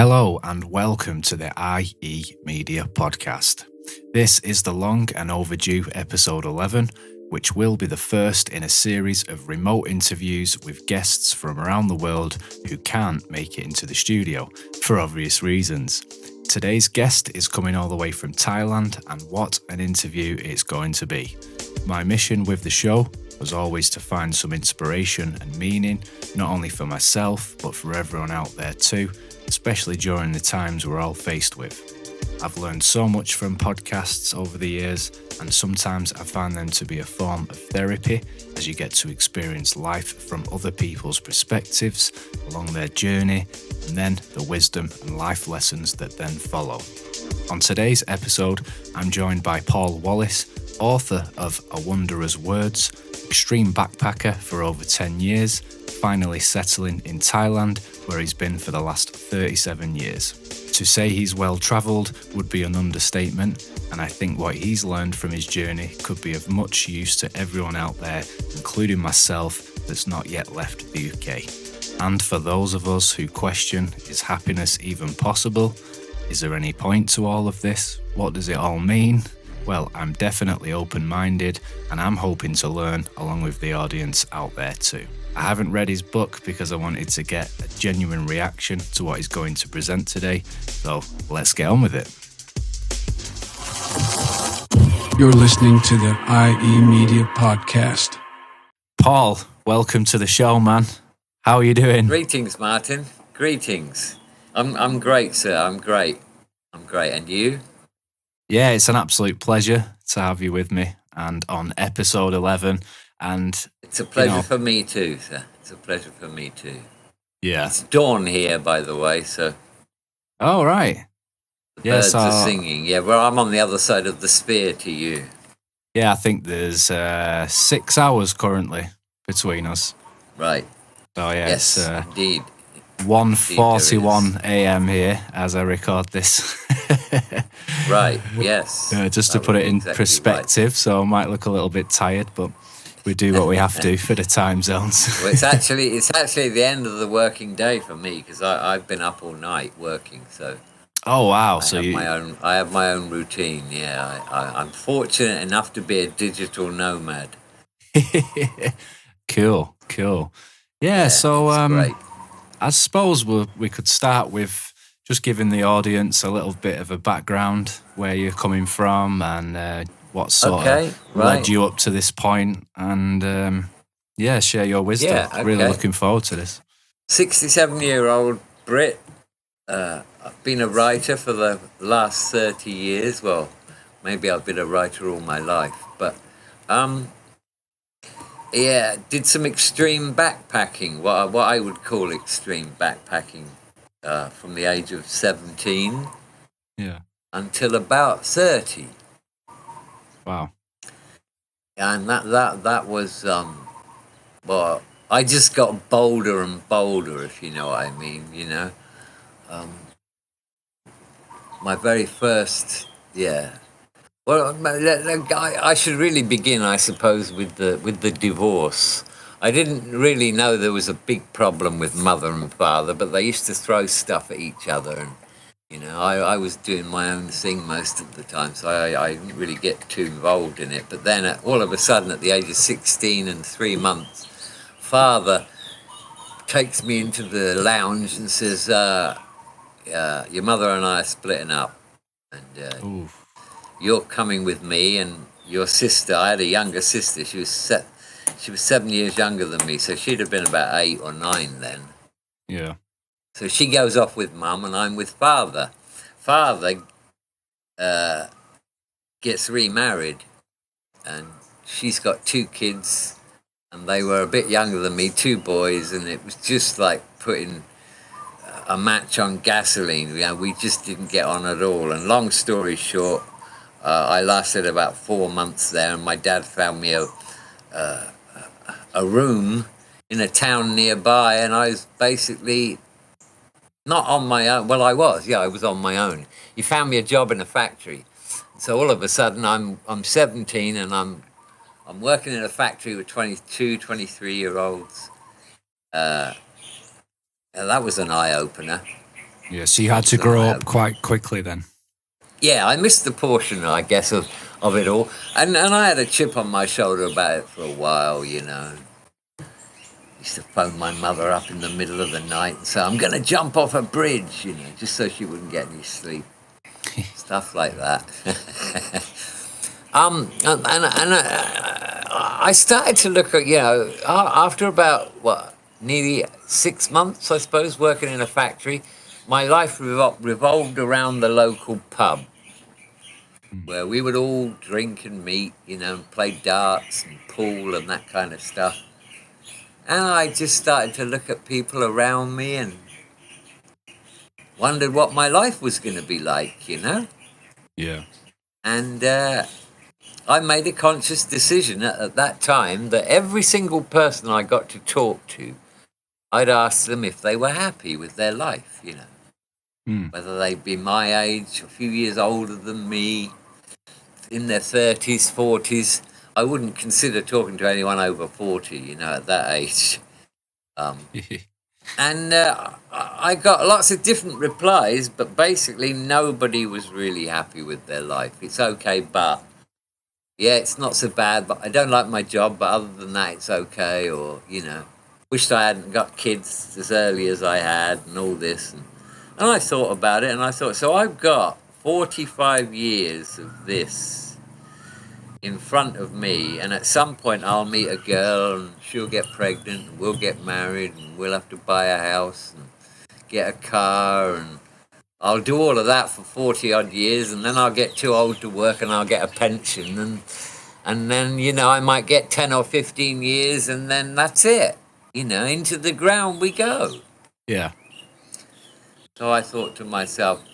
Hello and welcome to the IEMedia podcast. This is the long and overdue episode 11, which will be the first in a series of remote interviews with guests from around the world who can't make it into the studio, for obvious reasons. Today's guest is coming all the way from Thailand, and what an interview it's going to be. My mission with the show was always to find some inspiration and meaning, not only for myself, but for everyone out there too, especially during the times we're all faced with. I've learned so much from podcasts over the years, and sometimes I find them to be a form of therapy as you get to experience life from other people's perspectives along their journey, and then the wisdom and life lessons that then follow. On today's episode, I'm joined by Paul Wallis, author of A Wanderer's Words, extreme backpacker for over 10 years, finally settling in Thailand, where he's been for the last 37 years. To say he's well-travelled would be an understatement, and I think what he's learned from his journey could be of much use to everyone out there, including myself, that's not yet left the UK. And for those of us who question, is happiness even possible? Is there any point to all of this? What does it all mean? Well, I'm definitely open-minded, and I'm hoping to learn along with the audience out there too. I haven't read his book because I wanted to get a genuine reaction to what he's going to present today, so let's get on with it. You're listening to the IEMedia podcast. Paul, welcome to the show, man. How are you doing? Greetings, Martin. Greetings. I'm great, sir. I'm great. And you? Yeah, it's an absolute pleasure to have you with me and on episode 11. And it's a pleasure for me too, sir. It's a pleasure for me too. Yeah. It's dawn here, by the way, so. Oh, right. The birds are singing. Yeah, well, I'm on the other side of the sphere to you. Yeah, I think there's 6 hours currently between us. Right. So yeah, yes, it's indeed. 1:41 a.m. here as I record this. Right, yes. Just to put it in exactly perspective, right. So I might look a little bit tired, but we do what we have to for the time zones. Well, it's actually the end of the working day for me because I've been up all night working. So. Oh wow! I have my own routine. Yeah, I'm fortunate enough to be a digital nomad. Cool. Yeah. So great. I suppose we could start with just giving the audience a little bit of a background, where you're coming from, and what sort of led you up to this point, and share your wisdom. Yeah, okay. Really looking forward to this. 67-year-old Brit. I've been a writer for the last 30 years. Well, maybe I've been a writer all my life, but did some extreme backpacking, what I would call extreme backpacking, from the age of 17 until about 30. Wow. And that was well, I just got bolder and bolder, if you know what I mean, you know. My very first, well, I should really begin, I suppose, with the divorce. I didn't really know there was a big problem with mother and father, but they used to throw stuff at each other, and you know, I was doing my own thing most of the time, so I didn't really get too involved in it. But then, all of a sudden, at the age of 16 and 3 months, father takes me into the lounge and says, your mother and I are splitting up, and you're coming with me, and your sister, I had a younger sister, she was 7 years younger than me, so she'd have been about 8 or 9 then. Yeah. So she goes off with mum, and I'm with father. Father gets remarried, and she's got 2 kids, and they were a bit younger than me, 2 boys, and it was just like putting a match on gasoline. You know, we just didn't get on at all. And long story short, I lasted about 4 months there, and my dad found me a room in a town nearby, and I was basically not on my own. Well, I was on my own. He found me a job in a factory. So all of a sudden, I'm 17, and I'm working in a factory with 22, 23-year-olds. And that was an eye-opener. Yeah, so you had to grow up quite quickly then. Yeah, I missed the portion, I guess, of it all. And I had a chip on my shoulder about it for a while, you know. Used to phone my mother up in the middle of the night and say, I'm going to jump off a bridge, you know, just so she wouldn't get any sleep. Stuff like that. I started to look at, you know, after about, nearly 6 months, I suppose, working in a factory, my life revolved around the local pub where we would all drink and meet, you know, and play darts and pool and that kind of stuff. And I just started to look at people around me and wondered what my life was going to be like, you know? Yeah. And I made a conscious decision at that time that every single person I got to talk to, I'd ask them if they were happy with their life, you know? Whether they'd be my age, a few years older than me, in their 30s, 40s. I wouldn't consider talking to anyone over 40, you know, at that age. And I got lots of different replies, but basically nobody was really happy with their life. It's okay, but yeah, it's not so bad, but I don't like my job, but other than that, it's okay. Or, you know, wished I hadn't got kids as early as I had and all this. And I thought about it and I thought, so I've got 45 years of this in front of me, and at some point I'll meet a girl and she'll get pregnant and we'll get married and we'll have to buy a house and get a car, and I'll do all of that for 40 odd years, and then I'll get too old to work and I'll get a pension, and then, you know, I might get 10 or 15 years and then that's it, you know, into the ground we go. Yeah. So I thought to myself,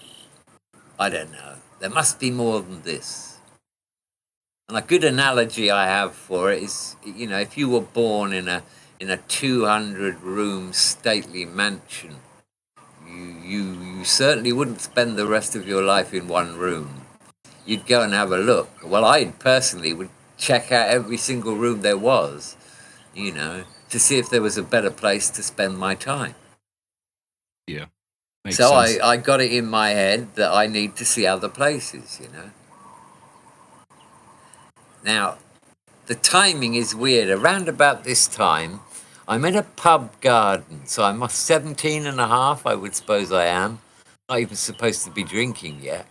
I don't know, there must be more than this. And a good analogy I have for it is, you know, if you were born in a 200-room stately mansion, you certainly wouldn't spend the rest of your life in one room. You'd go and have a look. Well, I personally would check out every single room there was, you know, to see if there was a better place to spend my time. Yeah. Makes so sense. I got it in my head that I need to see other places, you know. Now, the timing is weird. Around about this time, I'm in a pub garden. So I'm 17 and a half, I would suppose I am. Not even supposed to be drinking yet.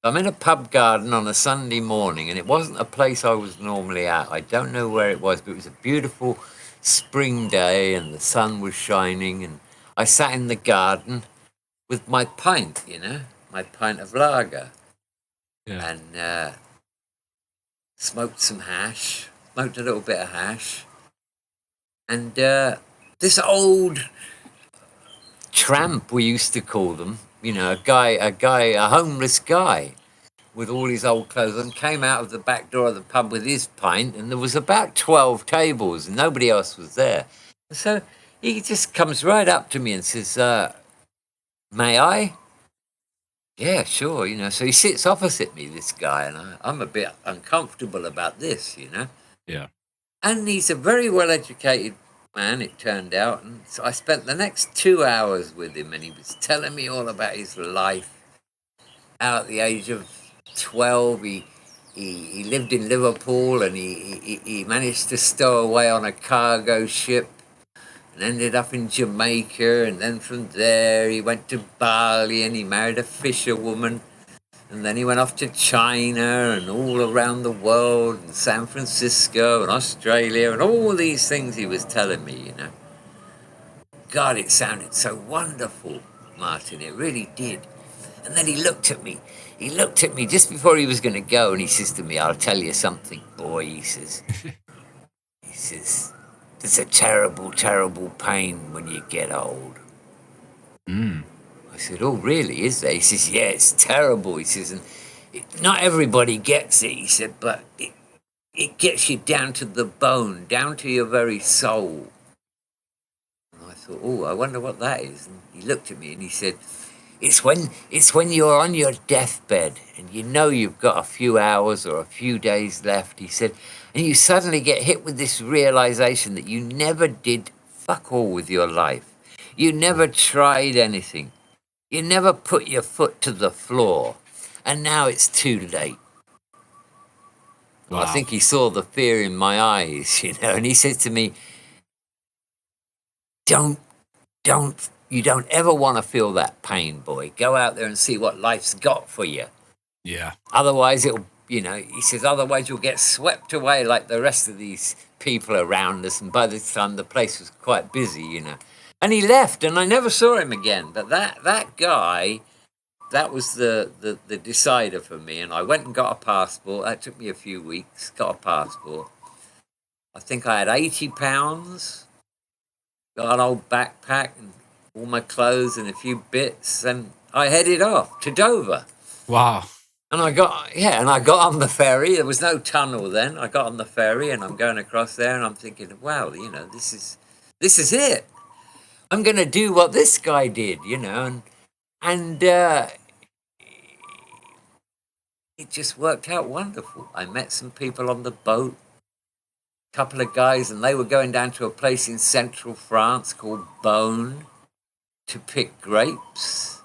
I'm in a pub garden on a Sunday morning, and it wasn't a place I was normally at. I don't know where it was, but it was a beautiful spring day, and the sun was shining, and I sat in the garden with my pint, you know, my pint of lager. Yeah. And smoked some hash, smoked a little bit of hash. And this old tramp, we used to call them, you know, a homeless guy with all his old clothes on, came out of the back door of the pub with his pint, and there was about 12 tables and nobody else was there. So he just comes right up to me and says, may I? Yeah, sure, you know. So he sits opposite me, this guy, and I'm a bit uncomfortable about this, you know. Yeah. And he's a very well-educated man, it turned out. And so I spent the next 2 hours with him, and he was telling me all about his life. Out at the age of 12, he lived in Liverpool, and he managed to stow away on a cargo ship and ended up in Jamaica, and then from there he went to Bali and he married a fisherwoman, and then he went off to China and all around the world, and San Francisco and Australia and all these things he was telling me, you know. God, it sounded so wonderful, Martin, it really did. And then he looked at me just before he was going to go, and he says to me, I'll tell you something, boy, he says, there's a terrible, terrible pain when you get old. I said, oh, really, is there? He says, yeah, it's terrible. He says, and not everybody gets it, he said, but it gets you down to the bone, down to your very soul. And I thought, oh, I wonder what that is. And he looked at me and he said, it's when you're on your deathbed and you know you've got a few hours or a few days left, he said, and you suddenly get hit with this realization that you never did fuck all with your life. You never tried anything. You never put your foot to the floor. And now it's too late. Well, I Wow. think he saw the fear in my eyes, and he said to me, don't, you don't ever want to feel that pain, boy. Go out there and see what life's got for you. Yeah. Otherwise, he says, otherwise you'll get swept away like the rest of these people around us. And by this time, the place was quite busy, And he left, and I never saw him again. But that guy, that was the decider for me. And I went and got a passport. That took me a few weeks. Got a passport. I think I had £80. Got an old backpack and all my clothes and a few bits, and I headed off to Dover. Wow. And I got on the ferry. There was no tunnel then. I got on the ferry, and I'm going across there, and I'm thinking, wow, this is it. I'm going to do what this guy did, and it just worked out wonderful. I met some people on the boat, a couple of guys, and they were going down to a place in central France called Beaune to pick grapes.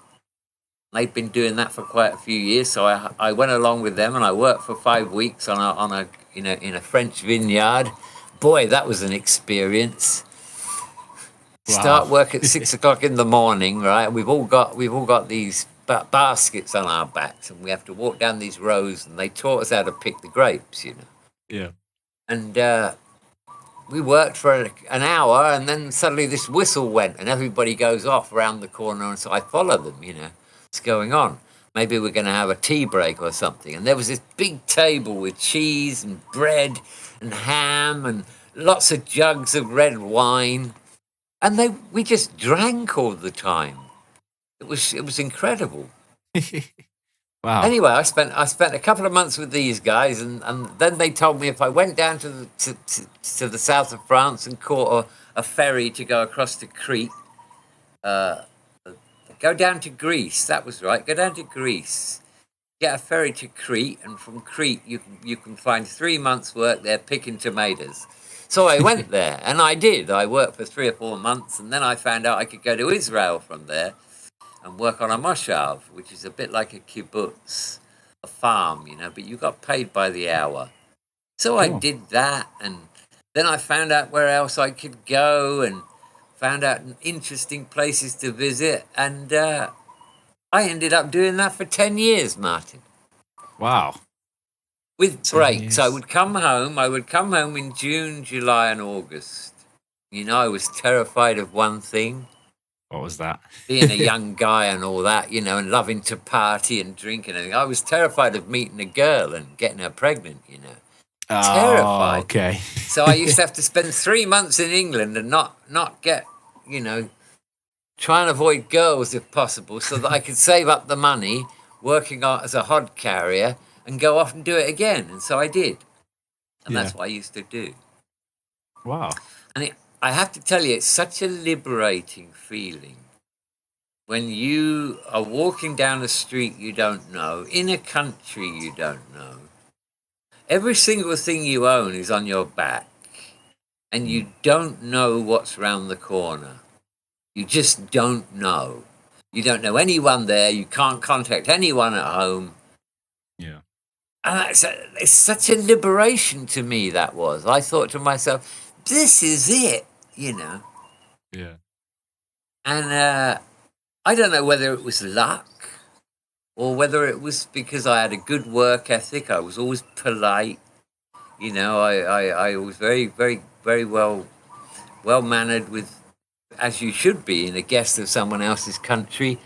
They'd been doing that for quite a few years, so I went along with them, and I worked for 5 weeks in a French vineyard. Boy, that was an experience. Wow. Start work at 6 o'clock in the morning, right? We've all got these baskets on our backs, and we have to walk down these rows, and they taught us how to pick the grapes, Yeah. And we worked for an hour, and then suddenly this whistle went, and everybody goes off around the corner, and so I follow them, What's going on? Maybe we're going to have a tea break or something. And there was this big table with cheese and bread and ham and lots of jugs of red wine. And we just drank all the time. It was incredible. Wow. Anyway, I spent a couple of months with these guys, and then they told me if I went down to the south of France and caught a ferry to go across to Crete, go down to Greece. That was right. Go down to Greece. Get a ferry to Crete, and from Crete you can find 3 months' work there picking tomatoes. So I went there, and I did. I worked for 3 or 4 months, and then I found out I could go to Israel from there and work on a moshav, which is a bit like a kibbutz, a farm, but you got paid by the hour. So I did that, and then I found out where else I could go, and found out interesting places to visit, and I ended up doing that for 10 years, Martin. Wow. With 10 breaks. years. I would come home in June, July, and August. I was terrified of one thing. What was that? Being a young guy and all that, and loving to party and drink and everything. I was terrified of meeting a girl and getting her pregnant, Oh, terrified. okay. So I used to have to spend 3 months in England and not get, try and avoid girls if possible, so that I could save up the money working as a hod carrier and go off and do it again. And so I did. And that's what I used to do. Wow. And I have to tell you, it's such a liberating feeling when you are walking down a street you don't know, in a country you don't know. Every single thing you own is on your back, and you don't know what's round the corner. You just don't know. You don't know anyone there. You can't contact anyone at home. Yeah. And it's such a liberation to me, that was. I thought to myself, this is it, Yeah. And I don't know whether it was luck or whether it was because I had a good work ethic. I was always polite. I was very, very, very well mannered, with, as you should be in a guest of someone else's country.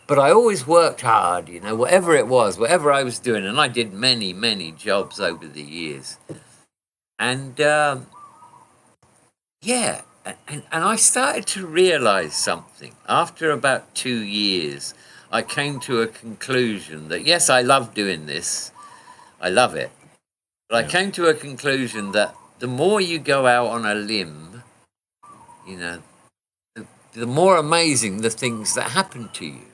But I always worked hard, whatever it was, whatever I was doing. And I did many, many jobs over the years. And, and I started to realize something. After about 2 years, I came to a conclusion that, yes, I love doing this. I love it. But I came to a conclusion that the more you go out on a limb, the more amazing the things that happen to you.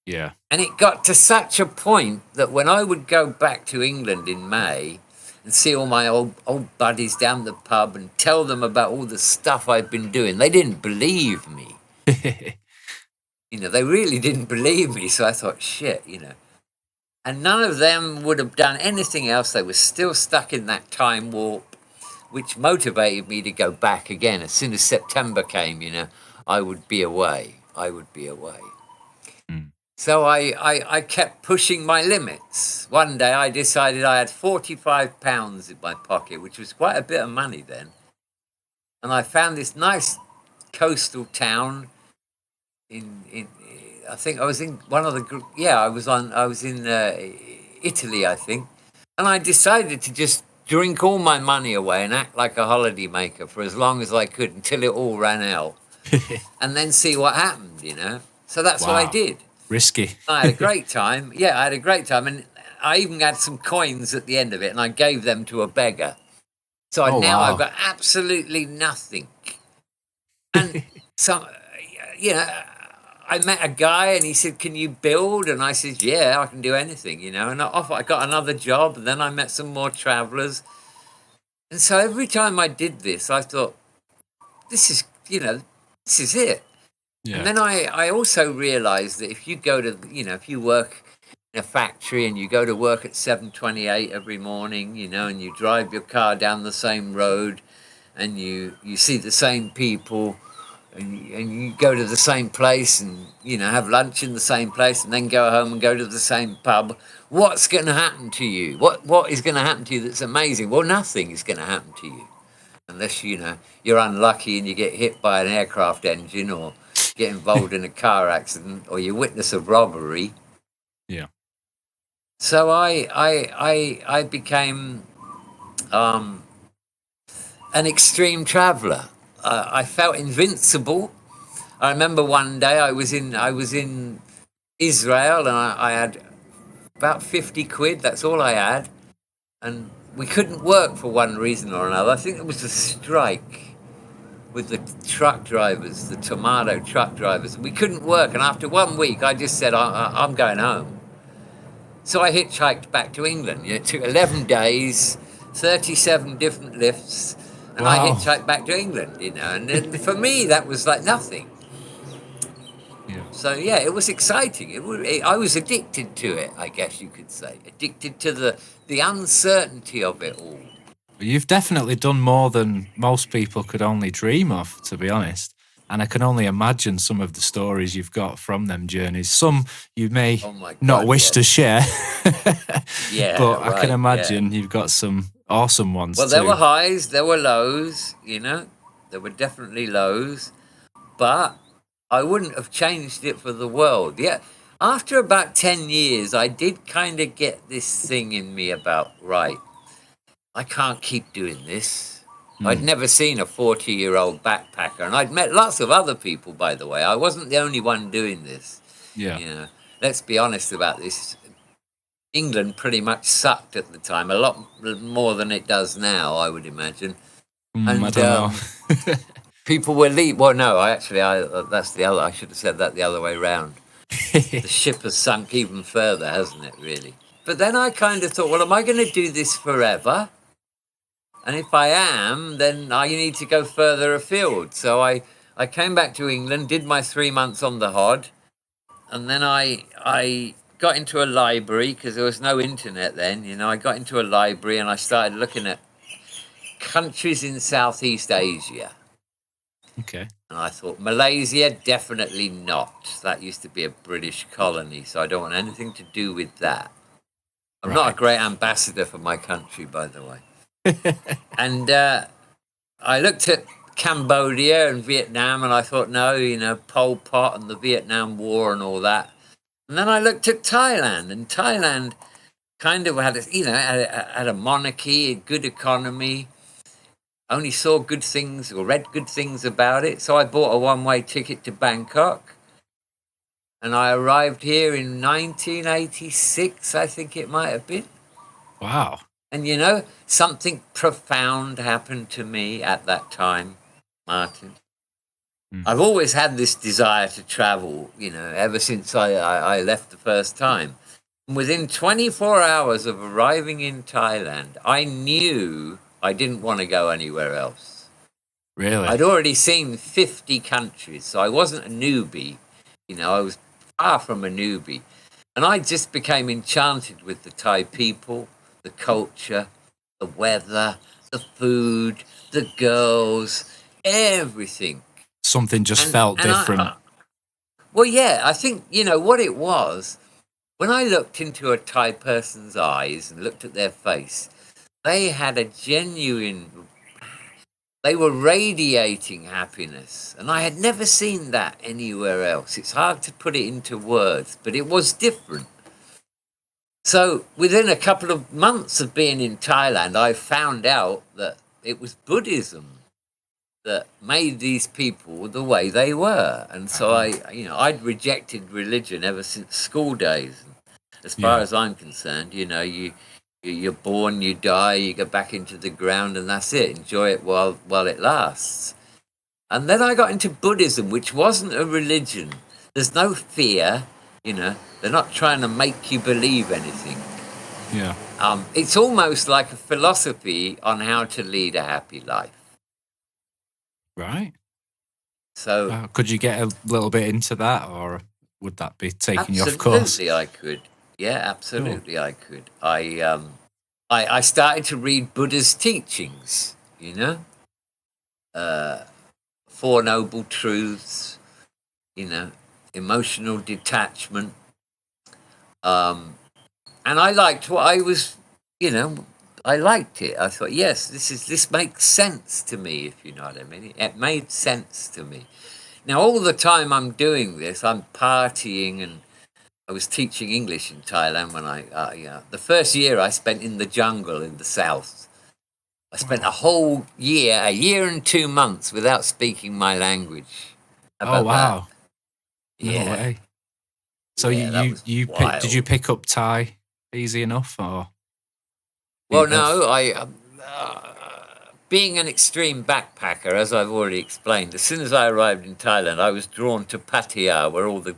Yeah. And it got to such a point that when I would go back to England in May and see all my old buddies down the pub and tell them about all the stuff I've been doing, they didn't believe me. They really didn't believe me. So I thought, shit, And none of them would have done anything else. They were still stuck in that time warp, which motivated me to go back again. As soon as September came, I would be away. I would be away. Mm. So I kept pushing my limits. One day I decided I had £45 in my pocket, which was quite a bit of money then. And I found this nice coastal town in I think I was in one of the I was in Italy, I think, and I decided to just drink all my money away and act like a holiday maker for as long as I could until it all ran out, and then see what happened. So that's what I Wow. did. Risky. I had a great time. Yeah, I had a great time, and I even had some coins at the end of it, and I gave them to a beggar. So now wow. I've got absolutely nothing, and so I met a guy and he said, "Can you build?" And I said, "Yeah, I can do anything," And I got another job, and then I met some more travelers. And so every time I did this, I thought, this is, this is it. Yeah. And then I also realized that if you go to, if you work in a factory and you go to work at 7:28 every morning, and you drive your car down the same road and you see the same people, and you go to the same place and have lunch in the same place and then go home and go to the same pub, what's going to happen to you? What is going to happen to you that's amazing? Well, nothing is going to happen to you unless you're unlucky and you get hit by an aircraft engine or get involved in a car accident or you witness a robbery. Yeah. So I became an extreme traveler. I felt invincible. I remember one day I was in Israel and I had about 50 quid. That's all I had, and we couldn't work for one reason or another. I think it was a strike with the truck drivers, the tomato truck drivers. We couldn't work, and after 1 week, I just said I'm going home. So I hitchhiked back to England. It took 11 days, 37 different lifts, and I Wow. hitchhiked back to England. And then for me that was like nothing. Yeah. So yeah, it was exciting. I was addicted to it, I guess you could say. Addicted to the uncertainty of it all. You've definitely done more than most people could only dream of, to be honest. And I can only imagine some of the stories you've got from them journeys. Some you may not wish to share. Yeah, but I can right, imagine you've got some awesome ones Well, too. there were highs, there were lows, There were definitely lows. But I wouldn't have changed it for the world. Yeah. After about 10 years, I did kind of get this thing in me about, right, I can't keep doing this. I'd never seen a 40-year-old backpacker, and I'd met lots of other people, by the way. I wasn't the only one doing this. Yeah. Let's be honest about this. England pretty much sucked at the time, a lot more than it does now, I would imagine. I don't know. People were leaving. Well, no, that's the other. I should have said that the other way round. The ship has sunk even further, hasn't it, really? But then I kind of thought, well, am I going to do this forever? And if I am, then I need to go further afield. So I came back to England, did my 3 months on the Hod, and then I got into a library because there was no internet then. I got into a library and I started looking at countries in Southeast Asia. Okay. And I thought, Malaysia, definitely not. That used to be a British colony, so I don't want anything to do with that. I'm not a great ambassador for my country, by the way. And I looked at Cambodia and Vietnam, and I thought, no, Pol Pot and the Vietnam War and all that. And then I looked at Thailand, and Thailand kind of had a monarchy, a good economy. Only saw good things or read good things about it. So I bought a one-way ticket to Bangkok. And I arrived here in 1986, I think it might have been. Wow. And something profound happened to me at that time, Martin. I've always had this desire to travel, ever since I left the first time. And within 24 hours of arriving in Thailand, I knew I didn't want to go anywhere else. Really? I'd already seen 50 countries, so I wasn't a newbie. I was far from a newbie. And I just became enchanted with the Thai people, the culture, the weather, the food, the girls, everything. Something just And felt and different. well, yeah, I think what it was when I looked into a Thai person's eyes and looked at their face. They had a genuine. They were radiating happiness, and I had never seen that anywhere else. It's hard to put it into words, but it was different. So within a couple of months of being in Thailand, I found out that it was Buddhism that made these people the way they were. And so I'd rejected religion ever since school days. As far Yeah. as I'm concerned, you're born, you die, you go back into the ground, and that's it. Enjoy it while it lasts. And then I got into Buddhism, which wasn't a religion. There's no fear, They're not trying to make you believe anything. Yeah. It's almost like a philosophy on how to lead a happy life. Right. So Could you get a little bit into that, or would that be taking you off course? absolutely, I could. Yeah, absolutely, I could. I started to read Buddha's teachings. Four Noble Truths. Emotional detachment. And I liked what I was. I liked it. I thought, yes, this makes sense to me. If you know what I mean, it made sense to me. Now, all the time I'm doing this, I'm partying, and I was teaching English in Thailand when the first year I spent in the jungle in the south. I spent a whole year, a year and 2 months without speaking my language. How Oh about wow! that? No Yeah. way. So Yeah, that was did you wild. pick up Thai easy enough, or? Well, no, being an extreme backpacker, as I've already explained, as soon as I arrived in Thailand, I was drawn to Pattaya, where all the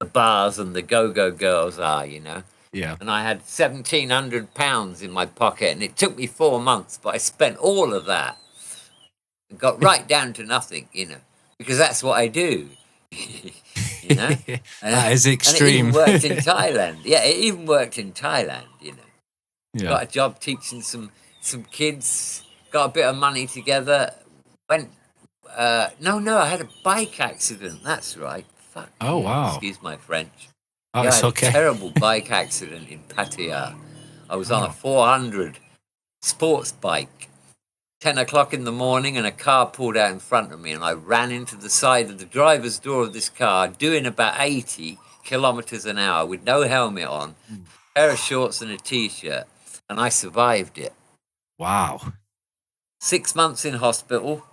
bars and the go-go girls are. Yeah. And I had £1,700 in my pocket, and it took me 4 months, but I spent all of that and got right down to nothing, because that's what I do, That is and it even extreme. worked in Thailand. Yeah, it even worked in Thailand. Yeah. Got a job teaching some kids, got a bit of money together, went. No, I had a bike accident. That's right. Fuck. Oh Yeah, wow. excuse my French. Oh, Yeah, I it's had a okay. terrible bike accident in Pattaya. I was on a Oh. 400 sports bike. 10 o'clock in the morning, and a car pulled out in front of me, and I ran into the side of the driver's door of this car, doing about 80 kilometers an hour with no helmet on, pair of shorts and a t-shirt, and I survived it. Wow. 6 months in hospital.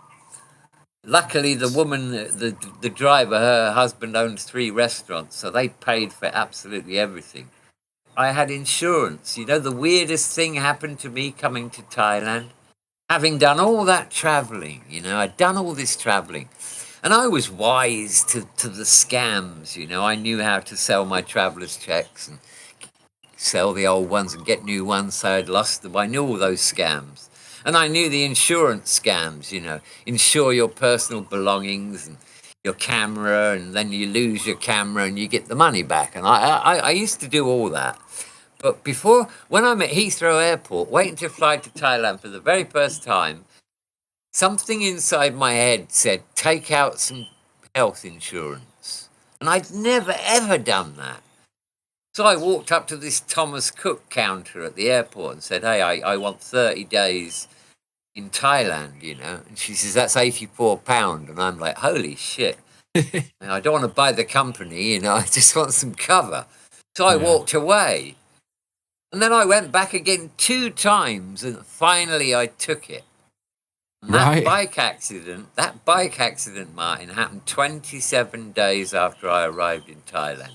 Luckily, the woman, the driver, her husband owns 3 restaurants, so they paid for absolutely everything. I had insurance. The weirdest thing happened to me coming to Thailand. Having done all that traveling, I'd done all this traveling. And I was wise to the scams, I knew how to sell my traveler's checks and sell the old ones and get new ones, so I'd lost them. I knew all those scams. And I knew the insurance scams, insure your personal belongings and your camera, and then you lose your camera and you get the money back. And I used to do all that. But when I'm at Heathrow Airport, waiting to fly to Thailand for the very first time, something inside my head said, take out some health insurance. And I'd never, ever done that. So I walked up to this Thomas Cook counter at the airport and said, hey, I want 30 days in Thailand, And she says, that's £84. And I'm like, holy shit. I don't want to buy the company, I just want some cover. So I walked away. And then I went back again 2 times, and finally I took it. And that bike accident, Martin, happened 27 days after I arrived in Thailand.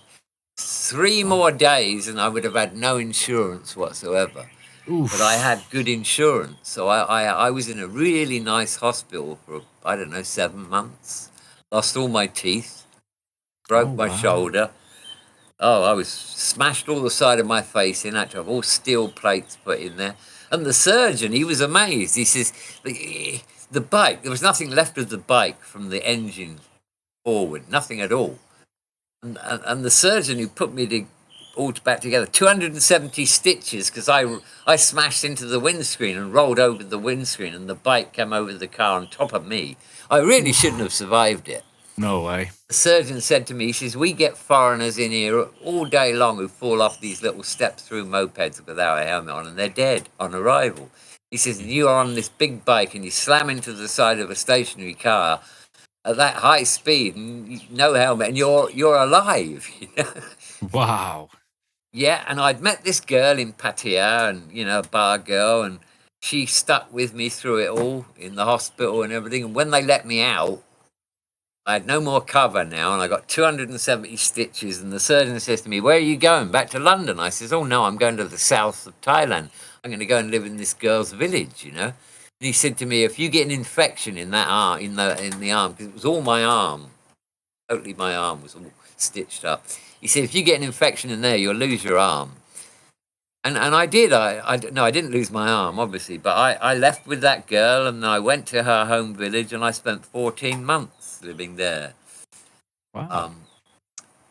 3 more days and I would have had no insurance whatsoever. Oof. But I had good insurance. So I was in a really nice hospital for, 7 months. Lost all my teeth. Broke my shoulder. Oh, I was smashed all the side of my face in. Had to have all steel plates put in there. And the surgeon, he was amazed. He says, the bike, there was nothing left of the bike from the engine forward, nothing at all. And the surgeon who put me all back together, 270 stitches, because I smashed into the windscreen and rolled over the windscreen, and the bike came over the car on top of me. I really shouldn't have survived it. No way. The surgeon said to me, he says, we get foreigners in here all day long who fall off these little steps through mopeds without a helmet on, and they're dead on arrival. He says, you are on this big bike and you slam into the side of a stationary car at that high speed and no helmet, and you're alive. You know? Wow. Yeah, and I'd met this girl in Pattaya, and a bar girl, and she stuck with me through it all in the hospital and everything. And when they let me out, I had no more cover now, and I got 270 stitches. And the surgeon says to me, "Where are you going? Back to London?" I says, "Oh no, I'm going to the south of Thailand. I'm going to go and live in this girl's village, And he said to me, "If you get an infection in that arm, in the arm, because it was all my arm, totally my arm was all stitched up." He said, "If you get an infection in there, you'll lose your arm." And I did. I didn't lose my arm, obviously, but I left with that girl, and I went to her home village, and I spent 14 months living there. Wow.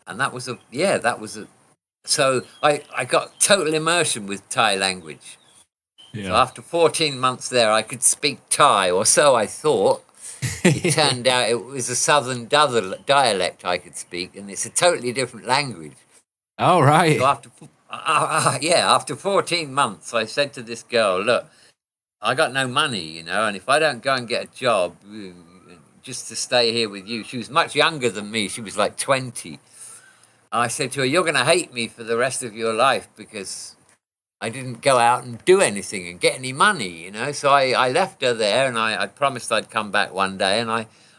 And that was so I got total immersion with Thai language. Yeah. So after 14 months there, I could speak Thai, or so I thought. It turned out it was a southern dialect I could speak, and it's a totally different language. Oh, right. So after 14 months, I said to this girl, "Look, I got no money, and if I don't go and get a job just to stay here with you," she was much younger than me. She was like 20. I said to her, "You're going to hate me for the rest of your life because I didn't go out and do anything and get any money, So I left her there, and I promised I'd come back one day, and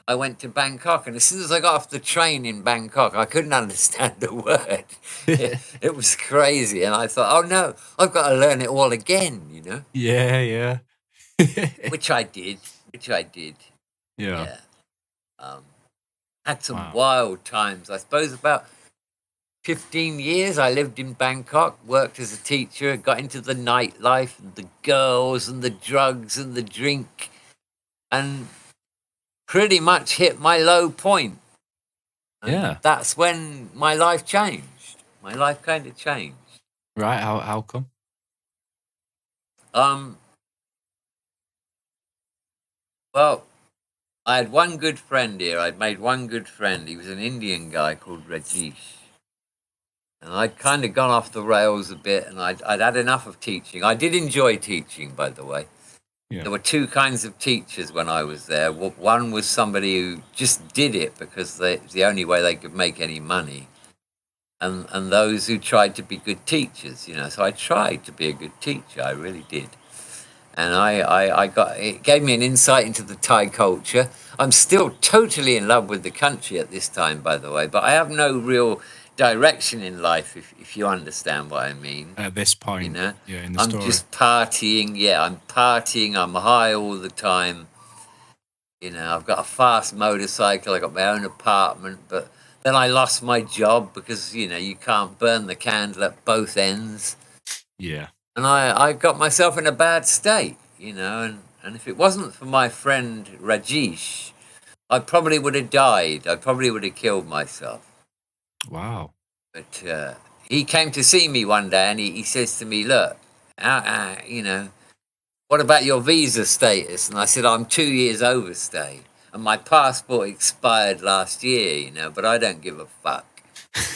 I went to Bangkok. And as soon as I got off the train in Bangkok, I couldn't understand a word. It was crazy. And I thought, oh no, I've got to learn it all again, Yeah. Which I did. Yeah. Had some wild times. I suppose about 15 years I lived in Bangkok, worked as a teacher, got into the nightlife, and the girls and the drugs and the drink, and pretty much hit my low point. And that's when my life changed. My life kind of changed. Right. How come? Well, I had one good friend here. I'd made one good friend. He was an Indian guy called Rajesh. And I'd kind of gone off the rails a bit, and I'd had enough of teaching. I did enjoy teaching, by the way. Yeah. There were two kinds of teachers when I was there. One was somebody who just did it because it's the only way they could make any money. And those who tried to be good teachers, So I tried to be a good teacher. I really did. And it gave me an insight into the Thai culture. I'm still totally in love with the country at this time, by the way, but I have no real direction in life, if you understand what I mean. At this point, in the I'm story. just partying. Yeah, I'm partying. I'm high all the time. I've got a fast motorcycle. I got my own apartment, but then I lost my job because, you can't burn the candle at both ends. Yeah. And I got myself in a bad state, and if it wasn't for my friend Rajesh, I probably would have died. I probably would have killed myself. Wow. But he came to see me one day, and he says to me, "Look, what about your visa status?" And I said, "I'm 2 years overstay, and my passport expired last year, but I don't give a fuck."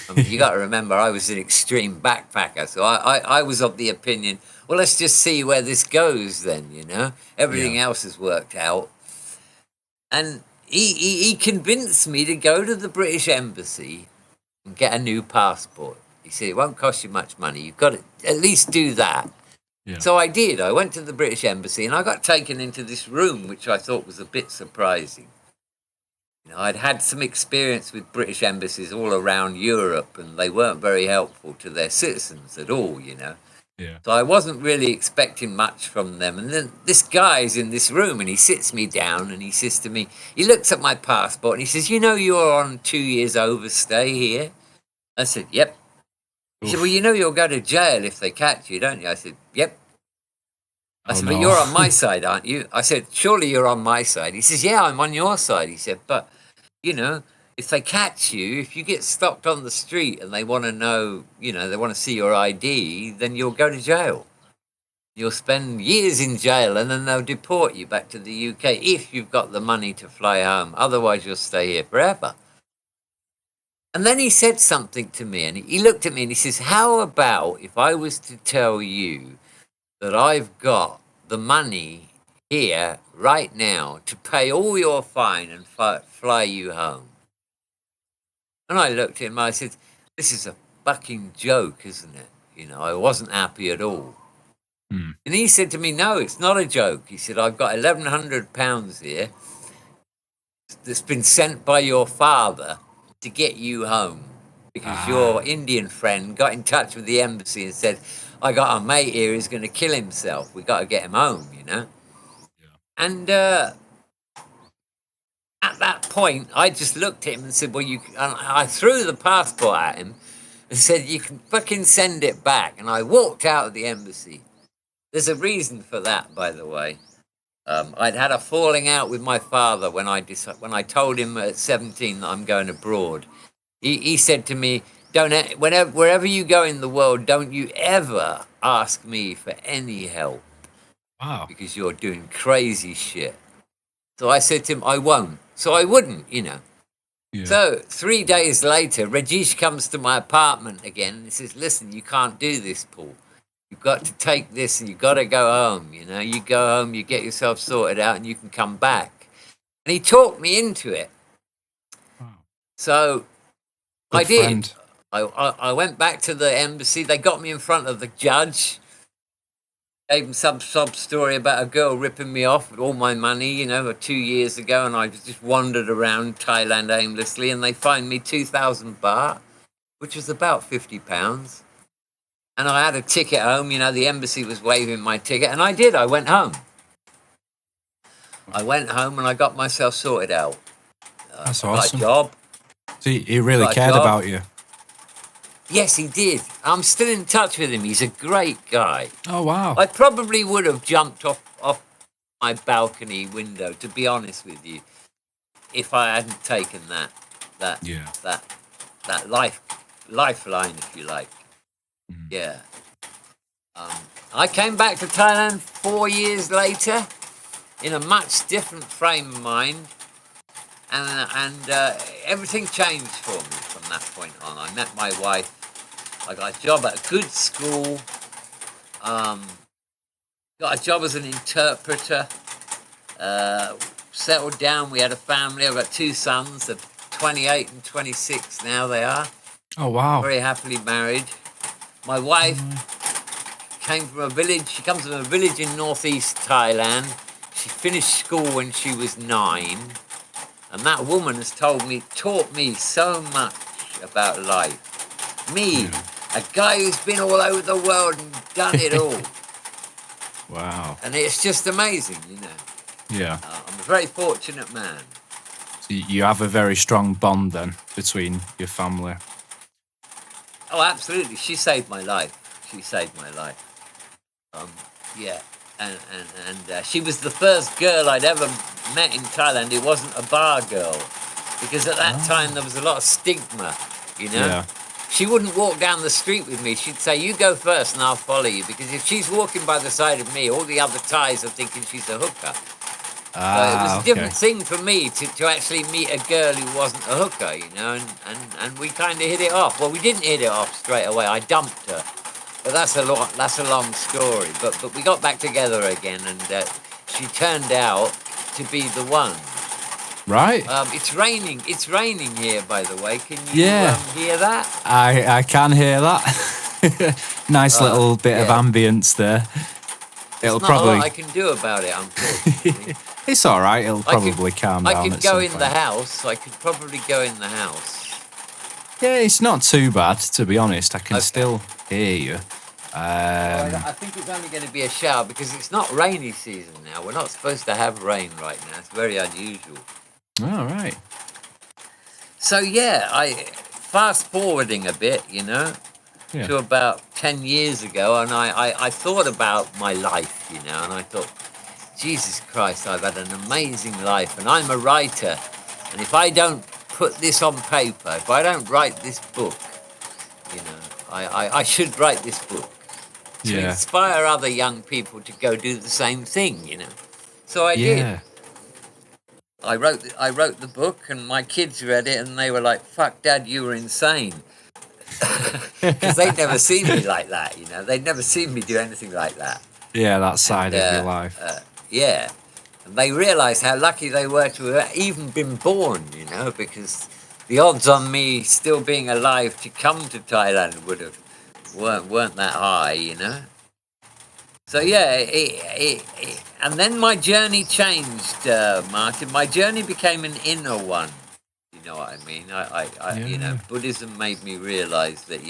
I mean, you got to remember, I was an extreme backpacker, so I was of the opinion, well, let's just see where this goes then, Everything else has worked out. And he convinced me to go to the British Embassy and get a new passport. He said, it won't cost you much money. You've got to at least do that. Yeah. So I did. I went to the British Embassy, and I got taken into this room, which I thought was a bit surprising. I'd had some experience with British embassies all around Europe, and they weren't very helpful to their citizens at all, Yeah. So I wasn't really expecting much from them. And then this guy's in this room, and he sits me down, and he says to me, he looks at my passport, and he says, "You're on 2 years overstay here." I said, "Yep." He said, "Well, you'll go to jail if they catch you, don't you?" I said, "Yep." I said, "But you're on my side, aren't you?" I said, "Surely you're on my side." He says, "Yeah, I'm on your side." He said, "But, if they catch you, if you get stopped on the street and they want to know, they want to see your ID, then you'll go to jail. You'll spend years in jail, and then they'll deport you back to the UK if you've got the money to fly home. Otherwise, you'll stay here forever. And then he said something to me, and he looked at me and he says, how about if I was to tell you that I've got the money here right now to pay all your fine and fly you home? And I looked at him, I said, this is a fucking joke, isn't it? I wasn't happy at all. And he said to me, no, it's not a joke. He said, I've got £1,100 here that's been sent by your father to get you home because your Indian friend got in touch with the embassy and said, I got a mate here who's going to kill himself. We got to get him home, Yeah. And at that point, I just looked at him and said, and I threw the passport at him and said, you can fucking send it back. And I walked out of the embassy. There's a reason for that, by the way. I'd had a falling out with my father when I told him at 17 that I'm going abroad. He said to me, wherever you go in the world, don't you ever ask me for any help. Wow. Because you're doing crazy shit. So I said to him, I won't. So I wouldn't, Yeah. So 3 days later, Rajesh comes to my apartment again and he says, listen, you can't do this, Paul. You've got to take this and you've got to go home, You go home, you get yourself sorted out and you can come back. And he talked me into it. Wow. So Good I did. Friend. I went back to the embassy. They got me in front of the judge. Gave him some sob story about a girl ripping me off with all my money, 2 years ago. And I just wandered around Thailand aimlessly. And they fined me 2,000 baht, which was about £50. And I had a ticket home, the embassy was waiving my ticket, and I did. I went home. I went home and I got myself sorted out. That's I got awesome. a job. So he really cared about you. Yes, he did. I'm still in touch with him. He's a great guy. Oh, wow. I probably would have jumped off my balcony window, to be honest with you, if I hadn't taken that lifeline, if you like. Yeah. I came back to Thailand 4 years later in a much different frame of mind, and everything changed for me from that point on. I met my wife. I got a job at a good school. Got a job as an interpreter. Settled down. We had a family. I've got 2 sons. They're 28 and 26 now. They are. Oh, wow. Very happily married. My wife came from a village. She comes from a village in northeast Thailand. She finished school when she was 9. And that woman has taught me so much about life. Me, a guy who's been all over the world and done it all. Wow. And it's just amazing, Yeah. I'm a very fortunate man. So you have a very strong bond then between your family. Oh, absolutely. She saved my life. Yeah. And she was the first girl I'd ever met in Thailand. It wasn't a bar girl. Because at that time, there was a lot of stigma, Yeah. She wouldn't walk down the street with me. She'd say, you go first and I'll follow you. Because if she's walking by the side of me, all the other Thais are thinking she's a hooker. It was a different thing for me to actually meet a girl who wasn't a hooker, and we kind of hit it off. Well, we didn't hit it off straight away. I dumped her, but that's a long story. But we got back together again, and she turned out to be the one. Right. It's raining. It's raining here, by the way. Can you hear that? I can hear that. Nice little bit of ambience there. There's not a lot I can do about it, unfortunately. It's all right. It'll probably calm down. I could at go some in point. the house. I could probably go in the house. Yeah, it's not too bad, to be honest. I can still hear you. I think it's only going to be a shower because it's not rainy season now. We're not supposed to have rain right now. It's very unusual. All right. So, I fast forwarding a bit, to about 10 years ago, and I thought about my life, and I thought, Jesus Christ, I've had an amazing life, and I'm a writer, and if I don't put this on paper, if I don't write this book, I should write this book to inspire other young people to go do the same thing, So I did. Yeah. I wrote the book, and my kids read it, and they were like, "Fuck, Dad, you were insane," because they'd never seen me like that. They'd never seen me do anything like that. Yeah, that side of your life. Yeah, and they realised how lucky they were to have even been born. Because the odds on me still being alive to come to Thailand weren't that high. So yeah, and then my journey changed, Martin. My journey became an inner one. You know what I mean? Buddhism made me realise that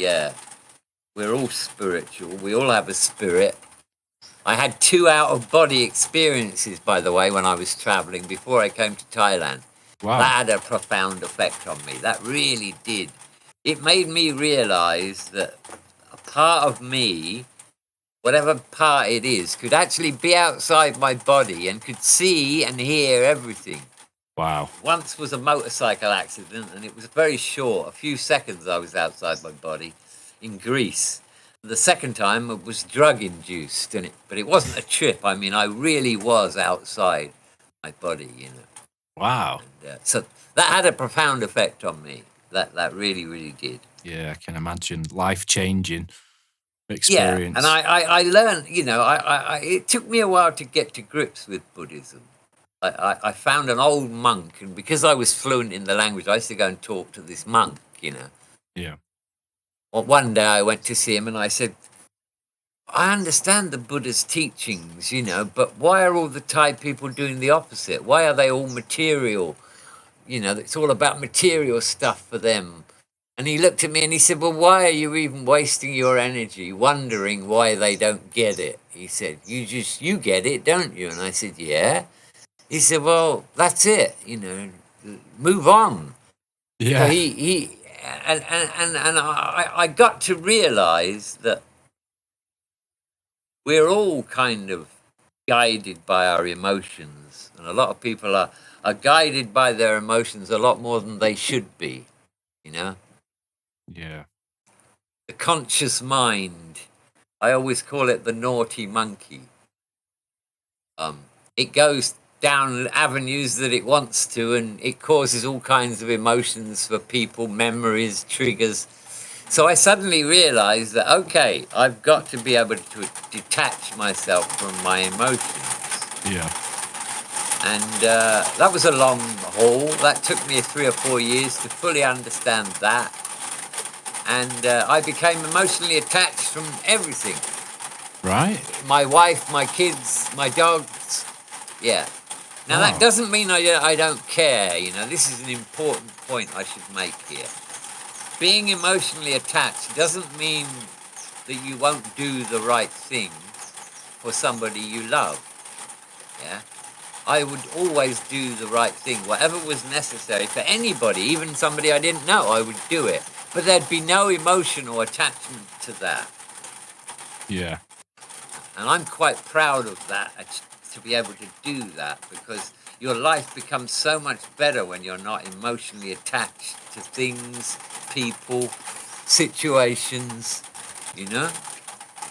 we're all spiritual. We all have a spirit. I had 2 out-of-body experiences, by the way, when I was travelling before I came to Thailand. Wow. That had a profound effect on me. That really did. It made me realise that a part of me, whatever part it is, could actually be outside my body and could see and hear everything. Wow. Once was a motorcycle accident, and it was very short. A few seconds I was outside my body in Greece. The second time it was drug-induced, but it wasn't a trip. I mean, I really was outside my body, Wow. And, so that had a profound effect on me. That really, really did. Yeah, I can imagine. Life-changing experience. Yeah, and I learned, it took me a while to get to grips with Buddhism. I found an old monk, and because I was fluent in the language, I used to go and talk to this monk, Yeah. Well, one day I went to see him and I said, I understand the Buddha's teachings, but why are all the Thai people doing the opposite? Why are they all material? It's all about material stuff for them. And he looked at me and he said, well, why are you even wasting your energy wondering why they don't get it? He said, you get it, don't you? And I said, yeah. He said, well, that's it, move on. Yeah. So I got to realise that we're all kind of guided by our emotions. And a lot of people are guided by their emotions a lot more than they should be, Yeah. The conscious mind, I always call it the naughty monkey. It goes down avenues that it wants to, and it causes all kinds of emotions for people, memories, triggers. So I suddenly realised that, okay, I've got to be able to detach myself from my emotions. Yeah. And that was a long haul. That took me 3 or 4 years to fully understand that. And I became emotionally attached from everything. Right. My wife, my kids, my dogs. Yeah. Now, that doesn't mean I don't care. This is an important point I should make here. Being emotionally attached doesn't mean that you won't do the right thing for somebody you love. Yeah. I would always do the right thing. Whatever was necessary for anybody, even somebody I didn't know, I would do it. But there'd be no emotional attachment to that. Yeah. And I'm quite proud of that, to be able to do that, because your life becomes so much better when you're not emotionally attached to things, people, situations,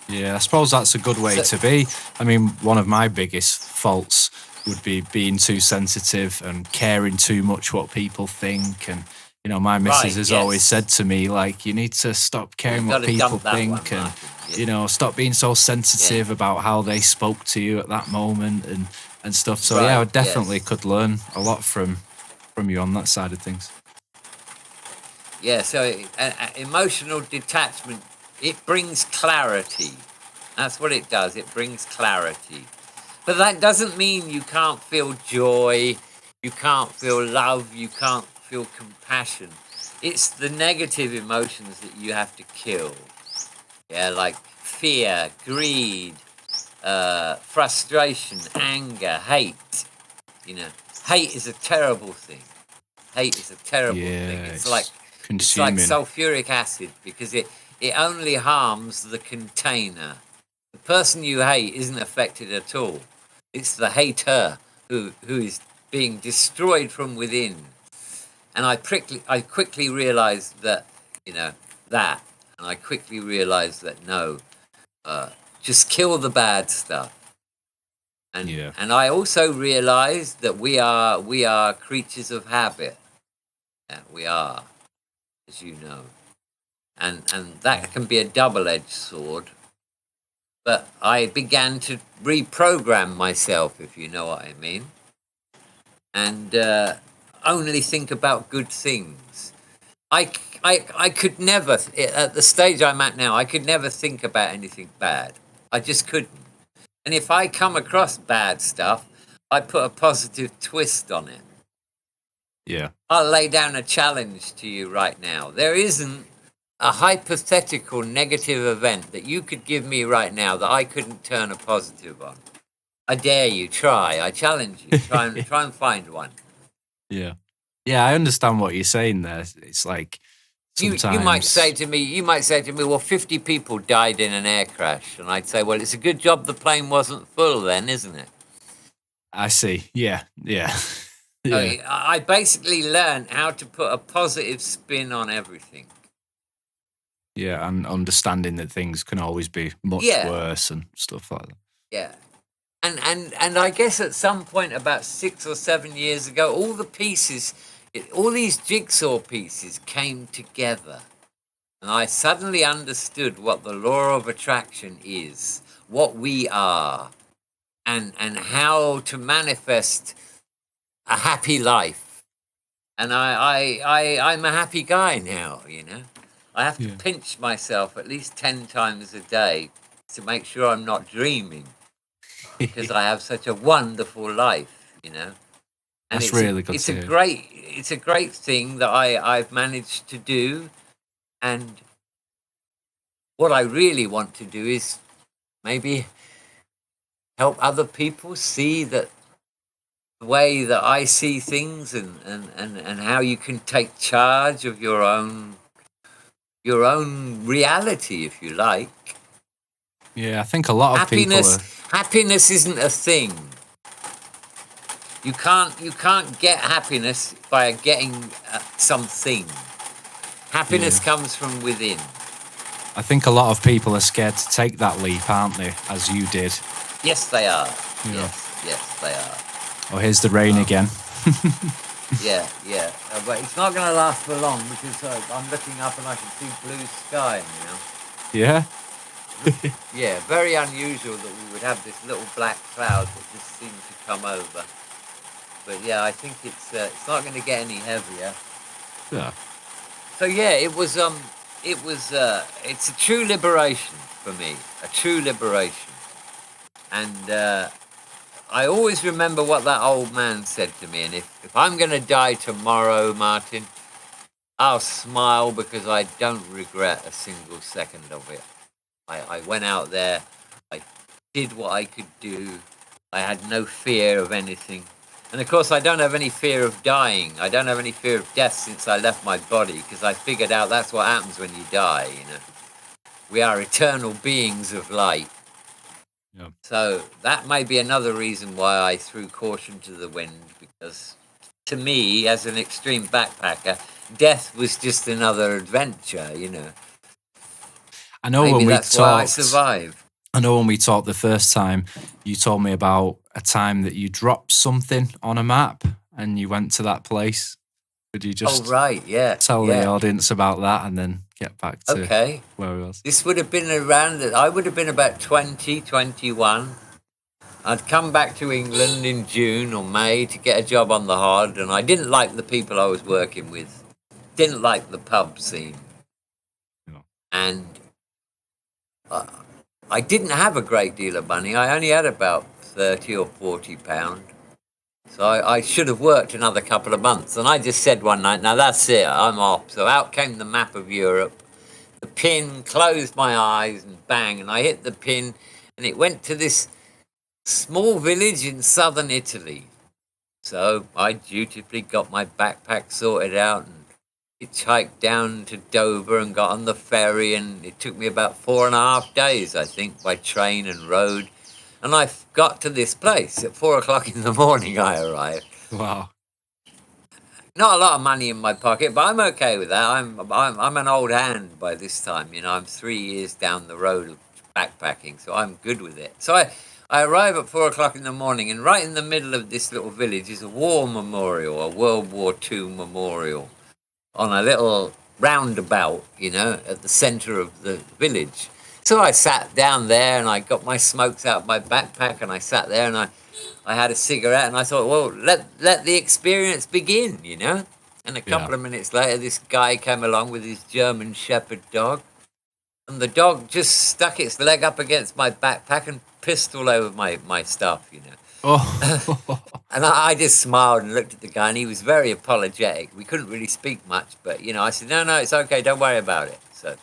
Yeah, I suppose that's a good way to be. I mean, one of my biggest faults would be being too sensitive and caring too much what people think. And, my missus has always said to me, like, you need to stop caring what people think and, stop being so sensitive about how they spoke to you at that moment and stuff. So, I definitely could learn a lot from you on that side of things. Yeah, so emotional detachment, it brings clarity. That's what it does. It brings clarity. But that doesn't mean you can't feel joy, you can't feel love, you can't feel compassion. It's the negative emotions that you have to kill. Yeah, like fear, greed, frustration, anger, hate. Hate is a terrible thing. Hate is a terrible thing. It's like sulfuric acid, because it only harms the container. The person you hate isn't affected at all. It's the hater who is being destroyed from within. And I quickly realized that, that. And I quickly realized that, no, just kill the bad stuff. And I also realized that we are creatures of habit. Yeah, we are, as you know. And that can be a double-edged sword. But I began to reprogram myself, if you know what I mean, and only think about good things. I could never, at the stage I'm at now, I could never think about anything bad. I just couldn't. And if I come across bad stuff, I put a positive twist on it. Yeah. I'll lay down a challenge to you right now. There isn't a hypothetical negative event that you could give me right now that I couldn't turn a positive on. I dare you, try. I challenge you. Try and find one. Yeah. Yeah, I understand what you're saying there. It's like sometimes you might say to me, well, 50 people died in an air crash. And I'd say, well, it's a good job the plane wasn't full then, isn't it? I see. Yeah. Yeah. I basically learned how to put a positive spin on everything. Yeah, and understanding that things can always be much worse and stuff like that. Yeah. And I guess at some point about 6 or 7 years ago, all the pieces, all these jigsaw pieces came together. And I suddenly understood what the law of attraction is, what we are, and how to manifest a happy life. And I'm a happy guy now, I have to pinch myself at least 10 times a day to make sure I'm not dreaming, because I have such a wonderful life, And That's really good to hear. It's a great thing that I've managed to do. And what I really want to do is maybe help other people see that the way that I see things, and how you can take charge of your own reality, if you like. Yeah, I think a lot of happiness isn't a thing. You can't get happiness by getting something. Happiness comes from within. I think a lot of people are scared to take that leap, aren't they? As you did. Yes, they are. Yeah. Yes, they are. Oh, here's the rain again. Yeah. But it's not going to last for long, because I'm looking up and I can see blue sky now. Yeah? Yeah, very unusual that we would have this little black cloud that just seemed to come over. But yeah, I think it's not going to get any heavier. Yeah. So yeah, it's a true liberation for me, a true liberation. And I always remember what that old man said to me. And if I'm going to die tomorrow, Martin, I'll smile, because I don't regret a single second of it. I went out there, I did what I could do, I had no fear of anything. And of course, I don't have any fear of dying. I don't have any fear of death since I left my body, because I figured out that's what happens when you die, We are eternal beings of light. Yeah. So that may be another reason why I threw caution to the wind, because to me, as an extreme backpacker, death was just another adventure, I know Maybe when we that's talked, why I survived. I know when we talked the first time, you told me about a time that you dropped something on a map and you went to that place. Could you just tell the audience about that and then get back to where we was? This would have been I would have been about 20, 21. I'd come back to England in June or May to get a job on the hod, and I didn't like the people I was working with. Didn't like the pub scene. No. And I didn't have a great deal of money. I only had about 30 or 40 pounds. So I should have worked another couple of months. And I just said one night, now that's it, I'm off. So out came the map of Europe. The pin, closed my eyes, and bang, and I hit the pin, and it went to this small village in southern Italy. So I dutifully got my backpack sorted out and hitchhiked down to Dover and got on the ferry, and it took me about 4.5 days, I think, by train and road. And I got to this place at 4 o'clock in the morning. I arrived. Wow. Not a lot of money in my pocket, but I'm okay with that. I'm an old hand by this time. I'm 3 years down the road of backpacking, so I'm good with it. So I arrive at 4 o'clock in the morning, and right in the middle of this little village is a war memorial, a World War II memorial, on a little roundabout, at the centre of the village. So I sat down there and I got my smokes out of my backpack and I sat there and I had a cigarette and I thought, well, let the experience begin, And a couple of minutes later, this guy came along with his German Shepherd dog, and the dog just stuck its leg up against my backpack and pissed all over my stuff, Oh. And I just smiled and looked at the guy, and he was very apologetic. We couldn't really speak much, but, I said, no, it's okay, don't worry about it. So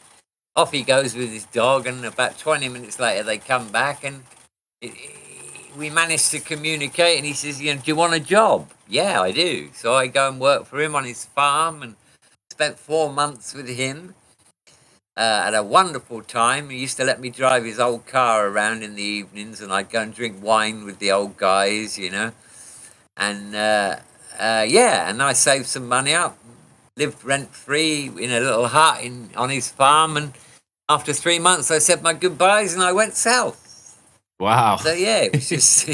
off he goes with his dog, and about 20 minutes later, they come back, and we managed to communicate, and he says, do you want a job? Yeah, I do. So I go and work for him on his farm and spent 4 months with him. Had a wonderful time. He used to let me drive his old car around in the evenings, and I'd go and drink wine with the old guys, And and I saved some money up, lived rent-free in a little hut on his farm, and after 3 months I said my goodbyes and I went south. Wow. So yeah, it was just...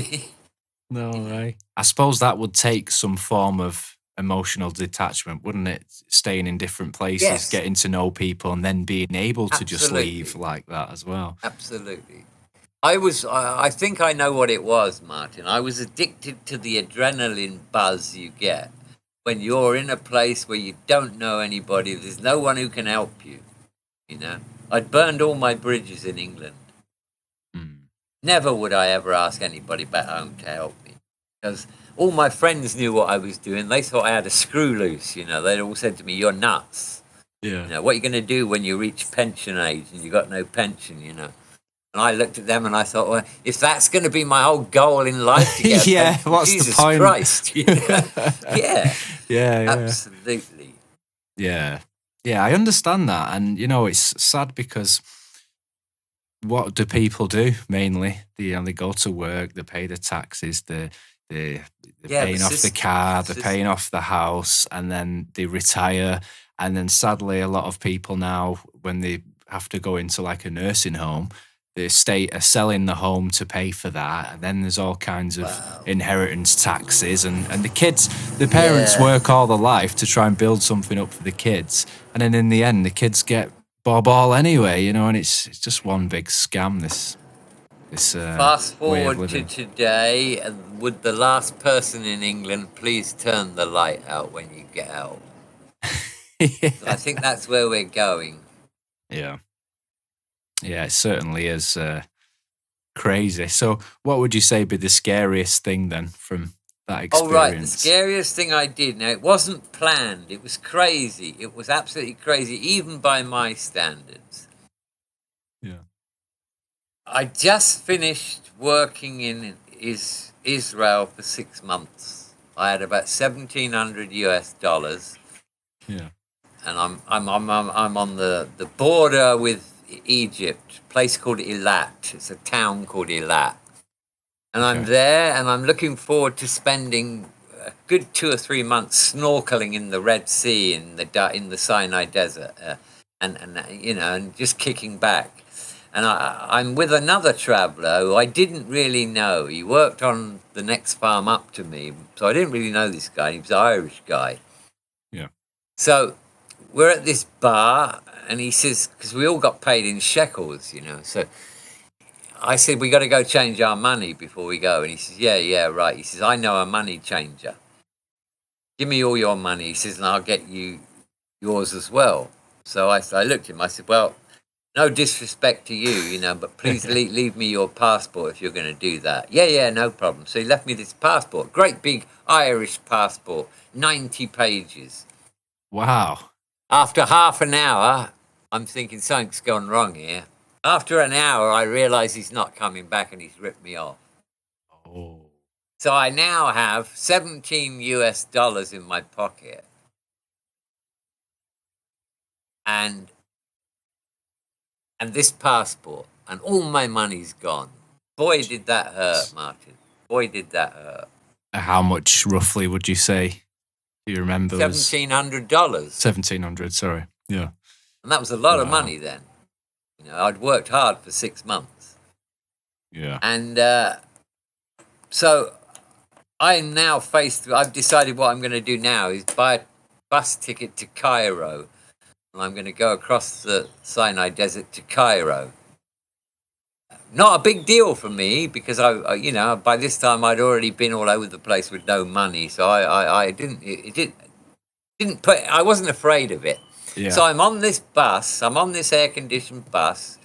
No way. I suppose that would take some form of emotional detachment, wouldn't it? Staying in different places, Yes. getting to know people, and then being able to just Absolutely. leave like that as well. Absolutely. I think I know what it was, Martin. I was addicted to the adrenaline buzz you get when you're in a place where you don't know anybody, there's no one who can help you, I'd burned all my bridges in England. Never would I ever ask anybody back home to help me, because all my friends knew what I was doing. They thought I had a screw loose, They'd all said to me, you're nuts. Yeah. What are you going to do when you reach pension age and you got no pension, And I looked at them and I thought, well, if that's going to be my whole goal in life to get a Yeah, pension, what's Jesus the point? Christ. Yeah. Absolutely. Yeah, I understand that, and it's sad because what do people do mainly? They go to work, they pay the taxes, they're paying off the car, they're paying off the house, and then they retire. And then sadly, a lot of people now, when they have to go into like a nursing home, the state are selling the home to pay for that, and then there's all kinds of inheritance taxes, and the parents work all their life to try and build something up for the kids, and then in the end the kids get bob all anyway, and it's just one big scam. This Fast way of forward to living. today, and would the last person in England please turn the light out when you get out? I think that's where we're going. Yeah, it certainly is crazy. So what would you say be the scariest thing then from that experience? Oh, right. The scariest thing I did. Now, it wasn't planned. It was crazy. It was absolutely crazy, even by my standards. Yeah. I just finished working in Israel for 6 months. I had about $1,700. Yeah. And I'm on the border with Egypt, a place called Eilat. It's a town called Eilat. And I'm there, and I'm looking forward to spending a good 2 or 3 months snorkeling in the Red Sea, in the Sinai Desert, and just kicking back. And I'm with another traveller who I didn't really know. He worked on the next farm up to me, so I didn't really know this guy. He was an Irish guy. Yeah. So we're at this bar, and he says, because we all got paid in shekels, so I said, we got to go change our money before we go. And he says, yeah, right. He says, I know a money changer. Give me all your money. He says, and I'll get you yours as well. So I looked at him. I said, well, no disrespect to you, but please leave me your passport if you're going to do that. Yeah, no problem. So he left me this passport, great big Irish passport, 90 pages. Wow. After half an hour, I'm thinking something's gone wrong here. After an hour, I realise he's not coming back and he's ripped me off. Oh. So I now have $17 in my pocket. And this passport, and all my money's gone. Boy, did that hurt, Martin. Boy, did that hurt. How much roughly would you say? Do you remember? $1,700. 1,700, sorry. Yeah. And that was a lot of money then. I'd worked hard for 6 months. Yeah. And so I'm now I've decided what I'm going to do now is buy a bus ticket to Cairo. And I'm going to go across the Sinai Desert to Cairo. Not a big deal for me because by this time I'd already been all over the place with no money. So I wasn't afraid of it. Yeah. So I'm on this bus, I'm on this air-conditioned bus,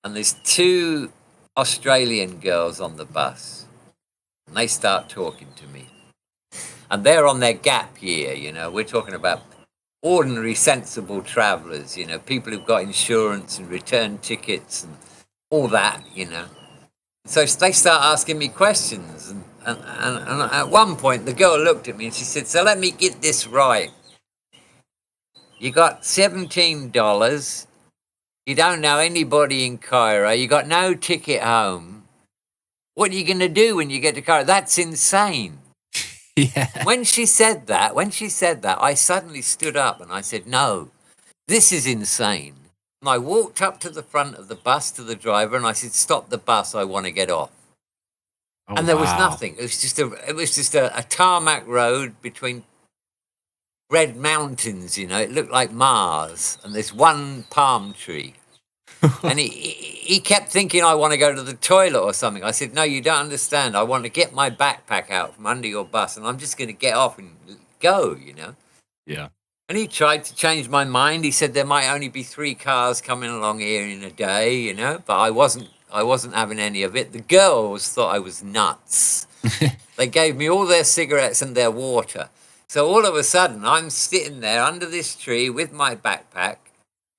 and there's 2 Australian girls on the bus. And they start talking to me. And they're on their gap year, We're talking about ordinary, sensible travellers, people who've got insurance and return tickets and all that, So they start asking me questions. And at one point, the girl looked at me and she said, so let me get this right. You got $17. You don't know anybody in Cairo. You got no ticket home. What are you going to do when you get to Cairo? That's insane. Yeah. When she said that, I suddenly stood up and I said, no, this is insane. And I walked up to the front of the bus to the driver and I said, stop the bus, I want to get off. Oh, and there was wow. nothing. It was just a tarmac road between red mountains, It looked like Mars. And there's one palm tree. And he kept thinking I want to go to the toilet or something. I said, no, you don't understand. I want to get my backpack out from under your bus and I'm just going to get off and go, Yeah. And he tried to change my mind. He said there might only be 3 cars coming along here in a day, but I wasn't having any of it. The girls thought I was nuts. They gave me all their cigarettes and their water. So all of a sudden, I'm sitting there under this tree with my backpack,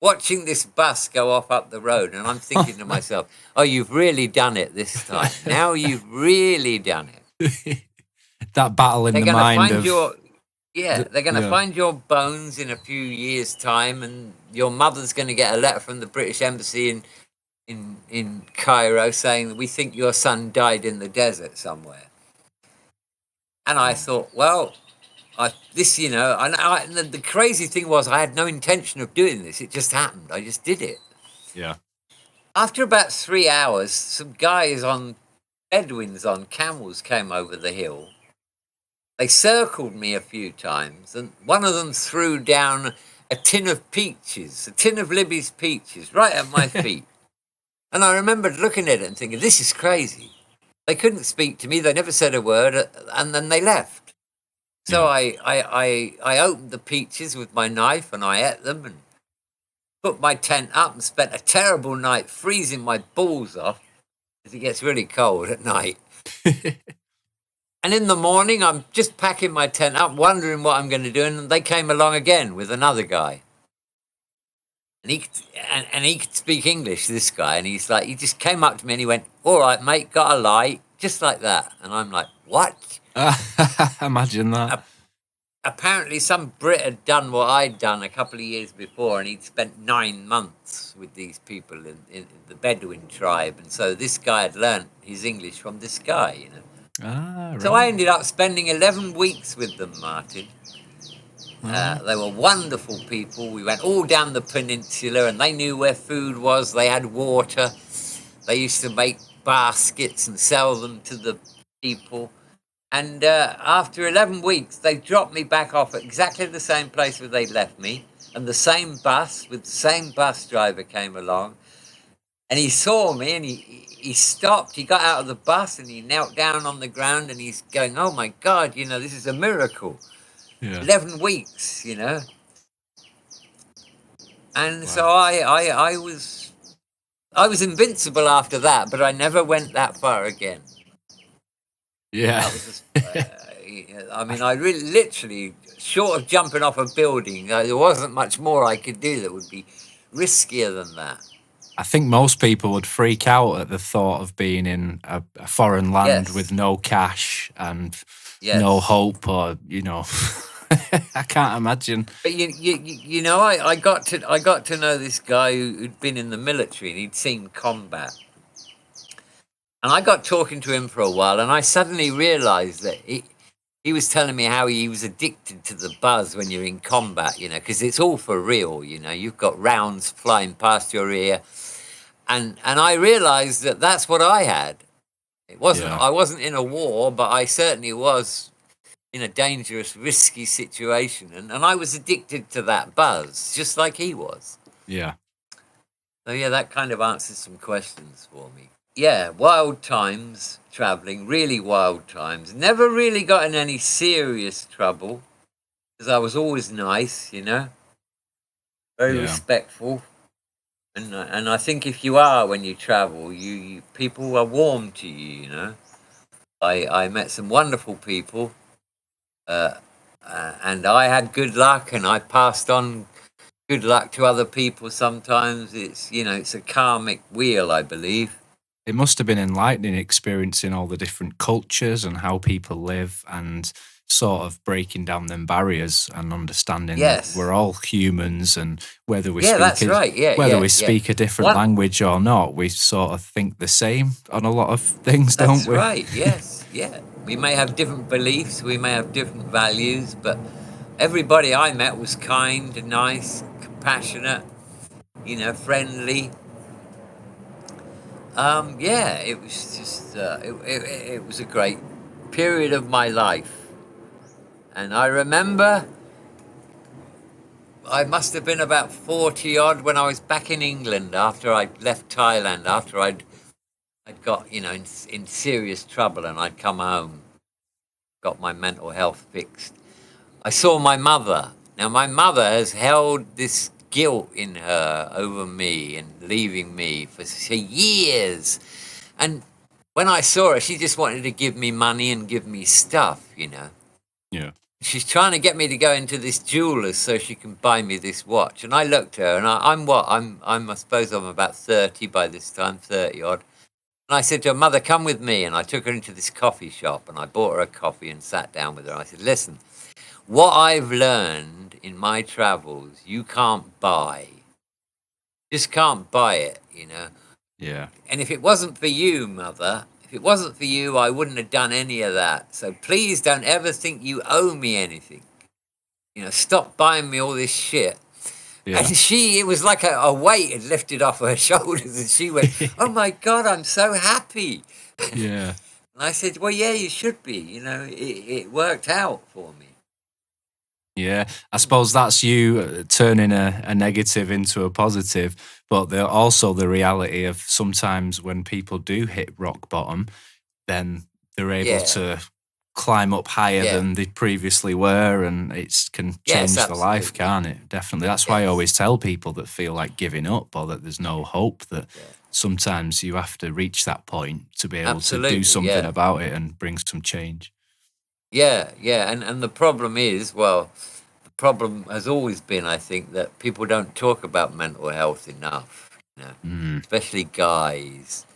watching this bus go off up the road, and I'm thinking to myself, oh, you've really done it this time. Now you've really done it. That battle in the mind of... they're going to find your bones in a few years' time, and your mother's going to get a letter from the British Embassy in Cairo saying, we think your son died in the desert somewhere. And I thought, well... and the crazy thing was I had no intention of doing this. It just happened. I just did it. Yeah. After about 3 hours, some guys Bedouins on camels came over the hill. They circled me a few times, and one of them threw down a tin of Libby's peaches, right at my feet. And I remembered looking at it and thinking, this is crazy. They couldn't speak to me. They never said a word, and then they left. So I opened the peaches with my knife and I ate them and put my tent up and spent a terrible night freezing my balls off because it gets really cold at night. And in the morning, I'm just packing my tent up, wondering what I'm going to do. And they came along again with another guy. And he could speak English, this guy. And he just came up to me and he went, all right, mate, got a light, just like that. And I'm like, what? Imagine that. Apparently some Brit had done what I'd done a couple of years before, and he'd spent 9 months with these people in the Bedouin tribe, and so this guy had learnt his English from this guy, Right. So I ended up spending 11 weeks with them, Martin. They were wonderful people. We went all down the peninsula, and they knew where food was. They had water. They used to make baskets and sell them to the people. And after 11 weeks, they dropped me back off at exactly the same place where they'd left me. And the same bus with the same bus driver came along. And he saw me and he stopped. He got out of the bus and he knelt down on the ground and he's going, oh, my God, this is a miracle. Yeah. 11 weeks, And Wow. so I was invincible after that, but I never went that far again. Yeah. That was just, I really, literally, short of jumping off a building, there wasn't much more I could do that would be riskier than that. I think most people would freak out at the thought of being in a foreign land with no cash and no hope, or I can't imagine. But I got to know this guy who'd been in the military and he'd seen combat. And I got talking to him for a while, and I suddenly realised that he was telling me how he was addicted to the buzz when you're in combat, because it's all for real, You've got rounds flying past your ear. And I realized that that's what I had. I wasn't in a war, but I certainly was in a dangerous, risky situation. And I was addicted to that buzz, just like he was. Yeah. So, yeah, that kind of answers some questions for me. Yeah, wild times traveling, really wild times. Never really got in any serious trouble because I was always nice, very respectful. And I think if you are when you travel, you people are warm to you. I met some wonderful people, and I had good luck, and I passed on good luck to other people. Sometimes it's a karmic wheel, I believe. It must have been enlightening experiencing all the different cultures and how people live, and sort of breaking down them barriers and understanding that we're all humans, and whether we speak a different language or not, we sort of think the same on a lot of things, don't we? That's right. Yes. Yeah. We may have different beliefs, we may have different values, but everybody I met was kind, nice, compassionate, friendly. It was just it was a great period of my life. And I remember I must have been about 40 odd when I was back in England after I'd left Thailand, after I'd got, in serious trouble, and I'd come home, got my mental health fixed. I saw my mother. Now, my mother has held this guilt in her over me and leaving me for years. And when I saw her, she just wanted to give me money and give me stuff, Yeah. She's trying to get me to go into this jeweler's so she can buy me this watch. And I looked at her, and I suppose I'm about 30 by this time, 30 odd. And I said to her, Mother, come with me. And I took her into this coffee shop, and I bought her a coffee and sat down with her. I said, listen, what I've learned in my travels, you can't buy. Just can't buy it, Yeah. And if it wasn't for you, Mother, if it wasn't for you, I wouldn't have done any of that. So please don't ever think you owe me anything. Stop buying me all this shit. Yeah. And it was like a weight had lifted off her shoulders, and she went, oh my God, I'm so happy. Yeah. And I said, well, yeah, you should be. It worked out for me. Yeah, I suppose that's you turning a negative into a positive, but also the reality of sometimes when people do hit rock bottom, then they're able to climb up higher than they previously were, and it can change the life, can't it? Definitely. That's why I always tell people that feel like giving up or that there's no hope, that sometimes you have to reach that point to be able to do something about it and bring some change. Yeah, and the problem is, the problem has always been, I think, that people don't talk about mental health enough, especially guys.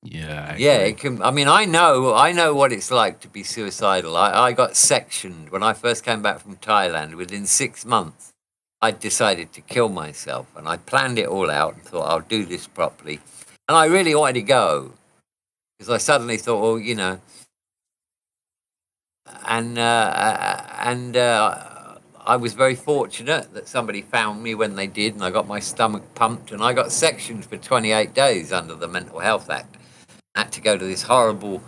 Yeah, it can. I mean, I know what it's like to be suicidal. I got sectioned when I first came back from Thailand. Within 6 months, I decided to kill myself, and I planned it all out and thought I'll do this properly. And I really wanted to go because I suddenly thought, well, and I was very fortunate that somebody found me when they did, and I got my stomach pumped, and I got sectioned for 28 days under the Mental Health Act. I had to go to this horrible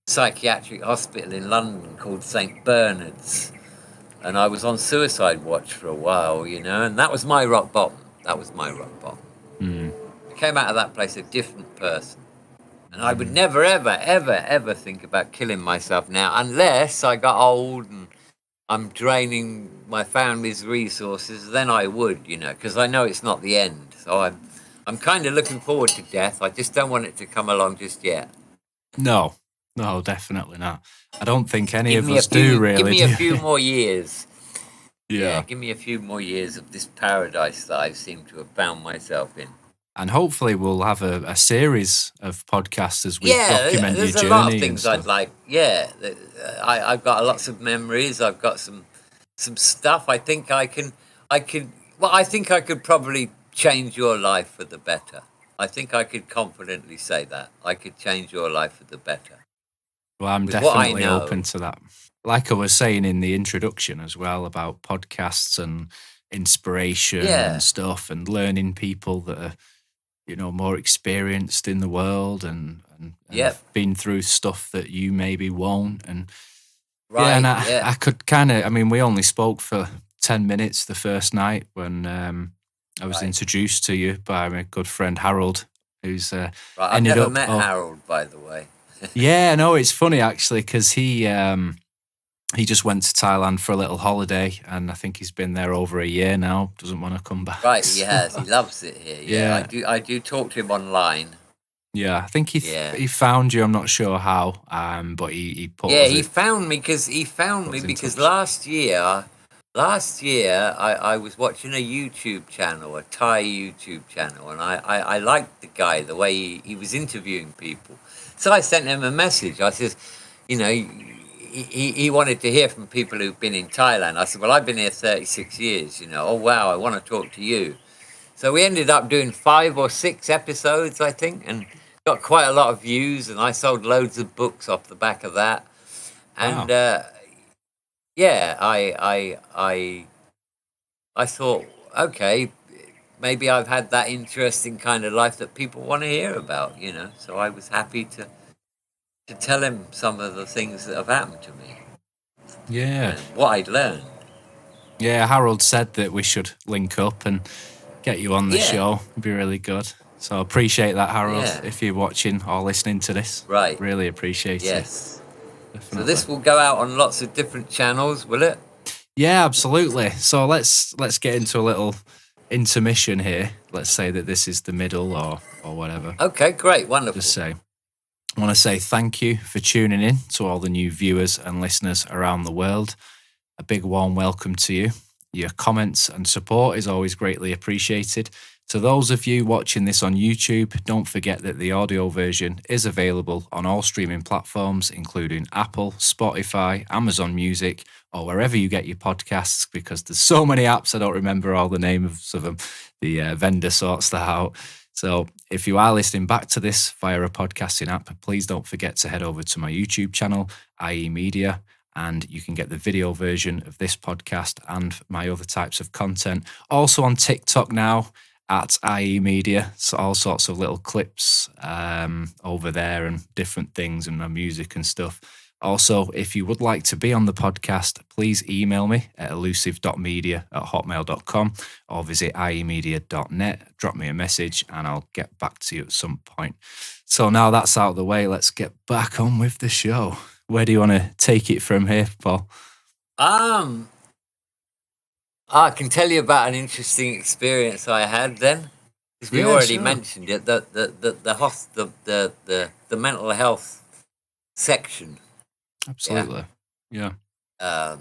psychiatric hospital in London called St. Bernard's, and I was on suicide watch for a while, and that was my rock bottom. I came out of that place a different person. And I would never, ever, ever, ever think about killing myself now unless I got old and I'm draining my family's resources. Then I would, because I know it's not the end. So I'm kind of looking forward to death. I just don't want it to come along just yet. No, definitely not. I don't think any of us do, really. Give me a few more years. Yeah, give me a few more years of this paradise that I seem to have found myself in. And hopefully we'll have a series of podcasts as we document your journey. There's a lot of things I'd like. Yeah, I've got lots of memories. I've got some stuff. I think I could probably change your life for the better. I think I could confidently say that. I could change your life for the better. Well, I'm with what I definitely open know. to that. Like I was saying in the introduction as well about podcasts and inspiration and Yeah, stuff and learning people that are, more experienced in the world and have yep, been through stuff that you maybe won't. And yeah, and right, yeah, I could we only spoke for 10 minutes the first night when I was right, introduced to you by my good friend Harold, who's right. I've ended never up, met oh, Harold, by the way. yeah, no, it's funny actually because he just went to Thailand for a little holiday, and I think he's been there over a year now. Doesn't want to come back. Right, he has. He loves it here. Yeah, I Yeah, do. I do talk to him online. yeah. I think Yeah, he found you. I'm not sure how, but he put yeah. us He it found me because he found put me us in because touch. last year I was watching a YouTube channel, a Thai YouTube channel, and I liked the guy, the way he was interviewing people. So I sent him a message. I says, you know, he wanted to hear from people who've been in Thailand. I said, well, I've been here 36 years. Oh wow, I want to talk to you. So we ended up doing 5 or 6 episodes, I think, and got quite a lot of views. And I sold loads of books off the back of that. And Wow. yeah, I thought, okay, maybe I've had that interesting kind of life that people want to hear about. So I was happy to tell him some of the things that have happened to me Yeah, and what I'd learned. yeah. Harold said that we should link up and get you on the Yeah, show. It'd be really good. So I appreciate that, Harold. yeah, If you're watching or listening to this, right, really appreciate it. yes. So Definitely. this will go out on lots of different channels, will it? Yeah, absolutely. So let's get into a little intermission here. Let's say that this is the middle or whatever. Okay, great, wonderful. Just say I want to say thank you for tuning in to all the new viewers and listeners around the world. A big warm welcome to you. Your comments and support is always greatly appreciated. To those of you watching this on YouTube, don't forget that the audio version is available on all streaming platforms, including Apple, Spotify, Amazon Music, or wherever you get your podcasts, because there's so many apps, I don't remember all the names of them. The vendor sorts that out. So if you are listening back to this via a podcasting app, please don't forget to head over to my YouTube channel, IEMedia, and you can get the video version of this podcast and my other types of content. Also on TikTok now at IEMedia, so all sorts of little clips over there and different things and my music and stuff. Also, if you would like to be on the podcast, please email me at elusive.media@hotmail.com or visit IEmedia.net. Drop me a message and I'll get back to you at some point. So now that's out of the way, let's get back on with the show. Where do you want to take it from here, Paul? I can tell you about an interesting experience I had then, because we Yeah, already sure. mentioned it. The mental health section. Absolutely. Yeah. I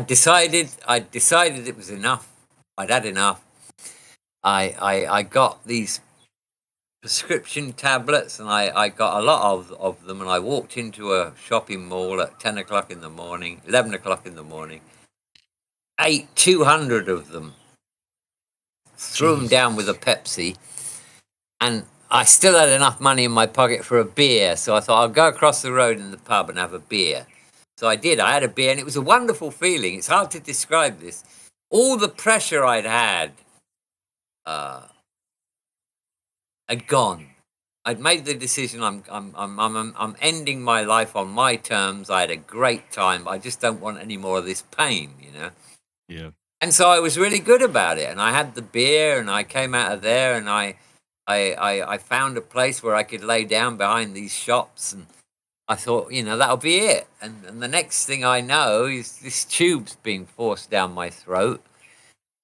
decided it was enough. I'd had enough. I got these prescription tablets, and I got a lot of them, and I walked into a shopping mall at 10 o'clock in the morning, 11 o'clock in the morning, ate 200 of them, threw them down with a Pepsi, and I still had enough money in my pocket for a beer, so I thought I'll go across the road in the pub and have a beer. So I did. I had a beer, and it was a wonderful feeling. It's hard to describe this. All the pressure I'd had gone. I'd made the decision. I'm ending my life on my terms. I had a great time. I just don't want any more of this pain. Yeah. And so I was really good about it. And I had the beer, and I came out of there, and I found a place where I could lay down behind these shops, and I thought, that'll be it. And the next thing I know is this tube's being forced down my throat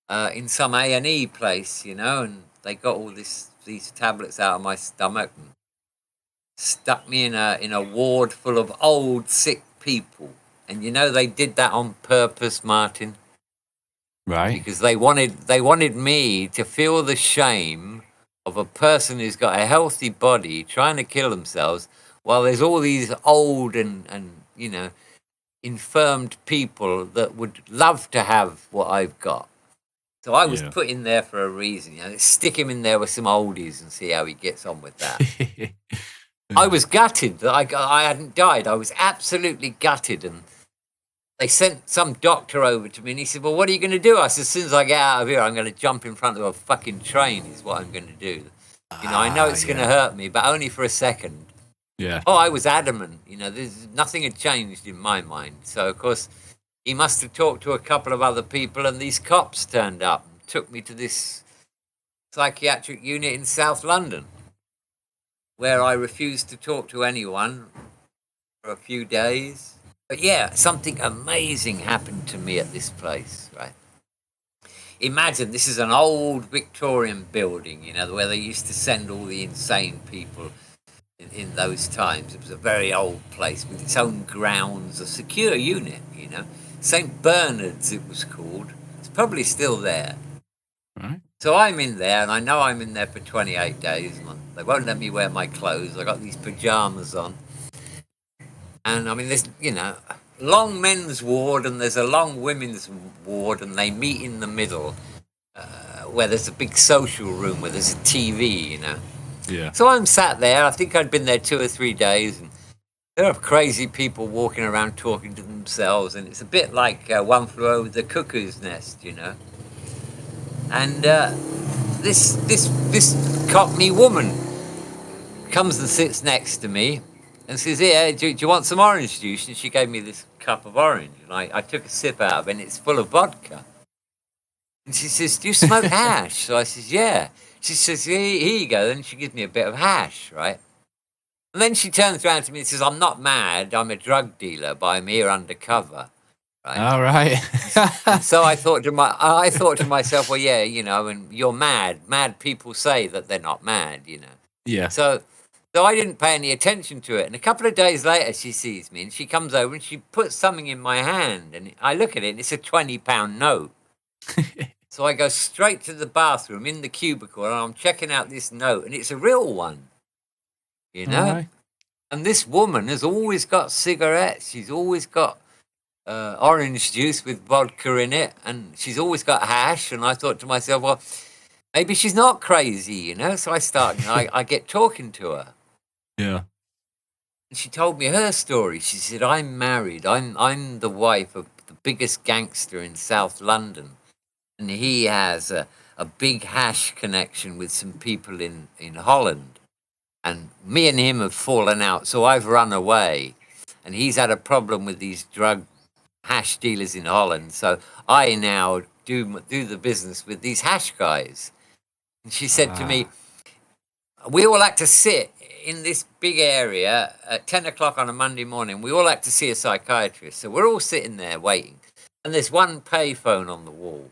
in some A&E place, and they got all these tablets out of my stomach and stuck me in a ward full of old, sick people. And they did that on purpose, Martin. Right. Because they wanted me to feel the shame of a person who's got a healthy body trying to kill themselves while there's all these old and infirmed people that would love to have what I've got. So I was put in there for a reason. Stick him in there with some oldies and see how he gets on with that. I was gutted that I hadn't died. I was absolutely gutted. And they sent some doctor over to me and he said, well, what are you going to do? I said, as soon as I get out of here, I'm going to jump in front of a fucking train is what I'm going to do. I know it's going to hurt me, but only for a second. Yeah. Oh, I was adamant. Nothing had changed in my mind. So, of course, he must have talked to a couple of other people and these cops turned up and took me to this psychiatric unit in South London where I refused to talk to anyone for a few days. But yeah, something amazing happened to me at this place, right? Imagine this is an old Victorian building, where they used to send all the insane people in those times. It was a very old place with its own grounds, a secure unit, St. Bernard's it was called. It's probably still there. Right. So I'm in there, and I know I'm in there for 28 days. And they won't let me wear my clothes. I got these pajamas on. And I mean, there's, long men's ward and there's a long women's ward, and they meet in the middle where there's a big social room where there's a TV, Yeah. So I'm sat there. I think I'd been there 2 or 3 days, and there are crazy people walking around talking to themselves, and it's a bit like One Flew Over the Cuckoo's Nest, And this Cockney woman comes and sits next to me and says, "Here, do you want some orange juice?" And she gave me this cup of orange, and I took a sip out of it, and it's full of vodka. And she says, "Do you smoke hash?" So I says, "Yeah." She says, "Here you go." And she gives me a bit of hash, right? And then she turns around to me and says, "I'm not mad. I'm a drug dealer, but I'm here undercover." Right? All right. So I thought to myself, well, yeah, and you're mad. Mad people say that they're not mad, Yeah. So I didn't pay any attention to it. And a couple of days later, she sees me and she comes over and she puts something in my hand. And I look at it and it's a £20 note. So I go straight to the bathroom in the cubicle and I'm checking out this note, and it's a real one, All right. And this woman has always got cigarettes. She's always got orange juice with vodka in it, and she's always got hash. And I thought to myself, well, maybe she's not crazy, So I start, I get talking to her. Yeah. And she told me her story. She said, "I'm married. I'm the wife of the biggest gangster in South London, and he has a big hash connection with some people in Holland. And me and him have fallen out, so I've run away. And he's had a problem with these hash dealers in Holland. So I now do the business with these hash guys." And she said to me, "We all had to sit in this big area at 10 o'clock on a Monday morning. We all had to see a psychiatrist. So we're all sitting there waiting. And there's one payphone on the wall.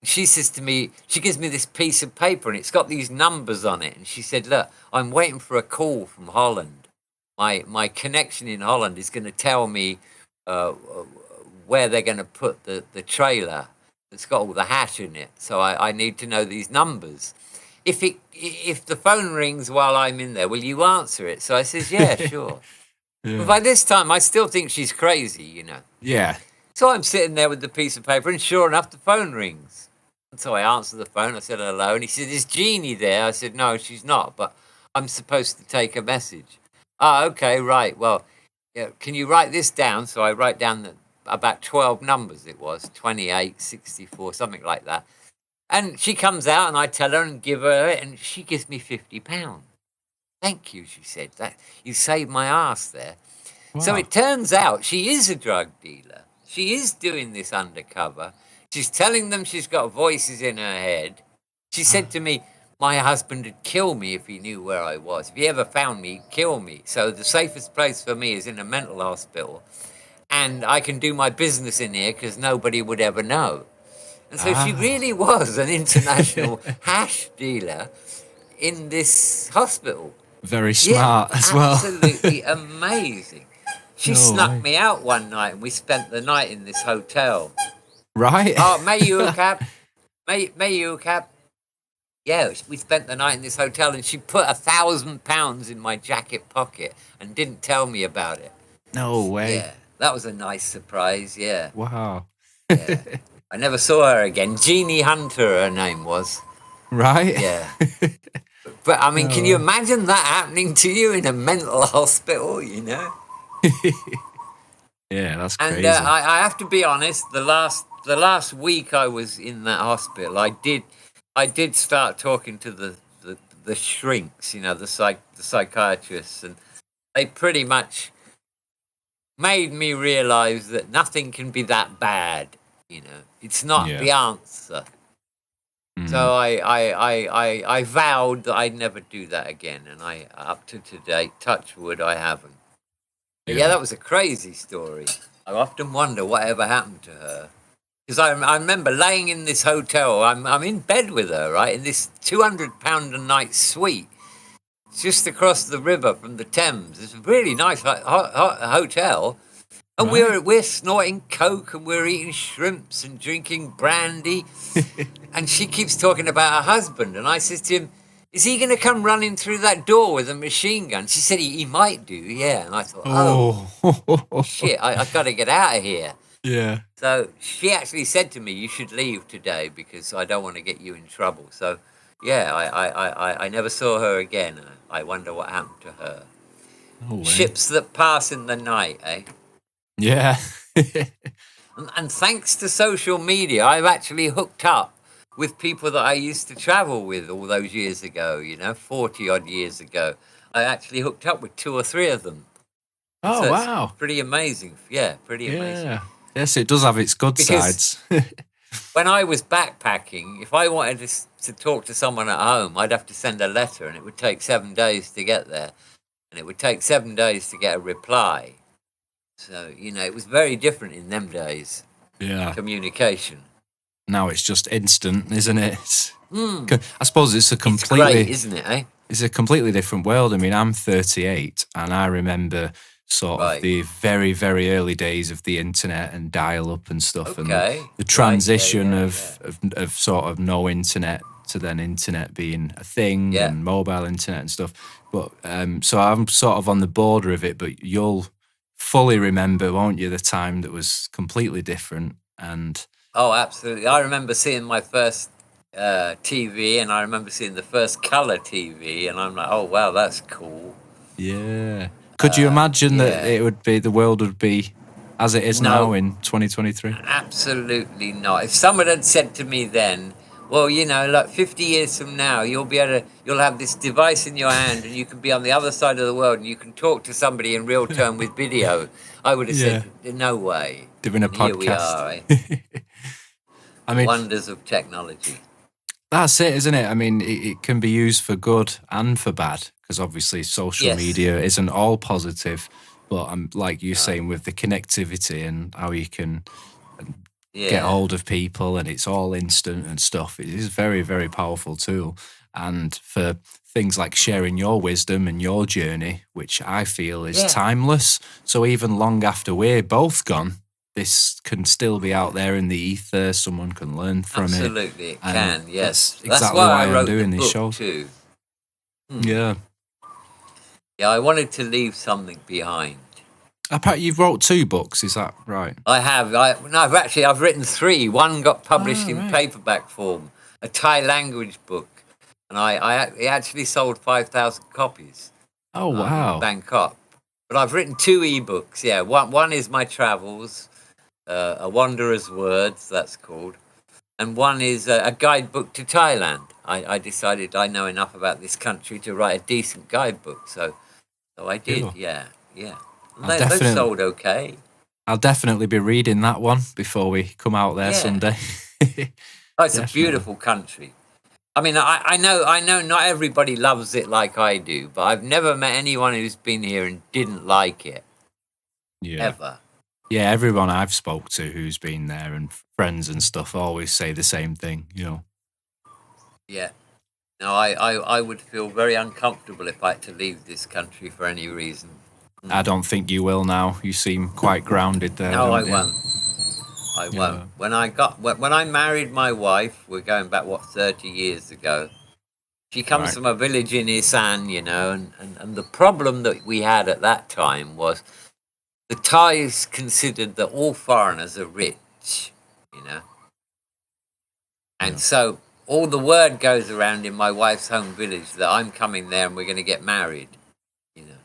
She says to me, she gives me this piece of paper and it's got these numbers on it. And she said, look, I'm waiting for a call from Holland. My connection in Holland is going to tell me where they're going to put the trailer that's got all the hash in it. So I need to know these numbers. If the phone rings while I'm in there, will you answer it?" So I says, "Yeah, sure." Yeah. But by this time, I still think she's crazy, Yeah. So I'm sitting there with the piece of paper, and sure enough, the phone rings. And so I answered the phone. I said, "Hello." And he said, "Is Jeannie there?" I said, "No, she's not, but I'm supposed to take a message." "Ah, okay, right. Well, yeah, can you write this down?" So I write down about 12 numbers it was, 28, 64, something like that. And she comes out and I tell her and give her it, and she gives me £50. "Thank you," she said. "That you saved my ass there." Wow. So it turns out she is a drug dealer. She is doing this undercover. She's telling them she's got voices in her head. She said to me, "My husband would kill me if he knew where I was. If he ever found me, he'd kill me. So the safest place for me is in a mental hospital. And I can do my business in here because nobody would ever know." And so she really was an international hash dealer in this hospital. Very smart as well. Absolutely amazing. She snuck me out one night and we spent the night in this hotel. Right. "Oh, may you a cab? May you a cab?" Yeah, we spent the night in this hotel and she put £1,000 in my jacket pocket and didn't tell me about it. No way. Yeah, that was a nice surprise, yeah. Wow. Yeah. I never saw her again. Jeannie Hunter, her name was. Right. Yeah. But I mean, can you Oh. imagine that happening to you in a mental hospital? Yeah, that's And crazy. I have to be honest. The last week I was in that hospital, I did start talking to the shrinks, the psychiatrists, and they pretty much made me realize that nothing can be that bad. It's not Yeah. the answer. So I vowed that I'd never do that again, and I up to today, touch wood, I haven't. But yeah, that was a crazy story. I often wonder whatever happened to her. Because I remember laying in this hotel. I'm in bed with her, right, in this £200 a night suite. It's just across the river from the Thames. It's a really nice hotel. And Right. we're snorting coke and we're eating shrimps and drinking brandy. And she keeps talking about her husband. And I says to him, is he going to come running through that door with a machine gun? She said he might do, yeah. And I thought, Oh. shit, I've got to get out of here. Yeah. So she actually said to me, you should leave today because I don't want to get you in trouble. So, yeah, I never saw her again. I wonder what happened to her. No way. Ships that pass in the night, eh? Yeah. And thanks to social media, I've actually hooked up with people that I used to travel with all those years ago, 40 odd years ago. I actually hooked up with 2 or 3 of them. Oh, So wow. it's pretty amazing. Yeah, pretty amazing. Yeah. Yes, it does have its good Because sides. when I was backpacking, if I wanted to talk to someone at home, I'd have to send a letter and it would take 7 days to get there. And it would take 7 days to get a reply. So, it was very different in them days. Yeah. Communication. Now it's just instant, isn't it? I suppose it's It's great, isn't it, eh? It's a completely different world. I mean, I'm 38 and I remember sort of the very, very early days of the internet and dial-up and stuff, and the transition of sort of no internet to then internet being a thing and mobile internet and stuff. But so I'm sort of on the border of it, but you'll fully remember, won't you, the time that was completely different. And oh, absolutely. I remember seeing my first TV, and I remember seeing the first color TV, and I'm like, oh wow, that's cool. Yeah. Could you imagine that the world would be as it is now in 2023? Absolutely not. If someone had said to me then, well, like 50 years from now, you'll have this device in your hand and you can be on the other side of the world and you can talk to somebody in real time with video, I would have said, no way. Doing a podcast. Here we are, eh? I mean, wonders of technology. That's it, isn't it? I mean, it can be used for good and for bad, because obviously social media isn't all positive. But like you're saying, with the connectivity and how you can get hold of people, and it's all instant and stuff, it is a very, very powerful tool. And for things like sharing your wisdom and your journey, which I feel is timeless. So even long after we're both gone, this can still be out there in the ether. Someone can learn from it. Absolutely, it can. Yes, that's exactly why I'm doing these shows too. Yeah, I wanted to leave something behind. Apparently, you've wrote 2 books. Is that right? I have. I've written 3. One got published in paperback form, a Thai language book, and it actually sold 5,000 copies. Oh wow! In Bangkok. But I've written 2 ebooks. Yeah, one is my travels. A Wanderer's Words, that's called. And one is a guidebook to Thailand. I decided I know enough about this country to write a decent guidebook, so I did, Cool. yeah. And they've sold okay. I'll definitely be reading that one before we come out there someday. Oh, it's a beautiful country. I mean, I know not everybody loves it like I do, but I've never met anyone who's been here and didn't like it. Yeah. Ever. Yeah, everyone I've spoke to who's been there and friends and stuff always say the same thing, Yeah. No, I would feel very uncomfortable if I had to leave this country for any reason. I don't think you will now. You seem quite grounded there. No, I you? won't. I won't. When I married my wife, we're going back 30 years ago. She comes from a village in Isan, and the problem that we had at that time was the Thais considered that all foreigners are rich, and so all the word goes around in my wife's home village that I'm coming there and we're going to get married. You know,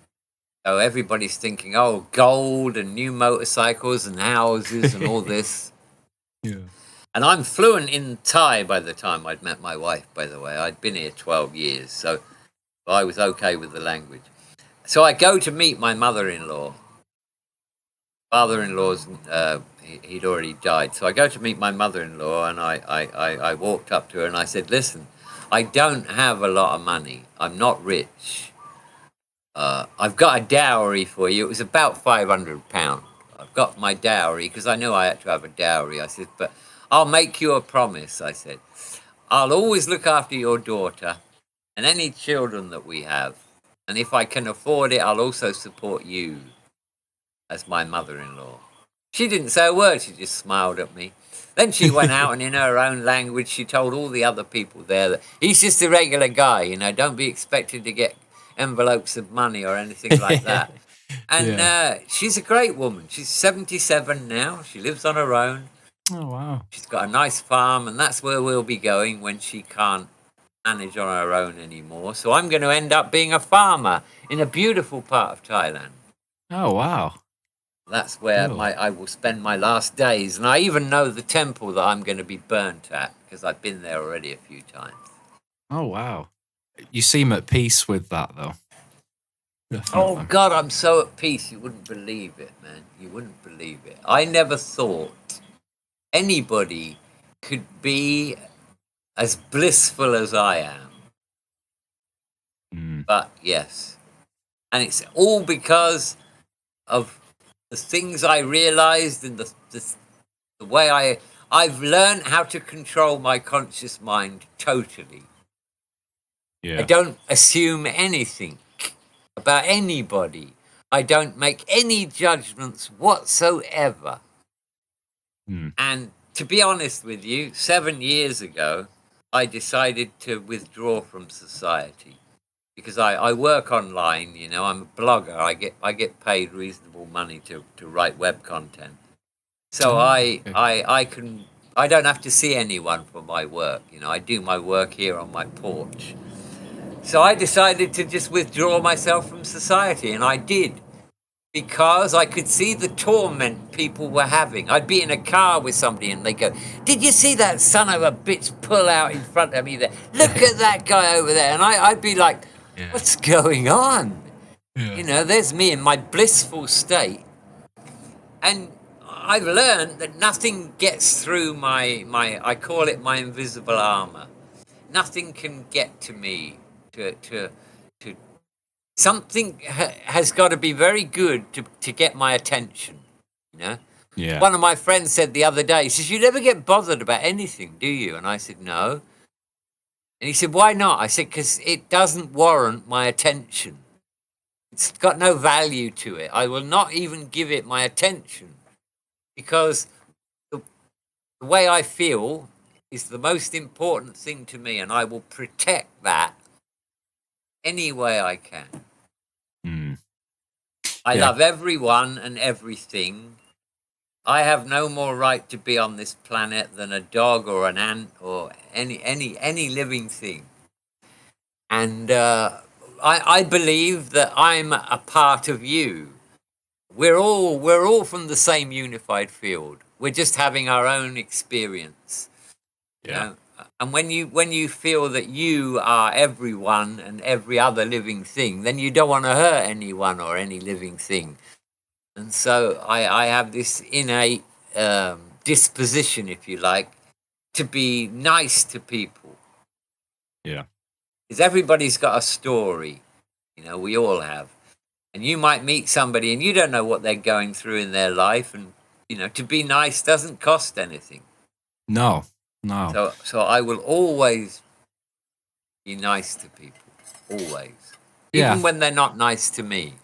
so everybody's thinking, oh, gold and new motorcycles and houses and all this. Yeah. And I'm fluent in Thai by the time I'd met my wife, by the way. I'd been here 12 years, so I was okay with the language. So I go to meet my mother-in-law. Father-in-law's, he'd already died. So I go to meet my mother-in-law, and I walked up to her and I said, listen, I don't have a lot of money. I'm not rich. I've got a dowry for you. It was about £500. I've got my dowry because I knew I had to have a dowry. I said, but I'll make you a promise, I said. I'll always look after your daughter and any children that we have. And if I can afford it, I'll also support you as my mother-in-law. She didn't say a word. She just smiled at me. Then she went out and in her own language, she told all the other people there that he's just a regular guy, you know, don't be expected to get envelopes of money or anything like that. And she's a great woman. She's 77 now. She lives on her own. Oh, wow. She's got a nice farm, and that's where we'll be going when she can't manage on her own anymore. So I'm going to end up being a farmer in a beautiful part of Thailand. Oh, wow. That's where I will spend my last days. And I even know the temple that I'm going to be burnt at because I've been there already a few times. Oh, wow. You seem at peace with that, though. Definitely. Oh, God, I'm so at peace. You wouldn't believe it, man. You wouldn't believe it. I never thought anybody could be as blissful as I am. But yes. And it's all because of the things I realized and the way I've learned how to control my conscious mind totally. Yeah. I don't assume anything about anybody. I don't make any judgments whatsoever. And to be honest with you, 7 years ago, I decided to withdraw from society because I work online. You know, I'm a blogger. I get paid reasonable money to write web content. So I don't have to see anyone for my work. You know, I do my work here on my porch. So I decided to just withdraw myself from society, and I did. Because I could see the torment people were having. I'd be in a car with somebody and they go, did you see that son of a bitch pull out in front of me there? Look at that guy over there. And I'd be like, what's going on? You know, there's me in my blissful state. And I've learned that nothing gets through my I call it my invisible armor. Nothing can get to me to something has got to be very good to get my attention, you know? Yeah. One of my friends said the other day, he says, you never get bothered about anything, do you? And I said, no. And he said, why not? I said, because it doesn't warrant my attention. It's got no value to it. I will not even give it my attention because the way I feel is the most important thing to me, and I will protect that any way I can. I love everyone and everything. I have no more right to be on this planet than a dog or an ant or any living thing. And I believe that I'm a part of you. We're all from the same unified field. We're just having our own experience. Yeah. You know? And when you feel that you are everyone and every other living thing, then you don't want to hurt anyone or any living thing. And so I have this innate disposition, if you like, to be nice to people. Yeah. Because everybody's got a story, you know, we all have. And you might meet somebody and you don't know what they're going through in their life. And, you know, to be nice doesn't cost anything. No. So I will always be nice to people, always. Yeah. Even when they're not nice to me.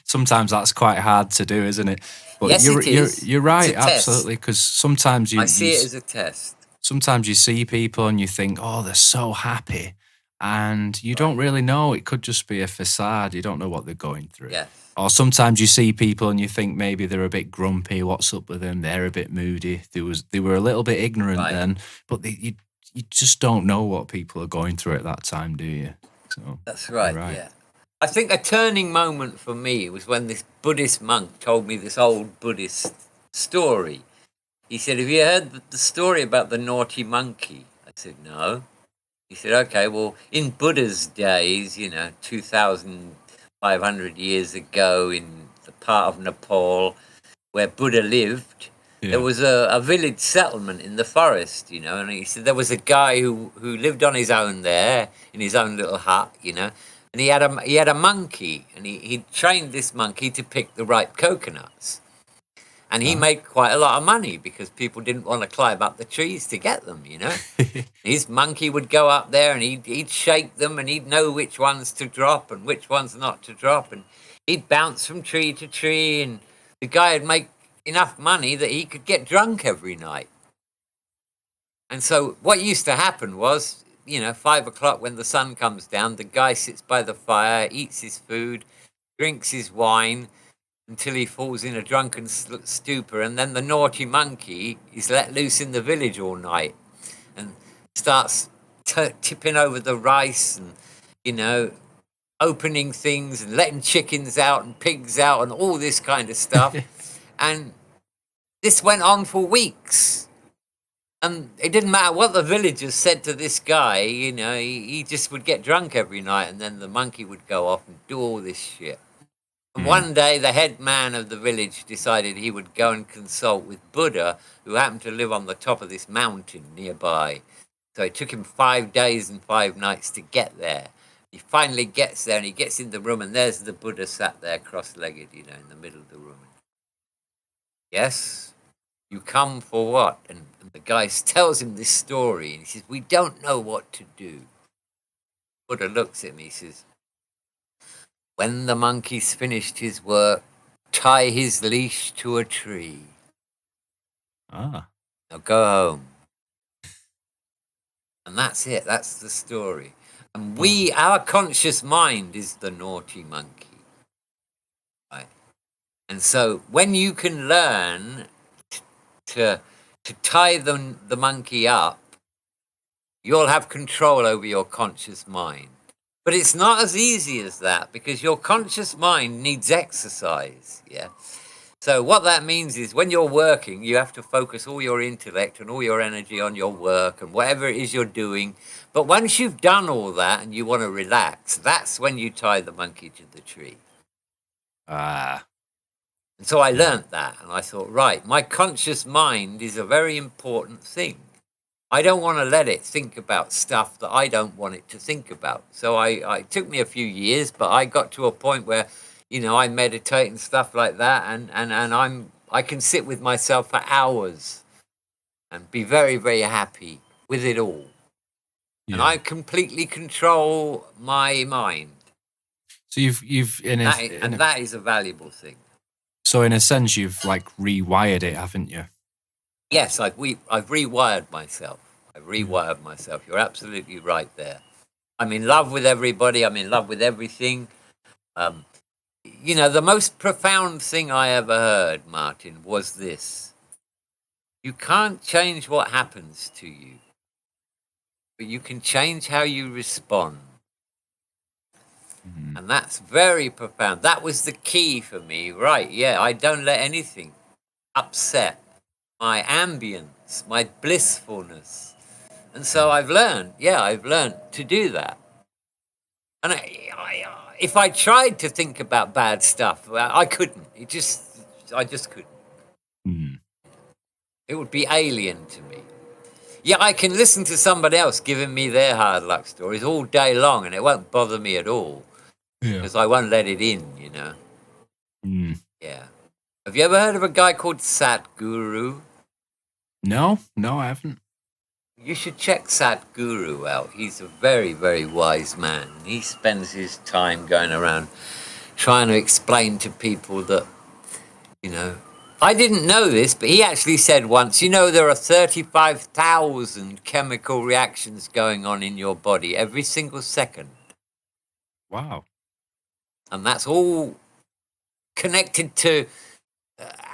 Sometimes that's quite hard to do, isn't it? But yes, it is. You're right, It's a test. absolutely. Because sometimes I see it as a test. Sometimes you see people and you think, oh, they're so happy. and you don't really know. It could just be a facade. You don't know what they're going through. Yeah. Or sometimes you see people and you think maybe they're a bit grumpy. What's up with them? They're a bit moody. They were a little bit ignorant then, but you just don't know what people are going through at that time, do you? So that's right. Yeah. I think a turning moment for me was when this Buddhist monk told me this old Buddhist story. He said, "Have you heard the story about the naughty monkey?" I said, "No." He said, "Okay, well, in Buddha's days, 2,500 years ago, in the part of Nepal where Buddha lived, there was a village settlement in the forest, and he said there was a guy who lived on his own there, in his own little hut, and he had a monkey, and he trained this monkey to pick the ripe coconuts. And he made quite a lot of money because people didn't want to climb up the trees to get them, His monkey would go up there and he'd shake them, and he'd know which ones to drop and which ones not to drop. And he'd bounce from tree to tree, and the guy would make enough money that he could get drunk every night. And so what used to happen was, 5 o'clock when the sun comes down, the guy sits by the fire, eats his food, drinks his wine, until he falls in a drunken stupor, and then the naughty monkey is let loose in the village all night and starts tipping over the rice and, opening things and letting chickens out and pigs out and all this kind of stuff. And this went on for weeks. And it didn't matter what the villagers said to this guy, he just would get drunk every night, and then the monkey would go off and do all this shit. And one day, the head man of the village decided he would go and consult with Buddha, who happened to live on the top of this mountain nearby. So it took him 5 days and 5 nights to get there. He finally gets there, and he gets in the room, and there's the Buddha sat there cross-legged, in the middle of the room. "Yes, you come for what?" And the guy tells him this story, and he says, "We don't know what to do." Buddha looks at me, he says, "When the monkey's finished his work, tie his leash to a tree. Now go home." And that's it. That's the story. And our conscious mind is the naughty monkey. Right? And so when you can learn to tie the monkey up, you'll have control over your conscious mind. But it's not as easy as that, because your conscious mind needs exercise, yeah? So what that means is when you're working, you have to focus all your intellect and all your energy on your work and whatever it is you're doing. But once you've done all that and you want to relax, that's when you tie the monkey to the tree. And so I learned that, and I thought, right, my conscious mind is a very important thing. I don't want to let it think about stuff that I don't want it to think about. So it took me a few years, but I got to a point where, I meditate and stuff like that, and I can sit with myself for hours and be very, very happy with it all. Yeah. And I completely control my mind. So that is a valuable thing. So in a sense, you've rewired it, haven't you? Yes, I've rewired myself. You're absolutely right there. I'm in love with everybody. I'm in love with everything. The most profound thing I ever heard, Martin, was this. You can't change what happens to you, but you can change how you respond. Mm-hmm. And that's very profound. That was the key for me, right? Yeah, I don't let anything upset my ambience, my blissfulness. And so I've learned to do that. And if I tried to think about bad stuff, I couldn't. I just couldn't. Mm. It would be alien to me. Yeah, I can listen to somebody else giving me their hard luck stories all day long, and it won't bother me at all. Yeah. Because I won't let it in, Mm. Yeah. Have you ever heard of a guy called Sadhguru? No, I haven't. You should check Sadhguru out. He's a very, very wise man. He spends his time going around trying to explain to people that, I didn't know this, but he actually said once, there are 35,000 chemical reactions going on in your body every single second. Wow. And that's all connected to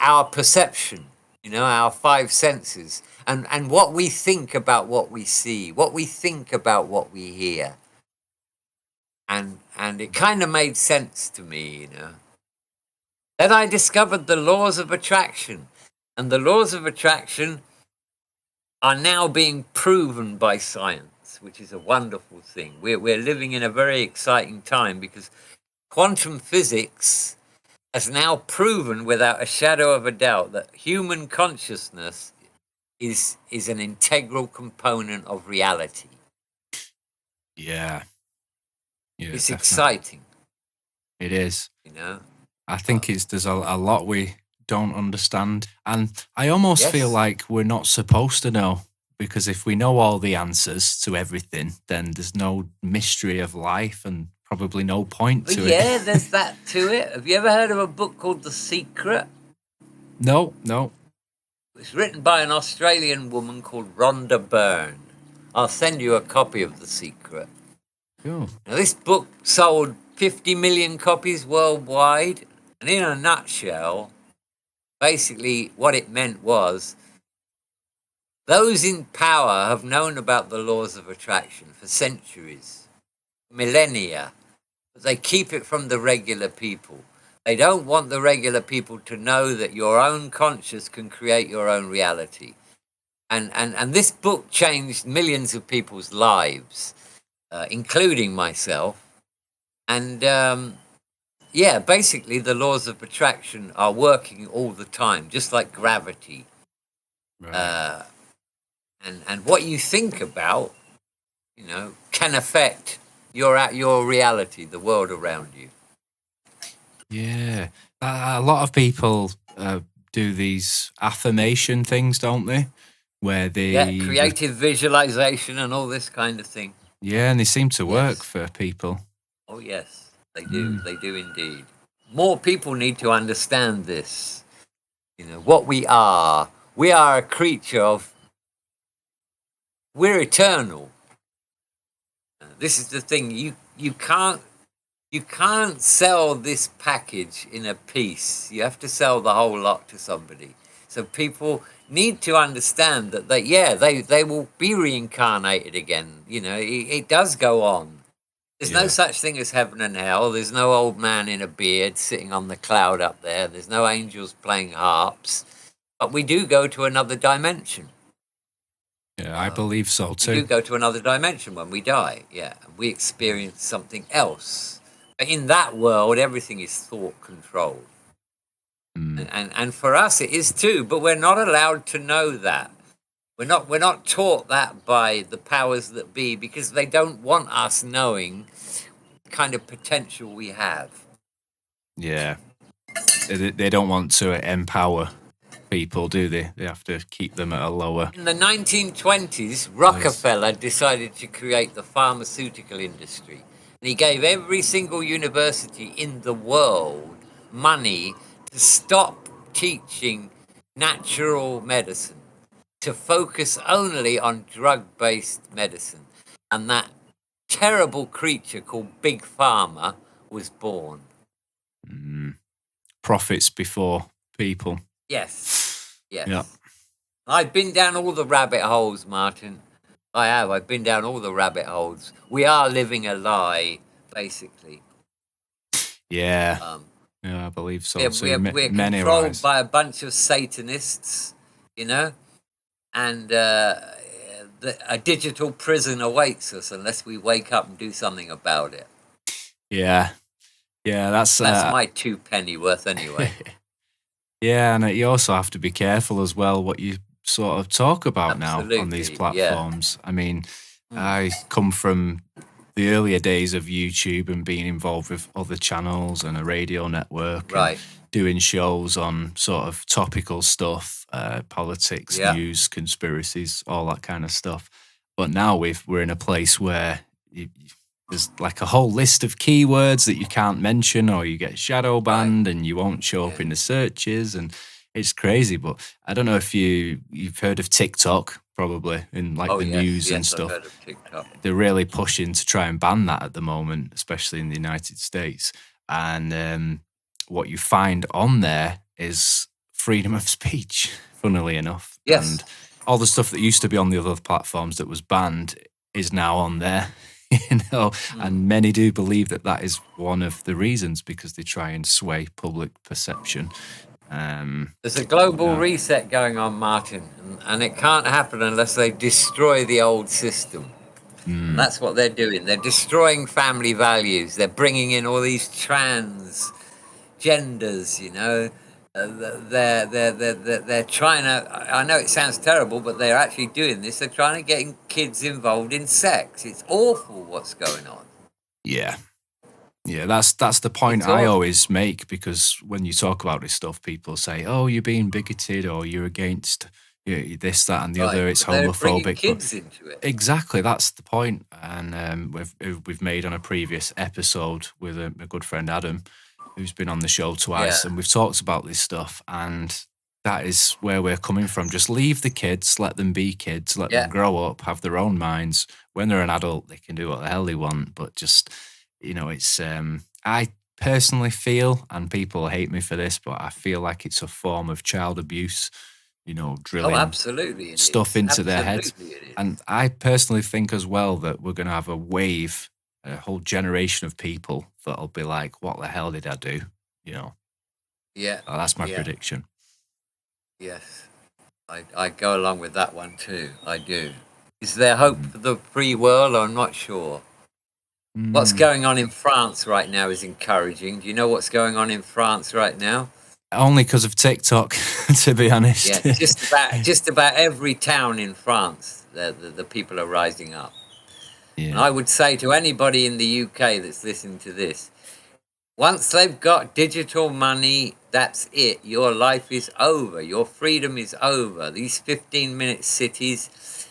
our perception, our five senses. And what we think about what we see, what we think about what we hear. And it kind of made sense to me, Then I discovered the laws of attraction. And the laws of attraction are now being proven by science, which is a wonderful thing. We're living in a very exciting time because quantum physics has now proven without a shadow of a doubt that human consciousness is an integral component of reality. Yeah. It's definitely. exciting. It is. I think there's a lot we don't understand. And I almost feel like we're not supposed to know, because if we know all the answers to everything, then there's no mystery of life and probably no point to it. Yeah, there's that to it. Have you ever heard of a book called The Secret? No. It's written by an Australian woman called Rhonda Byrne. I'll send you a copy of The Secret. Cool. Now, this book sold 50 million copies worldwide. And in a nutshell, basically what it meant was those in power have known about the laws of attraction for centuries, millennia, but they keep it from the regular people. They don't want the regular people to know that your own conscience can create your own reality. And this book changed millions of people's lives, including myself. And basically the laws of attraction are working all the time, just like gravity. Right. And what you think about, can affect your reality, the world around you. Yeah. A lot of people do these affirmation things, don't they? Where they... creative visualization and all this kind of thing. Yeah, and they seem to work for people. Oh, yes, they do. They do indeed. More people need to understand this. What we are. We are a creature of... We're eternal. This is the thing. You can't sell this package in a piece. You have to sell the whole lot to somebody. So people need to understand that they will be reincarnated again. It does go on. There's no such thing as heaven and hell. There's no old man in a beard sitting on the cloud up there. There's no angels playing harps. But we do go to another dimension. Yeah, I believe so too. We do go to another dimension when we die. Yeah, we experience something else. But in that world, everything is thought controlled. And for us it is too, but we're not allowed to know that. We're not taught that by the powers that be, because they don't want us knowing the kind of potential we have. Yeah. They don't want to empower people, do they? They have to keep them at a lower... In the 1920s, Rockefeller decided to create the pharmaceutical industry. And he gave every single university in the world money to stop teaching natural medicine, to focus only on drug-based medicine. And that terrible creature called Big Pharma was born. Profits before people. Yes. Yeah. I've been down all the rabbit holes, Martin. I have. I've been down all the rabbit holes. We are living a lie, basically. Yeah. I believe so. We're controlled by a bunch of Satanists, and a digital prison awaits us unless we wake up and do something about it. Yeah. That's my 2 penny worth anyway. Yeah, and you also have to be careful as well what you sort of talk about Absolutely, now on these platforms. Yeah. I mean, I come from the earlier days of YouTube and being involved with other channels and a radio network, right, and doing shows on sort of topical stuff, politics, news, conspiracies, all that kind of stuff. But now we're in a place where there's like a whole list of keywords that you can't mention, or you get shadow banned and you won't show up in the searches. And It's crazy, but I don't know if you've heard of TikTok, probably, in like the news and I've stuff. heard of TikTok. They're really pushing to try and ban that at the moment, especially in the United States. And what you find on there is freedom of speech, funnily enough. Yes. And all the stuff that used to be on the other platforms that was banned is now on there. And many do believe that is one of the reasons, because they try and sway public perception. There's a global reset going on, Martin, and it can't happen unless they destroy the old system. And that's what they're doing. They're destroying family values. They're bringing in all these trans genders, They're trying to, I know it sounds terrible, but they're actually doing this. They're trying to get kids involved in sex. It's awful what's going on. Yeah. Yeah, that's the point I always make, because when you talk about this stuff, people say, "Oh, you're being bigoted, or you're against this, that, and the other. It's homophobic." They're kids into it. Exactly, that's the point. And we've made on a previous episode with a good friend Adam, who's been on the show twice, and we've talked about this stuff. And that is where we're coming from. Just leave the kids, let them be kids, let them grow up, have their own minds. When they're an adult, they can do what the hell they want, but just. It's I personally feel, and people hate me for this, but I feel like it's a form of child abuse, drilling absolutely stuff into their heads. And I personally think as well that we're going to have a whole generation of people that'll be like, what the hell did I do? Yeah. That's my prediction. Yes. I go along with that one too. I do. Is there hope for the free world? I'm not sure. What's going on in France right now is encouraging. Do you know what's going on in France right now? Only because of TikTok, to be honest. Yeah, just about every town in France, the people are rising up. Yeah. And I would say to anybody in the UK that's listening to this, once they've got digital money, that's it. Your life is over. Your freedom is over. These 15-minute cities,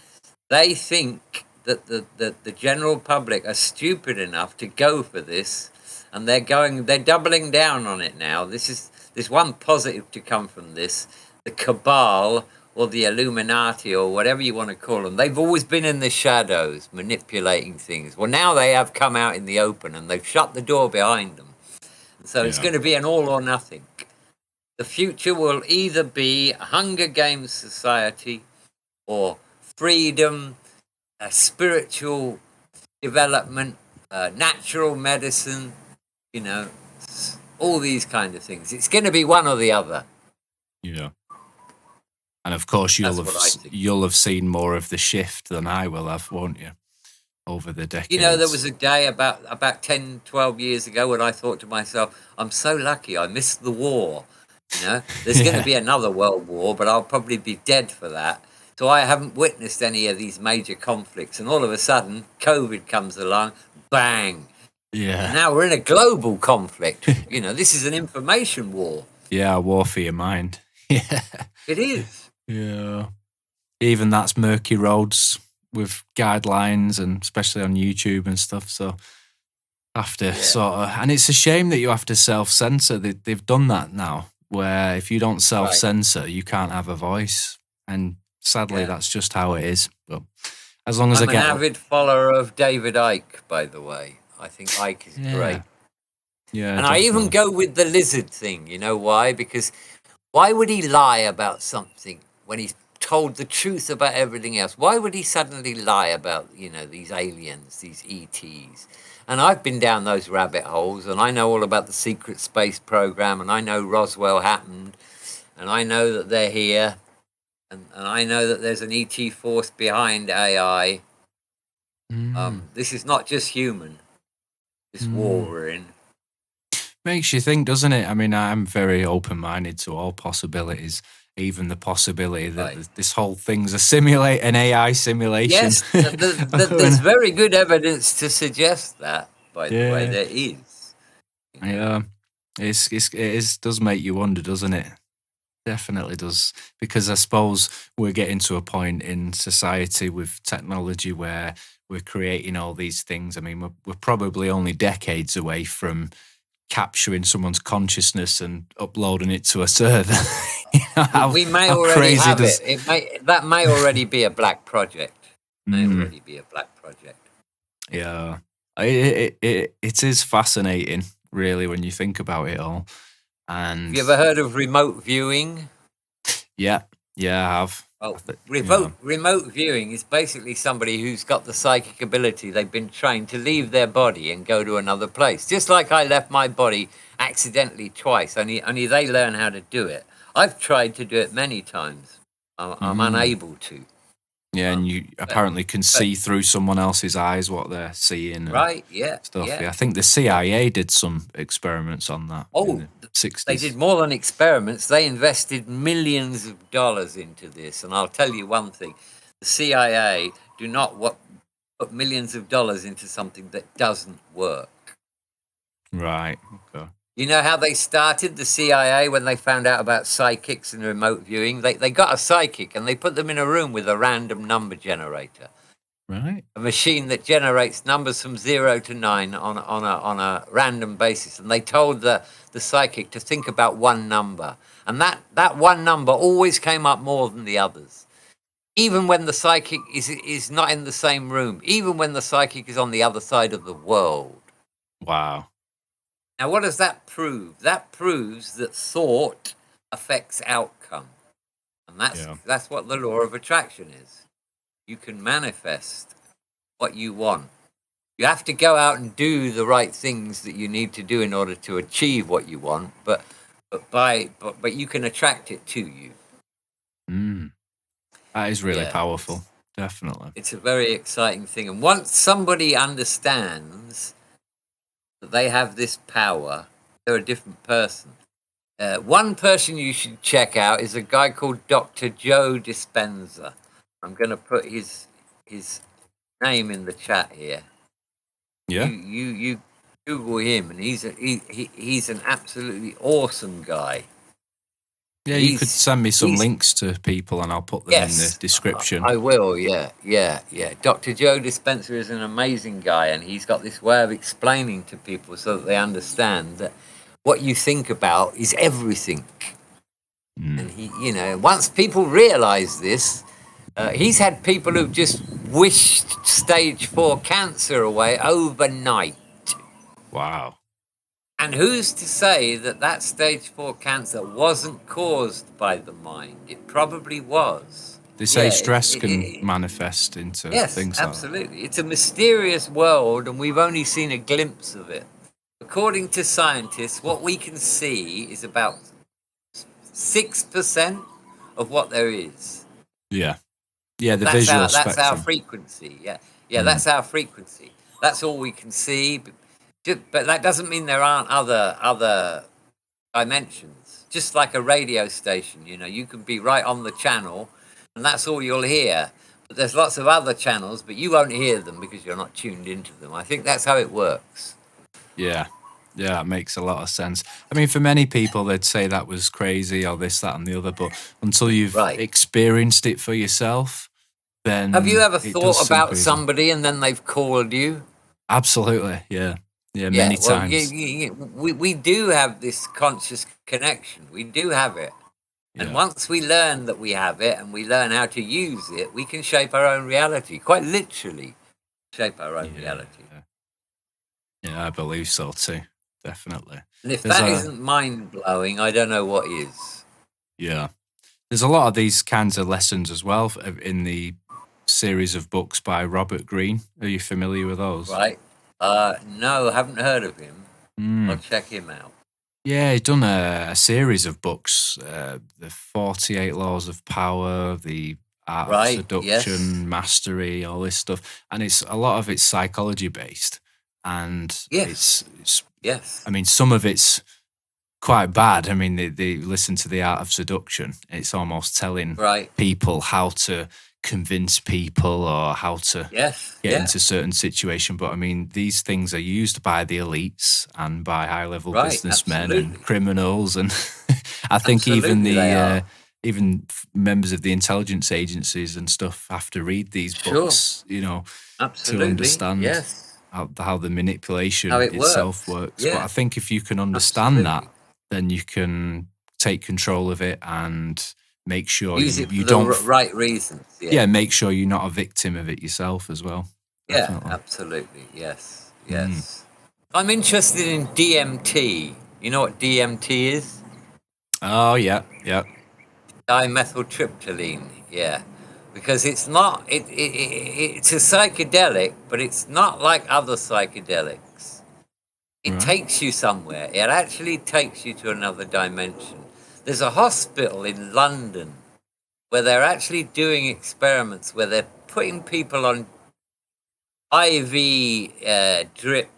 they think that the general public are stupid enough to go for this, and they're doubling down on it now. There's one positive to come from this. The cabal, or the Illuminati, or whatever you want to call them, they've always been in the shadows manipulating things. Well, now they have come out in the open, and they've shut the door behind them. And so it's going to be an all or nothing. The future will either be a Hunger Games society, or freedom, spiritual development, natural medicine, all these kind of things. It's going to be one or the other. Yeah. And of course, you'll have seen more of the shift than I will have, won't you, over the decades? There was a day about 10, 12 years ago when I thought to myself, I'm so lucky I missed the war. There's going to be another world war, but I'll probably be dead for that. So I haven't witnessed any of these major conflicts. And all of a sudden, COVID comes along, bang. Yeah. And now we're in a global conflict. This is an information war. Yeah, a war for your mind. Yeah. It is. Yeah. Even that's murky roads with guidelines, and especially on YouTube and stuff. So have to sort of... And it's a shame that you have to self-censor. They've done that now, where if you don't self-censor, you can't have a voice. And sadly, that's just how it is. But as long as I'm an avid follower of David Icke, by the way. I think Icke is great. Yeah, and I even go with the lizard thing. You know why? Because why would he lie about something when he's told the truth about everything else? Why would he suddenly lie about, these aliens, these ETs? And I've been down those rabbit holes, and I know all about the secret space program, and I know Roswell happened, and I know that they're here. And I know that there's an ET force behind AI. This is not just human, this war we're in. Makes you think, doesn't it? I mean, I'm very open-minded to all possibilities, even the possibility that this whole thing's an AI simulation. Yes, there's very good evidence to suggest that, by the way, there is. Yeah, it does make you wonder, doesn't it? Definitely does, because I suppose we're getting to a point in society with technology where we're creating all these things. I mean, we're probably only decades away from capturing someone's consciousness and uploading it to a server. We may how already crazy have does... it. That may already be a black project. Yeah, it is fascinating, really, when you think about it all. And Have you ever heard of remote viewing? yeah, I have. Well, remote viewing is basically somebody who's got the psychic ability. They've been trained to leave their body and go to another place. Just like I left my body accidentally twice, only they learn how to do it. I've tried to do it many times. I'm unable to. Yeah, and you apparently can see through someone else's eyes what they're seeing. And right, yeah. Stuff. Yeah. I think the CIA did some experiments on that in the 60s. They did more than experiments. They invested millions of dollars into this. And I'll tell you one thing. The CIA do not put millions of dollars into something that doesn't work. Right, okay. You know how they started, the CIA, when they found out about psychics and remote viewing? They got a psychic and they put them in a room with a random number generator. Right. A machine that generates numbers from 0 to 9 on a random basis. And they told the psychic to think about one number. And that one number always came up more than the others. Even when the psychic is not in the same room. Even when the psychic is on the other side of the world. Wow. Now, what does that prove? That proves that thought affects outcome. And that's what the law of attraction is. You can manifest what you want. You have to go out and do the right things that you need to do in order to achieve what you want, but you can attract it to you. That is really powerful, definitely. It's a very exciting thing. And once somebody understands that they have this power, they're a different person. One person you should check out is a guy called Dr. Joe Dispenza. I'm going to put his name in the chat here. Yeah. You Google him, and he's an absolutely awesome guy. Yeah, you could send me some links to people, and I'll put them in the description. I will. Yeah. Dr. Joe Dispenza is an amazing guy, and he's got this way of explaining to people so that they understand that what you think about is everything. And once people realize this. He's had people who've just wished stage 4 cancer away overnight. Wow. And who's to say that stage 4 cancer wasn't caused by the mind? It probably was. They say stress can manifest into things like that. Yes, absolutely. It's a mysterious world, and we've only seen a glimpse of it. According to scientists, what we can see is about 6% of what there is. Yeah. Yeah, the visual spectrum. That's our frequency. Yeah, that's our frequency. That's all we can see. But that doesn't mean there aren't other dimensions. Just like a radio station, you can be right on the channel, and that's all you'll hear. But there's lots of other channels, but you won't hear them because you're not tuned into them. I think that's how it works. Yeah. Yeah, it makes a lot of sense. I mean, for many people, they'd say that was crazy or this, that, and the other. But until you've experienced it for yourself, then... Have you ever thought about somebody and then they've called you? Absolutely, yeah. Yeah, many times. We do have this conscious connection. We do have it. Yeah. And once we learn that we have it and we learn how to use it, we can shape our own reality. Quite literally shape our own reality. Yeah, I believe so too. Definitely. And if that isn't mind-blowing, I don't know what is. Yeah. There's a lot of these kinds of lessons as well in the series of books by Robert Greene. Are you familiar with those? Right. No, I haven't heard of him. I'll check him out. Yeah, he's done a series of books, the 48 Laws of Power, the Art of Seduction, Mastery, all this stuff. And a lot of it's psychology-based. And it's I mean, some of it's quite bad. I mean, they listen to the Art of Seduction. It's almost telling people how to convince people or how to get into certain situation. But I mean, these things are used by the elites and by high-level businessmen and criminals, and I think even even members of the intelligence agencies and stuff have to read these books, to understand how the manipulation itself works. Yeah. But I think if you can understand that, then you can take control of it and make sure Use it for you the don't right reasons. yeah, make sure you're not a victim of it yourself as well. Yeah, Definitely. absolutely. Yes, yes. I'm interested in DMT. You know what DMT is? Oh yeah, yeah. Dimethyltryptamine. Yeah, because it's not. It's a psychedelic, but it's not like other psychedelics. It Right. takes you somewhere. It actually takes you to another dimension. There's a hospital in London where they're actually doing experiments where they're putting people on IV drip,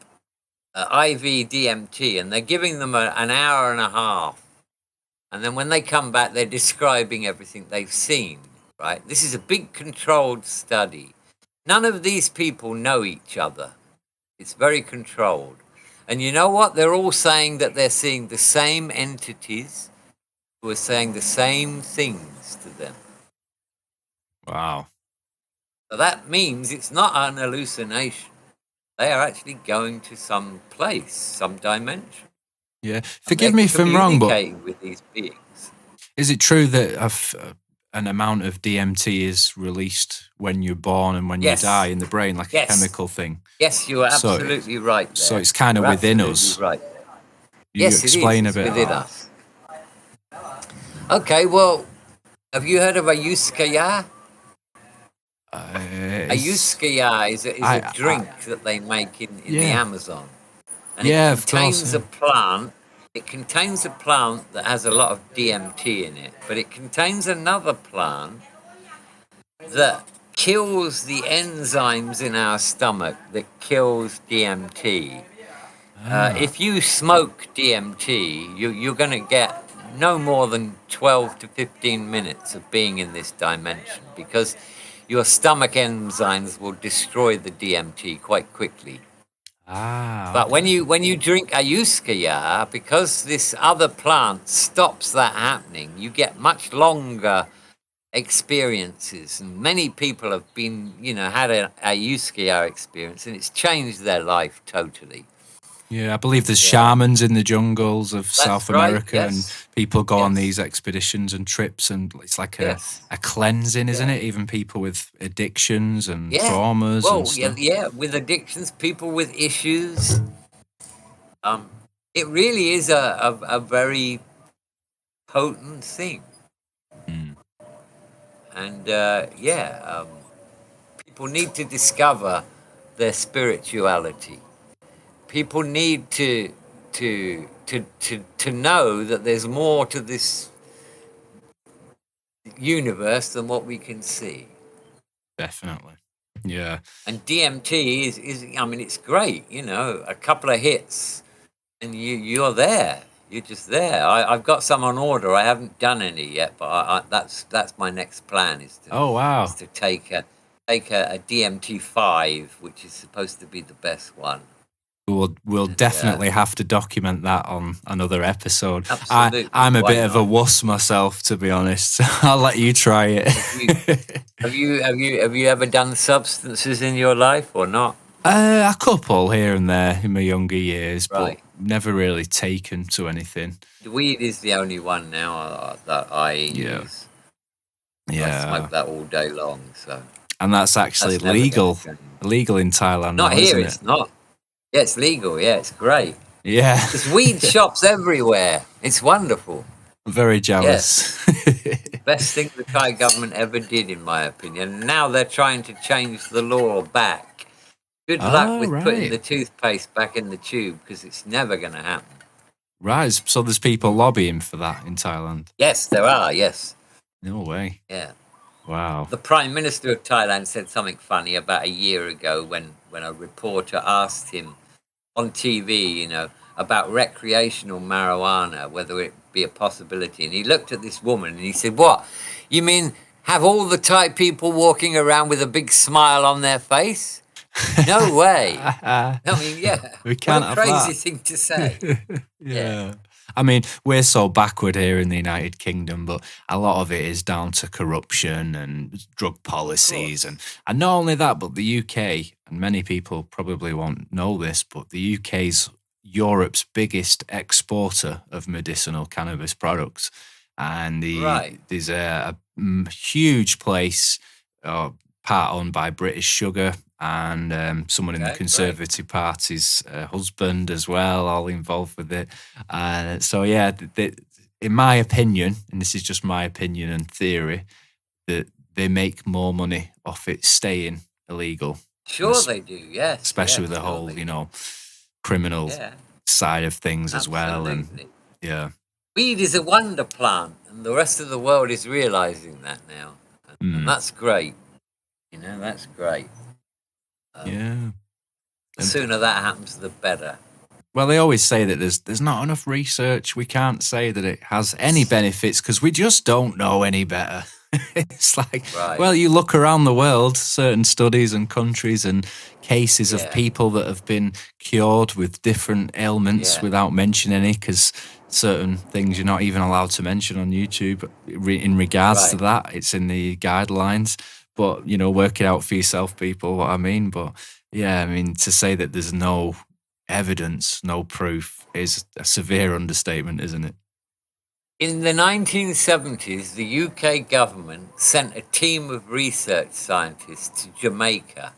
IV DMT, and they're giving them an hour and a half. And then when they come back, they're describing everything they've seen, right? This is a big controlled study. None of these people know each other. It's very controlled. And you know what? They're all saying that they're seeing the same entities who are saying the same things to them. Wow. So that means it's not an hallucination. They are actually going to some place, some dimension. Yeah. Forgive me if I'm wrong, but communicating with these beings. is it true that an amount of DMT is released when you're born and when Yes. you die in the brain, like Yes. a chemical thing? Yes, you are absolutely right there. So it's kind of You're within absolutely us. Right. You Yes, explain it is. a bit It's within us. Okay, well, have you heard of Ayuskaya? Ayuskaya is a drink that they make in the Amazon. And Yeah, it of course, contains a plant. It contains a plant that has a lot of DMT in it, but it contains another plant that kills the enzymes in our stomach that kills DMT. If you smoke DMT, you're going to get no more than 12 to 15 minutes of being in this dimension because your stomach enzymes will destroy the DMT quite quickly. But when you drink Ayuskaya, because this other plant stops that happening, you get much longer experiences. And many people have been, had an Ayuskaya experience, and it's changed their life totally. Yeah, I believe there's shamans in the jungles of South right, America, yes. and people go on these expeditions and trips, and it's like a cleansing, isn't it? Even people with addictions and traumas and stuff. Yeah, with addictions, people with issues. It really is a very potent thing. And people need to discover their spirituality. People need to know that there's more to this universe than what we can see. Definitely. Yeah. And DMT is it's great, a couple of hits and you're there. You're just there. I've got some on order. I haven't done any yet, but that's my next plan is to take a DMT 5, which is supposed to be the best one. We'll definitely have to document that on another episode. Absolutely. I'm a bit of a wuss myself, to be honest. I'll let you try it. Have you ever done substances in your life or not? A couple here and there in my younger years, but never really taken to anything. The weed is the only one now that I use. Yeah. I smoke that all day long. So. And that's actually legal in Thailand. Not now, here, isn't it's not. Yeah, it's legal. Yeah, it's great. Yeah. There's weed shops everywhere. It's wonderful. I'm very jealous. Yes. Best thing the Thai government ever did, in my opinion. Now they're trying to change the law back. Good luck with putting the toothpaste back in the tube because it's never going to happen. Right. So there's people lobbying for that in Thailand? Yes, there are. Yes. No way. Yeah. Wow. The Prime Minister of Thailand said something funny about a year ago when a reporter asked him on TV, about recreational marijuana, whether it be a possibility. And he looked at this woman and he said, "What? You mean have all the Thai people walking around with a big smile on their face? No way." I mean, we can't what a crazy thing to say. Yeah. I mean, we're so backward here in the United Kingdom, but a lot of it is down to corruption and drug policies. And not only that, but the UK, and many people probably won't know this, but the UK's Europe's biggest exporter of medicinal cannabis products, and Right. there's a huge place, part owned by British Sugar and someone in the Okay. Great. Conservative Party's husband as well, all involved with it. So yeah, in my opinion, and this is just my opinion and theory, that they make more money off it staying illegal, Sure they do. Yes. especially Yes. with the Sure whole, they do. criminal Yeah. side of things as well. And Absolutely. yeah, Weed is a wonder plant, and the rest of the world is realizing that now, and that's great. That's great. yeah. The sooner that happens, the better. Well, they always say that there's not enough research. We can't say that it has any benefits because we just don't know any better. It's like, Right. well, you look around the world, certain studies and countries and cases of Yeah. people that have been cured with different ailments Yeah. without mentioning any, because certain things you're not even allowed to mention on YouTube in regards to Right. that. It's in the guidelines. But, work it out for yourself, people, what I mean. But yeah, I mean, to say that there's no evidence, no proof is a severe understatement, isn't it? In the 1970s, the UK government sent a team of research scientists to Jamaica,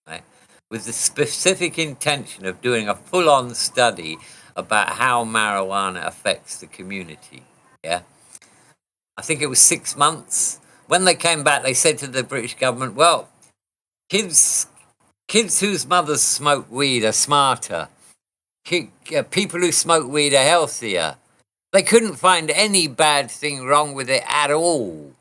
right, with the specific intention of doing a full-on study about how marijuana affects the community. Yeah, I think it was 6 months. When they came back, they said to the British government, "Well, kids whose mothers smoke weed are smarter. People who smoke weed are healthier." They couldn't find any bad thing wrong with it at all.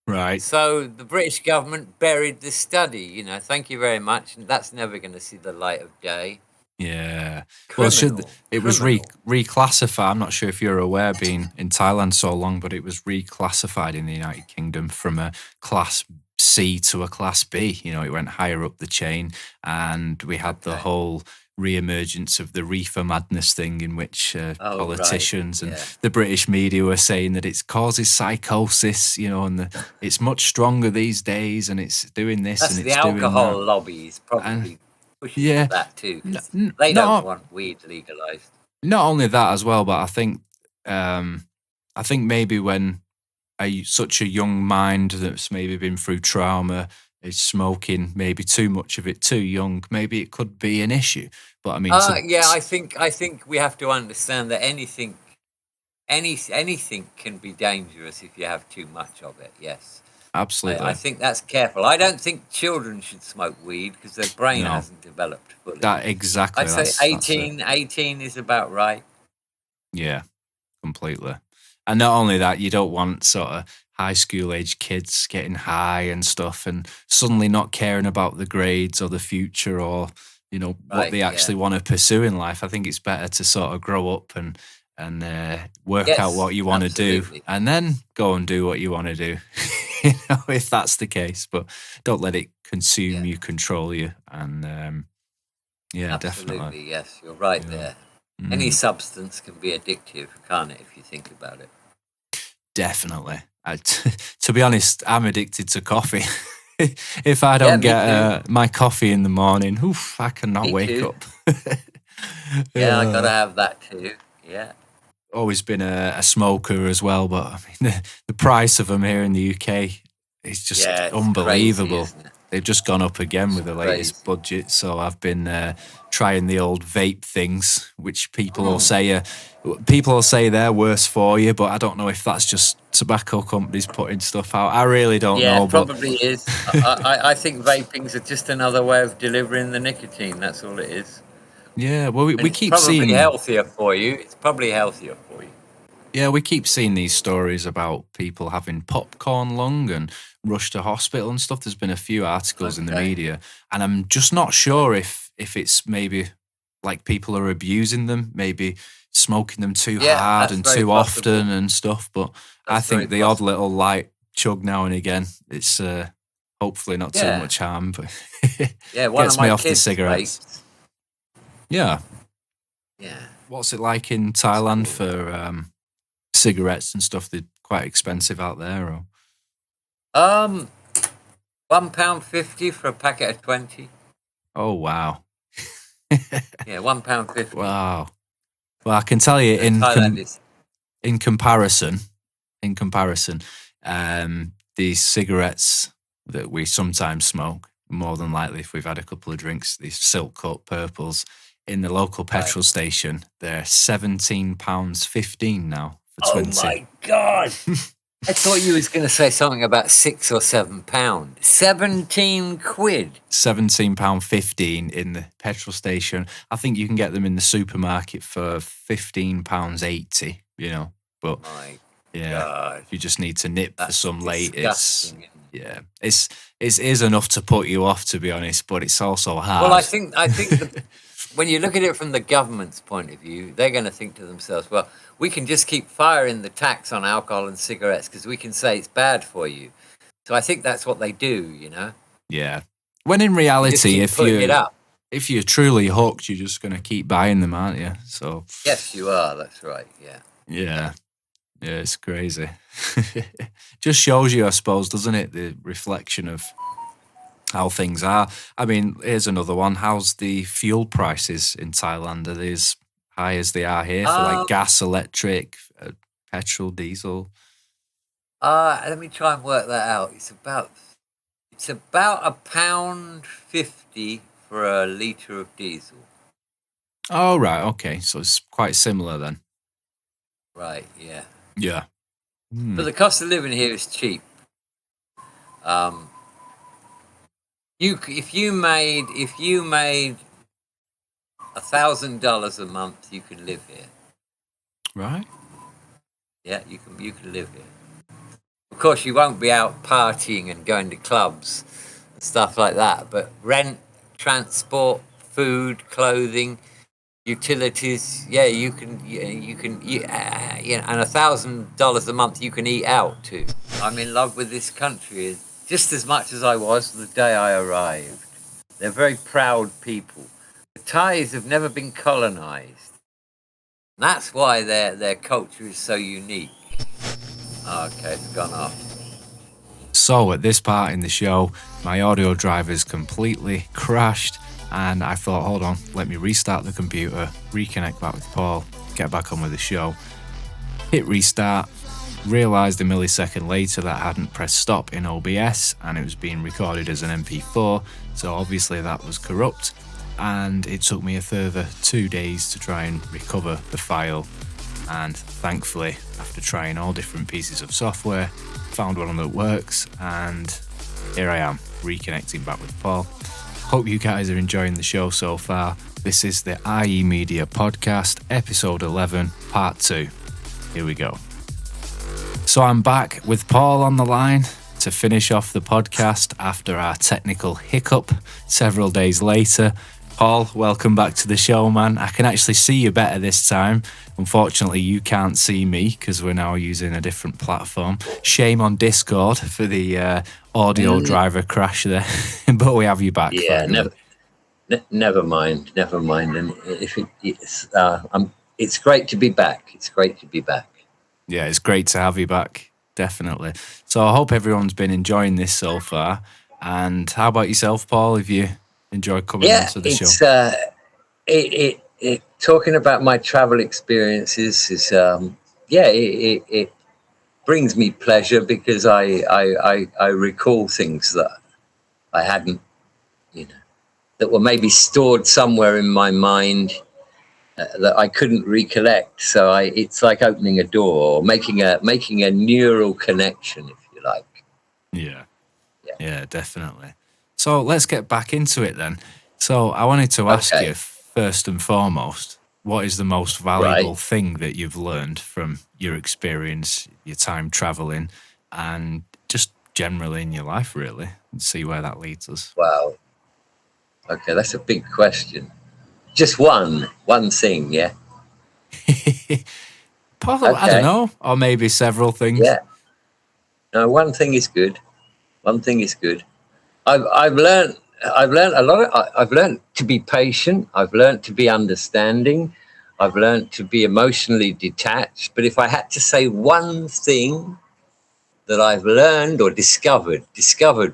Right. So the British government buried the study. Thank you very much. And that's never going to see the light of day. Yeah. Well, Criminal. it was Criminal. reclassified. I'm not sure if you're aware, being in Thailand so long, but it was reclassified in the United Kingdom from a class C to a class B. It went higher up the chain, and we had the Okay. whole re-emergence of the reefer madness thing, in which Oh, politicians right. and Yeah. the British media were saying that it causes psychosis, and it's much stronger these days, and it's doing this That's and the it's doing alcohol that. lobby is probably And pushing yeah, for that too, because they don't not want weed legalized. not only that as well, but I think maybe when such a young mind that's maybe been through trauma is smoking maybe too much of it too young, maybe it could be an issue. But I mean, Yeah, I think we have to understand that anything can be dangerous if you have too much of it. Yes. absolutely. I think that's careful. I don't think children should smoke weed because their brain No. hasn't developed fully. That exactly. I'd say that's it. 18 is about right. Yeah, completely. And not only that, you don't want sort of high school age kids getting high and stuff and suddenly not caring about the grades or the future or, what Right, they actually yeah. want to pursue in life. I think it's better to sort of grow up and work Yes, out what you want to do absolutely. and then go and do what you want to do, if that's the case. But don't let it consume Yeah. you, control you. And yeah, Absolutely, definitely. yes. You're right Yeah. there. Any substance can be addictive, can't it, if you think about it? Definitely. To be honest, I'm addicted to coffee. If I don't me get my coffee in the morning, oof, I cannot Me wake too. up. Yeah, I gotta have that too. Yeah. Always been a smoker as well, but I mean, the price of them here in the UK is just Yeah, it's unbelievable. crazy, isn't it? They've just gone up again with the latest crazy. budget, so I've been trying the old vape things, which people will say they're worse for you, but I don't know if that's just tobacco companies putting stuff out. I really don't Yeah, know, it but probably is. I think vaping's are just another way of delivering the nicotine. That's all it is. yeah, well, And we it's keep probably seeing. healthier for you. It's probably healthier for you. Yeah, we keep seeing these stories about people having popcorn lung and rushed to hospital and stuff. There's been a few articles in the Okay. media, and I'm just not sure if it's maybe like people are abusing them, maybe smoking them too Yeah, hard that's and very too possible. often and stuff. But I That's very think the odd possible. little light chug now and again, it's hopefully not too Yeah. much harm, but Yeah, one gets of my me off the kids cigarettes. vapes. Yeah. Yeah. What's it like in Thailand for cigarettes and stuff? They're quite expensive out there, or £1.50 for a packet of 20. oh wow. Yeah, £1.50. Wow. Well, I can tell you Thailand is. in comparison, these cigarettes that we sometimes smoke, more than likely if we've had a couple of drinks, these silk cut purples, in the local petrol station, they're £17.15 now for 20. Oh my God. I thought you was going to say something about £6 or £7. 17 quid. £17.15 in the petrol station. I think you can get them in the supermarket for £15.80, you know. But My yeah, God. if you just need to nip for some late, it's disgusting. it is enough to put you off, to be honest, but it's also hard. Well, I think when you look at it from the government's point of view, they're going to think to themselves, well, we can just keep firing the tax on alcohol and cigarettes because we can say it's bad for you. So I think that's what they do, you know? Yeah. When in reality, if you're truly hooked, you're just going to keep buying them, aren't you? So yes, you are. That's right. Yeah. Yeah. Yeah, it's crazy. Just shows you, I suppose, doesn't it? The reflection of how things are. I mean, here's another one. How's the fuel prices in Thailand? Are they as high as they are here for like gas, electric, petrol, diesel? Let me try and work that out. It's about £1.50 for a litre of diesel. Oh, right. Okay. So it's quite similar then. Right. Yeah. Yeah. But the cost of living here is cheap. If you made $1,000 a month, you could live here. Right. Yeah, you can live here. Of course, you won't be out partying and going to clubs and stuff like that. But rent, transport, food, clothing, utilities, yeah, you can, and $1,000 a month you can eat out too. I'm in love with this country just as much as I was the day I arrived. They're very proud people. The Thais have never been colonized. That's why their culture is so unique. Okay, it's gone off. So at this part in the show, my audio driver's completely crashed, and I thought, hold on, let me restart the computer, reconnect back with Paul, get back on with the show. Hit restart, realised a millisecond later that I hadn't pressed stop in OBS and it was being recorded as an MP4, so obviously that was corrupt, and it took me a further 2 days to try and recover the file, and thankfully, after trying all different pieces of software, found one that works, and here I am, reconnecting back with Paul. Hope you guys are enjoying the show so far. This is the IEMedia podcast, episode 11, part 2. Here we go. So I'm back with Paul on the line to finish off the podcast after our technical hiccup several days later. Paul, welcome back to the show, man. I can actually see you better this time. Unfortunately, you can't see me because we're now using a different platform. Shame on Discord for the audio driver crash there, but we have you back. Yeah, never mind. And it's great to be back. It's great to be back. Yeah, it's great to have you back, definitely. So I hope everyone's been enjoying this so far. And how about yourself, Paul? Have you enjoyed coming onto the show? Talking about my travel experiences is it brings me pleasure because I recall things that I hadn't, that were maybe stored somewhere in my mind that I couldn't recollect. So it's like opening a door or making a neural connection, if you like. Yeah, definitely. So let's get back into it then. So I wanted to ask you, first and foremost, what is the most valuable thing that you've learned from your experience, your time traveling, and just generally in your life, really, and see where that leads us? Wow. Okay, that's a big question. Just one thing, yeah? Paul, I don't know, or maybe several things. Yeah. No, one thing is good. I've learned a lot. I've learned to be patient. I've learned to be understanding. I've learned to be emotionally detached. But if I had to say one thing that I've learned or discovered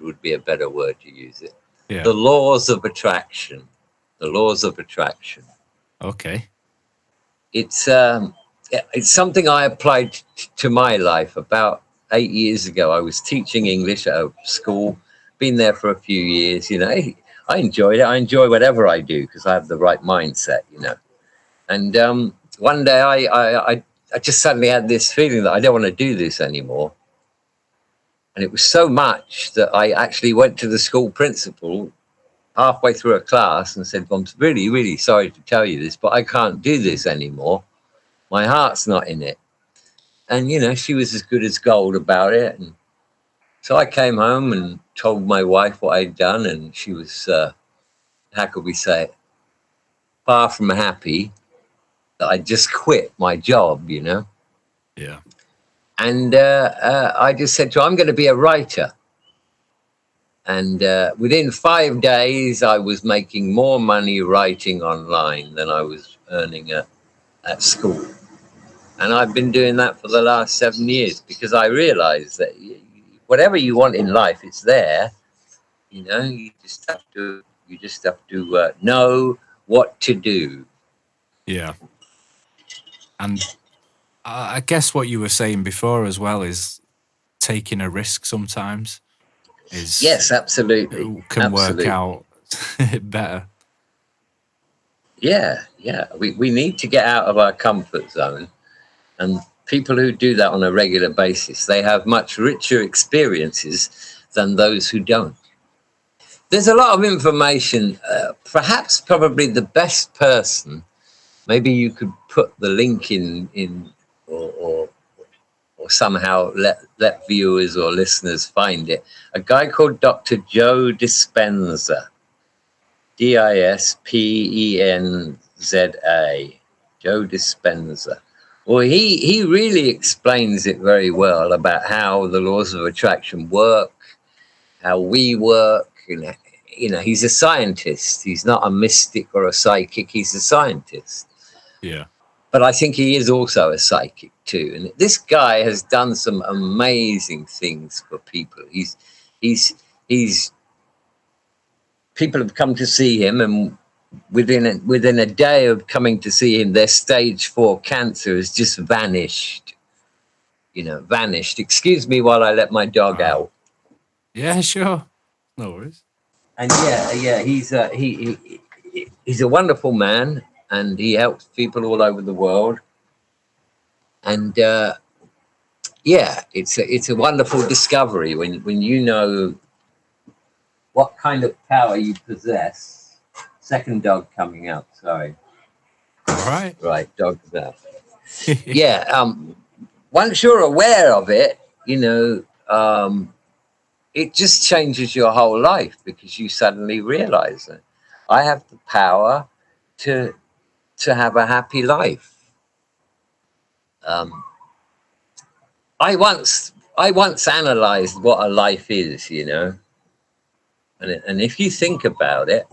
would be a better word to use it. Yeah. The laws of attraction. Okay. it's something I applied to my life about 8 years ago. I was teaching English at a school, been there for a few years. I enjoyed it. I enjoy whatever I do because I have the right mindset. And one day I just suddenly had this feeling that I don't want to do this anymore. And it was so much that I actually went to the school principal halfway through a class and said, I'm really, really sorry to tell you this, but I can't do this anymore. My heart's not in it. And, she was as good as gold about it. And so I came home and told my wife what I'd done. And she was, how could we say it, far from happy that I just quit my job, Yeah. And I just said to her, I'm going to be a writer. And within 5 days, I was making more money writing online than I was earning at school. And I've been doing that for the last 7 years because I realized that whatever you want in life, it's there. You just have to know what to do. Yeah. And I guess what you were saying before as well is taking a risk sometimes yes, absolutely can work out better. Yeah. We need to get out of our comfort zone. And people who do that on a regular basis, they have much richer experiences than those who don't. There's a lot of information. Perhaps probably the best person, maybe you could put the link in or somehow let viewers or listeners find it. A guy called Dr. Joe Dispenza, Dispenza, Joe Dispenza. Well, he really explains it very well about how the laws of attraction work, how we work. He's a scientist. He's not a mystic or a psychic. He's a scientist. Yeah. But I think he is also a psychic too. And this guy has done some amazing things for people. He's people have come to see him, and within a day of coming to see him, their stage 4 cancer has just vanished. Vanished. Excuse me while I let my dog out. Yeah, sure. No worries. And he's a wonderful man, and he helps people all over the world. And it's a wonderful discovery when you know what kind of power you possess. Second dog coming out, sorry. All right. Right, dog's out. Once you're aware of it, it just changes your whole life because you suddenly realize that I have the power to have a happy life. I once analyzed what a life is, and if you think about it,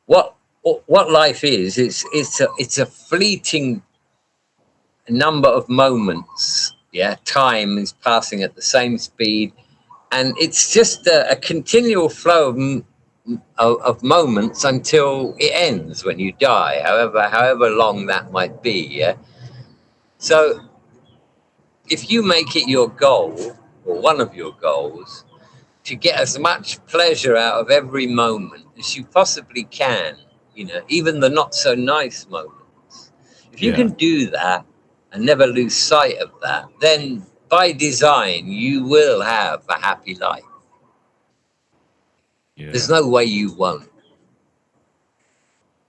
what life is, it's a fleeting number of moments. Yeah, time is passing at the same speed, and it's just a continual flow of moments until it ends when you die, however long that might be. Yeah. So if you make it your goal, or one of your goals, to get as much pleasure out of every moment as you possibly can, even the not so nice moments, if you can do that and never lose sight of that, then by design you will have a happy life. There's no way you won't.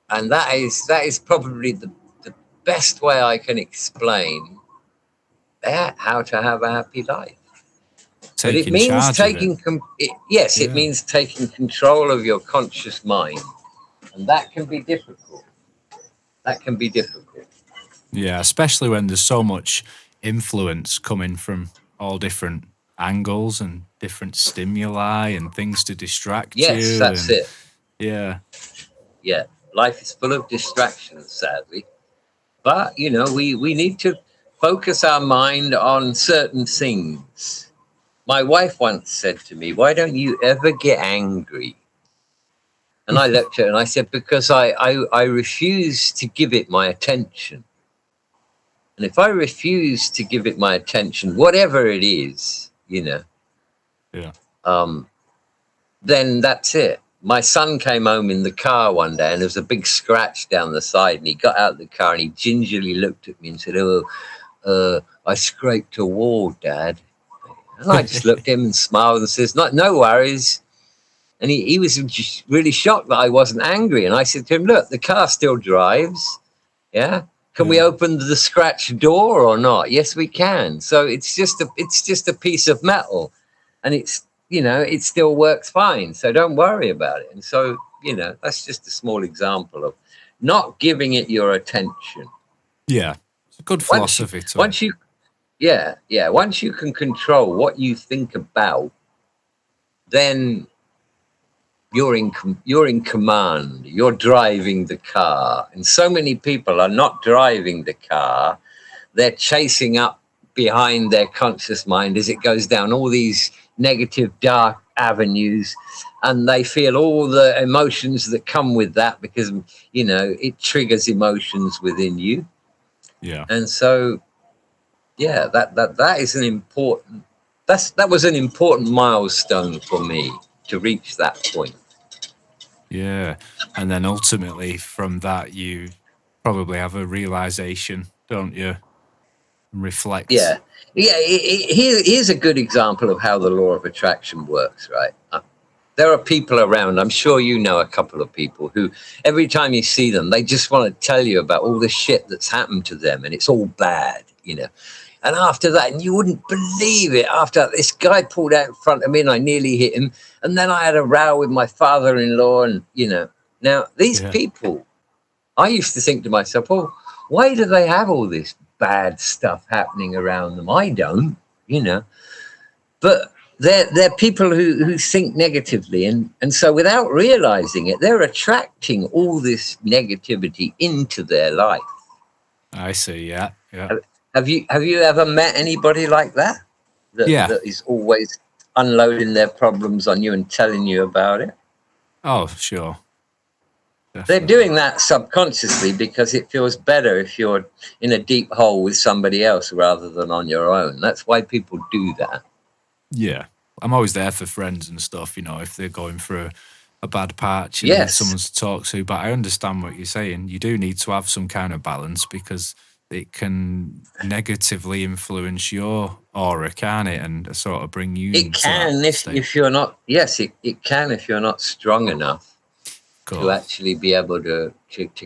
And that is probably the best way I can explain how to have a happy life. But it means it means taking control of your conscious mind, and that can be difficult. Yeah, especially when there's so much influence coming from all different angles and different stimuli and things to distract you. Yes, that's it. Yeah. Yeah, life is full of distractions, sadly. But, we need to focus our mind on certain things. My wife once said to me, why don't you ever get angry? And I looked at her and I said, because I refuse to give it my attention. And if I refuse to give it my attention, whatever it is, Yeah. then that's it. My son came home in the car one day and there was a big scratch down the side, and he got out of the car and he gingerly looked at me and said, I scraped a wall, Dad. And I just looked at him and smiled and says, no worries. And he was just really shocked that I wasn't angry. And I said to him, look, the car still drives. Yeah. Can we open the scratch door or not? Yes, we can. So it's just a piece of metal, and it still works fine. So don't worry about it. And so, that's just a small example of not giving it your attention. Yeah. It's a good philosophy. Once you can control what you think about, then you're in command. You're driving the car. And so many people are not driving the car. They're chasing up behind their conscious mind as it goes down all these negative, dark avenues. And they feel all the emotions that come with that because, it triggers emotions within you. Yeah. And so, that is that was an important milestone for me to reach that point. Yeah. And then ultimately from that, you probably have a realization, don't you? Reflect. Yeah. Here's a good example of how the law of attraction works, right? There are people around, I'm sure you know a couple of people who every time you see them, they just want to tell you about all the shit that's happened to them and it's all bad, And after that, and you wouldn't believe it, after this guy pulled out in front of me and I nearly hit him. And then I had a row with my father-in-law and, Now, these people, I used to think to myself, well, why do they have all this bad stuff happening around them? I don't, But they're people who think negatively. And so without realizing it, they're attracting all this negativity into their life. I see, yeah. Have you ever met anybody like that? That is always unloading their problems on you and telling you about it? Oh, sure. Definitely. They're doing that subconsciously because it feels better if you're in a deep hole with somebody else rather than on your own. That's why people do that. Yeah. I'm always there for friends and stuff, if they're going through a bad patch and need someone to talk to. But I understand what you're saying. You do need to have some kind of balance because it can negatively influence your aura, can it? And sort of bring you It can if you're not, it can if you're not strong enough to actually be able to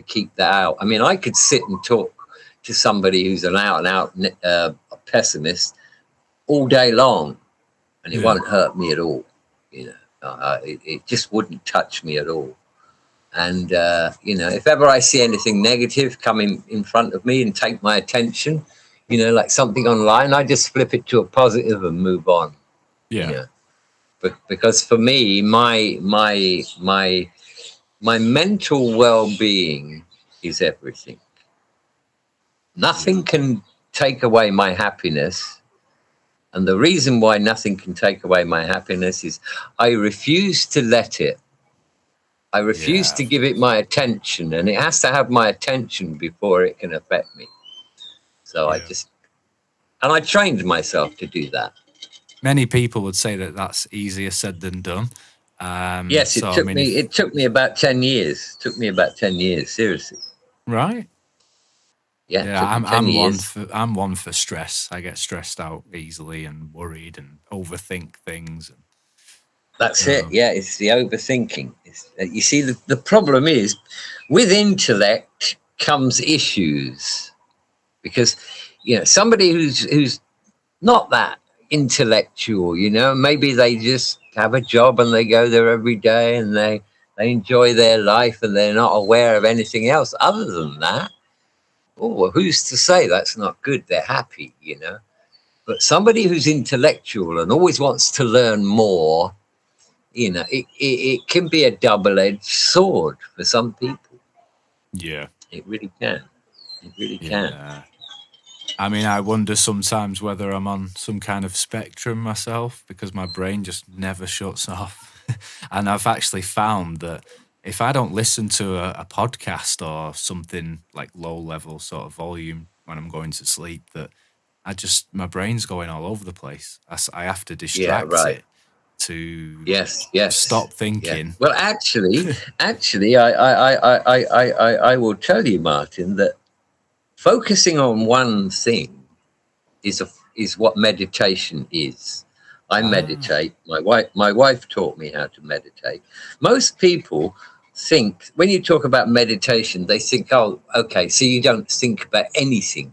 keep that out. I mean, I could sit and talk to somebody who's an out-and-out pessimist all day long, and it won't hurt me at all. It just wouldn't touch me at all. And, if ever I see anything negative coming in front of me and take my attention, like something online, I just flip it to a positive and move on. Yeah. Because for me, my mental well-being is everything. Nothing can take away my happiness. And the reason why nothing can take away my happiness is I refuse to let it. I refuse to give it my attention, and it has to have my attention before it can affect me. So I trained myself to do that. Many people would say that that's easier said than done. Yes, it took me about 10 years. It took me about 10 years, seriously. Right. Yeah, I'm one for stress. I get stressed out easily and worried and overthink things. That's it. Yeah, it's the overthinking. You see, the problem is with intellect comes issues, because somebody who's not that intellectual, maybe they just have a job and they go there every day and they enjoy their life and they're not aware of anything else other than that. Oh, well, who's to say that's not good? They're happy, But somebody who's intellectual and always wants to learn more, it can be a double-edged sword for some people. Yeah. It really can. It really can. I mean, I wonder sometimes whether I'm on some kind of spectrum myself, because my brain just never shuts off. And I've actually found that if I don't listen to a podcast or something like low-level sort of volume, when I'm going to sleep that my brain's going all over the place. I have to Yeah, distract right. it to Yes. stop Yeah. thinking. Well, actually, I will tell you, Martin, that focusing on one thing is what meditation is. I meditate. My wife taught me how to meditate. Most people think when you talk about meditation, they think, oh, okay, so you don't think about anything.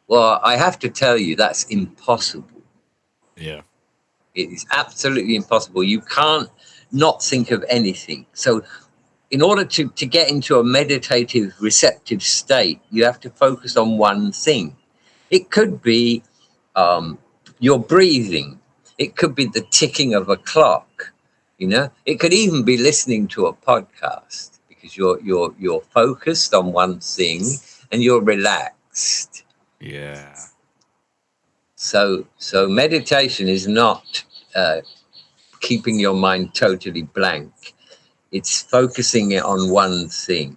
Well, I have to tell you that's impossible. Yeah. It is absolutely impossible. You can't not think of anything. So in order to get into a meditative, receptive state, you have to focus on one thing. It could be your breathing. It could be the ticking of a clock. It could even be listening to a podcast because you're focused on one thing and you're relaxed. Yeah. So meditation is not keeping your mind totally blank. It's focusing it on one thing.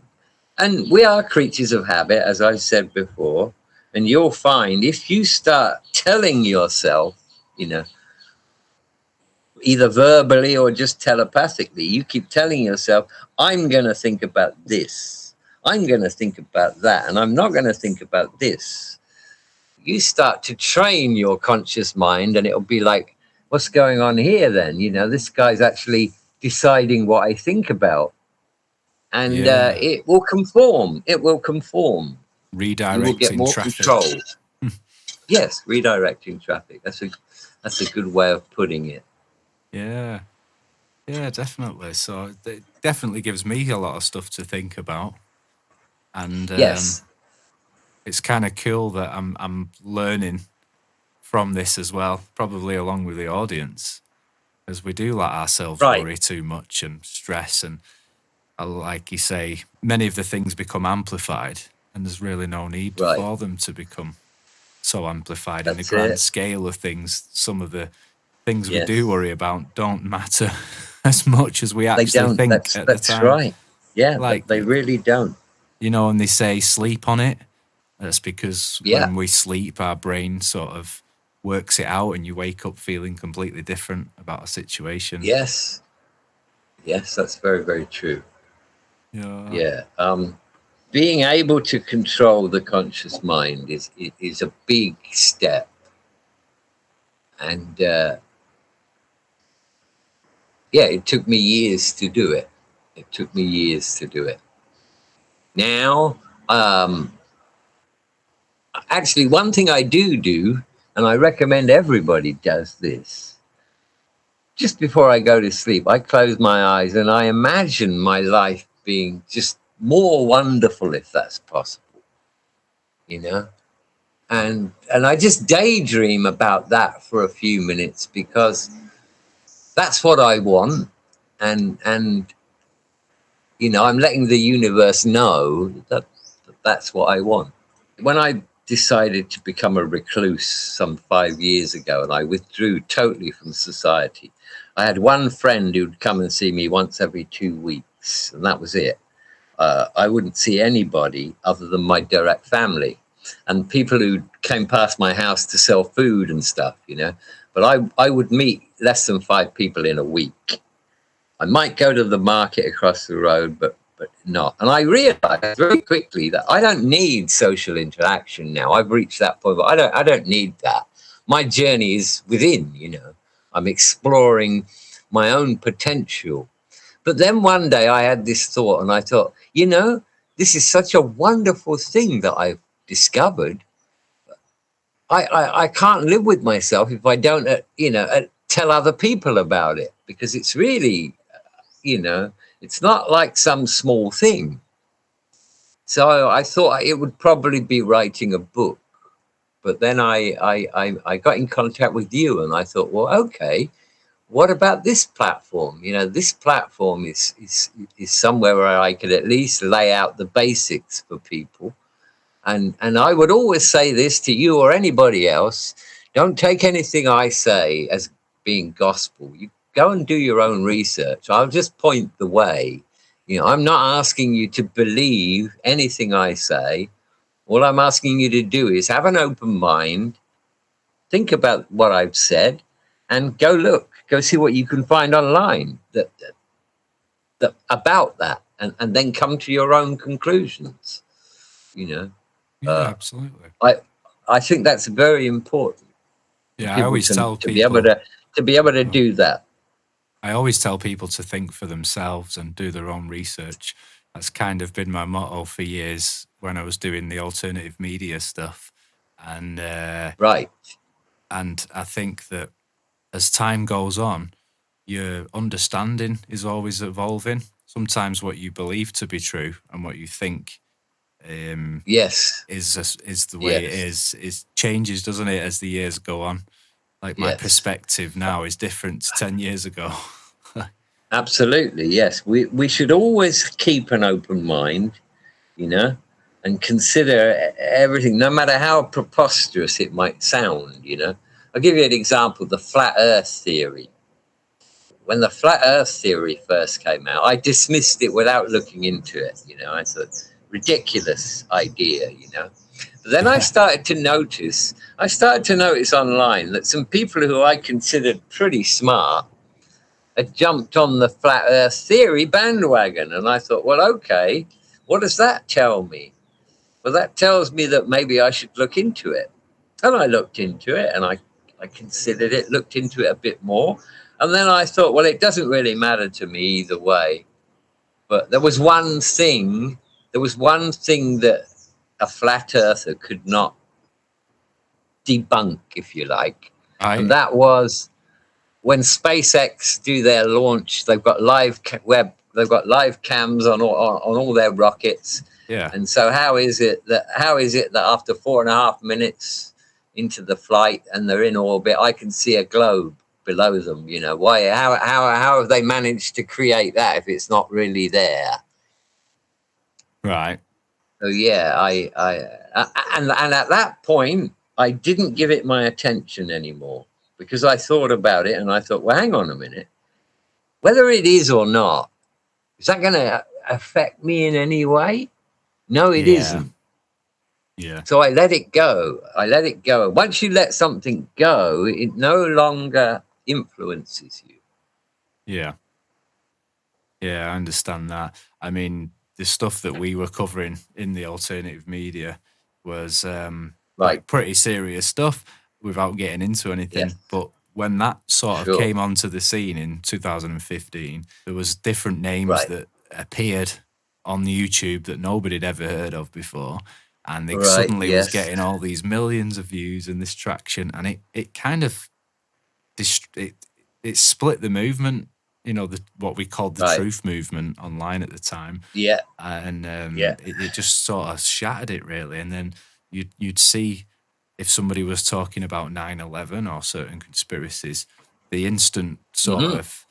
And we are creatures of habit, as I said before. And you'll find if you start telling yourself, either verbally or just telepathically, you keep telling yourself, I'm going to think about this. I'm going to think about that. And I'm not going to think about this. You start to train your conscious mind and it'll be like, what's going on here then? This guy's actually deciding what I think about. And it will conform. It will conform. Redirecting you will get more traffic. Control. Yes, redirecting traffic. That's a good way of putting it. Yeah, definitely. So it definitely gives me a lot of stuff to think about, and yes, it's kind of cool that I'm learning from this as well, probably along with the audience, as we do let ourselves worry too much and stress, and like you say, many of the things become amplified, and there's really no need for them to become so amplified. In the grand scale of things, some of the things we do worry about don't matter as much as we actually think at the time. That's right. Yeah, like they really don't. And they say sleep on it. That's because when we sleep, our brain sort of works it out and you wake up feeling completely different about a situation. Yes, that's very, very true. Yeah. Being able to control the conscious mind is a big step. And it took me years to do it. Now, actually, one thing I do, and I recommend everybody does this, just before I go to sleep, I close my eyes and I imagine my life being just more wonderful, if that's possible, and I just daydream about that for a few minutes because that's what I want, and I'm letting the universe know that that's what I want. When I decided to become a recluse some 5 years ago and I withdrew totally from society, I had one friend who'd come and see me once every 2 weeks, and that was it. I wouldn't see anybody other than my direct family and people who came past my house to sell food and stuff, But I would meet less than 5 people in a week. I might go to the market across the road, but not. And I realized very quickly that I don't need social interaction now. I've reached that point, but I don't need that. My journey is within, I'm exploring my own potential. But then one day I had this thought and I thought, this is such a wonderful thing that I've discovered. I can't live with myself if I don't, tell other people about it, because it's really, it's not like some small thing. So I thought it would probably be writing a book. But then I got in contact with you and I thought, well, okay, what about this platform? This platform is somewhere where I could at least lay out the basics for people. And I would always say this to you or anybody else: don't take anything I say as being gospel. You go and do your own research. I'll just point the way. I'm not asking you to believe anything I say All I'm asking you to do is have an open mind, think about what I've said, and go see what you can find online that about that, and then come to your own conclusions. Yeah, absolutely. I think that's very important. Yeah, I always tell people to be able to do that. I always tell people to think for themselves and do their own research. That's kind of been my motto for years when I was doing the alternative media stuff. And right. And I think that as time goes on, your understanding is always evolving. Sometimes what you believe to be true and what you think yes, is the way it is changes, doesn't it, as the years go on? Like my perspective now is different to 10 years ago. Absolutely, yes. We should always keep an open mind, and consider everything, no matter how preposterous it might sound, I'll give you an example, the flat earth theory. When the flat earth theory first came out, I dismissed it without looking into it, I thought, ridiculous idea, But then I started to notice online that some people who I considered pretty smart had jumped on the flat earth theory bandwagon. And I thought, well, okay, what does that tell me? Well, that tells me that maybe I should look into it. And I looked into it, and I considered it, looked into it a bit more. And then I thought, well, it doesn't really matter to me either way. But there was one thing that a flat earther could not debunk, if you like. And that was when SpaceX do their launch, they've got live cams on all their rockets. Yeah. And so how is it that after 4.5 minutes into the flight and they're in orbit, I can see a globe below them? Why? How have they managed to create that if it's not really there? Right. So yeah, and at that point, I didn't give it my attention anymore, because I thought about it and I thought, well, hang on a minute, whether it is or not, is that going to affect me in any way? No, it isn't. Yeah. So I let it go. Once you let something go, it no longer influences you. Yeah. Yeah, I understand that. I mean, the stuff that we were covering in the alternative media was like pretty serious stuff without getting into anything. Yes. But when that sort of came onto the scene in 2015, there was different names that appeared on YouTube that nobody had ever heard of before. And they suddenly was getting all these millions of views and this traction. And it kind of, it split the movement, what we called the truth movement online at the time. Yeah. And it just sort of shattered it, really. And then you'd see if somebody was talking about 9/11 or certain conspiracies, the instant sort of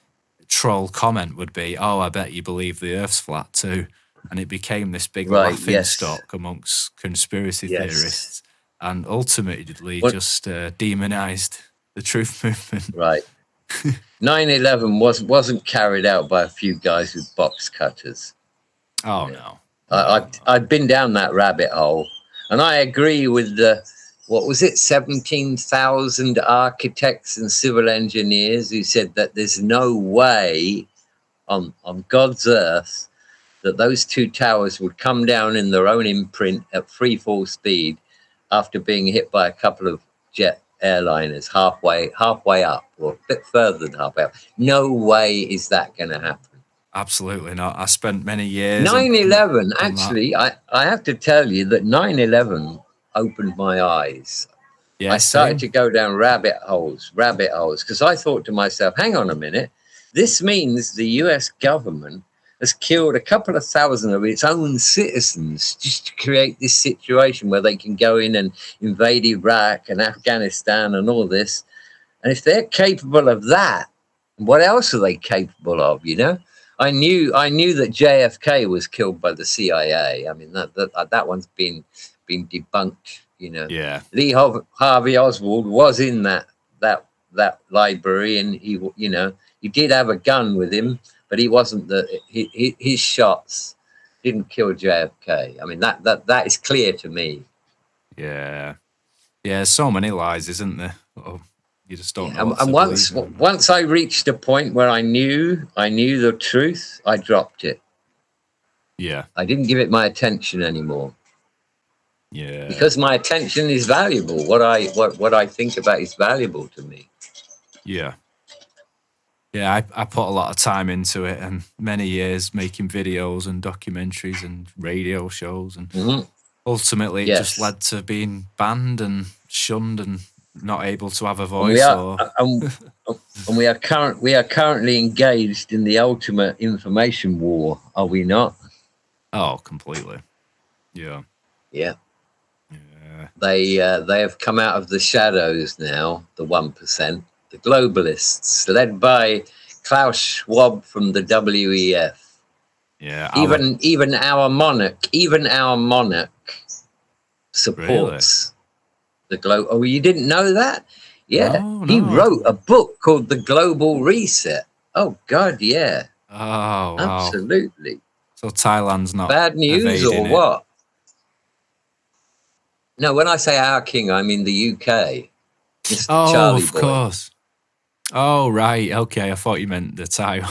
troll comment would be, "Oh, I bet you believe the Earth's flat too," and it became this big laughing stock amongst conspiracy theorists, and ultimately just demonized the truth movement. Right. 9/11 wasn't carried out by a few guys with box cutters. Oh no. I've been down that rabbit hole, and I agree with the 17,000 architects and civil engineers who said that there's no way on God's earth that those two towers would come down in their own imprint at free fall speed after being hit by a couple of jet airliners halfway up, or a bit further than halfway up. No way is that going to happen. Absolutely not. I spent many years. 9/11, actually, I have to tell you that 9/11 opened my eyes. Yeah, I started to go down rabbit holes, because I thought to myself, hang on a minute, this means the US government has killed a couple of thousand of its own citizens just to create this situation where they can go in and invade Iraq and Afghanistan and all this. And if they're capable of that, what else are they capable of, I knew that JFK was killed by the CIA. I mean, that one's been debunked, Yeah. Lee Harvey Oswald was in that library, and he did have a gun with him, but he wasn't his shots Didn't kill JFK. I mean, that is clear to me. Yeah. Yeah, so many lies, isn't there? Oh, you just don't know what And to once believe. once I reached a point where I knew the truth, I dropped it. Yeah. I didn't give it my attention anymore. Yeah. Because my attention is valuable. What I think about is valuable to me. Yeah. Yeah, I put a lot of time into it and many years making videos and documentaries and radio shows. And ultimately, it just led to being banned and shunned and not able to have a voice. And we are currently engaged in the ultimate information war, are we not? Oh, completely. Yeah. Yeah. Yeah. They have come out of the shadows now, the 1%, the globalists, led by Klaus Schwab from the WEF. Yeah. Even our monarch supports the globe. Oh, you didn't know that? Yeah. No, he wrote a book called The Global Reset. Oh God, yeah. Oh, wow. Absolutely. So Thailand's not bad news or it. what? No, when I say our king, I mean the UK. Charlie of boy. Course. Oh, right. Okay, I thought you meant the Taiwan.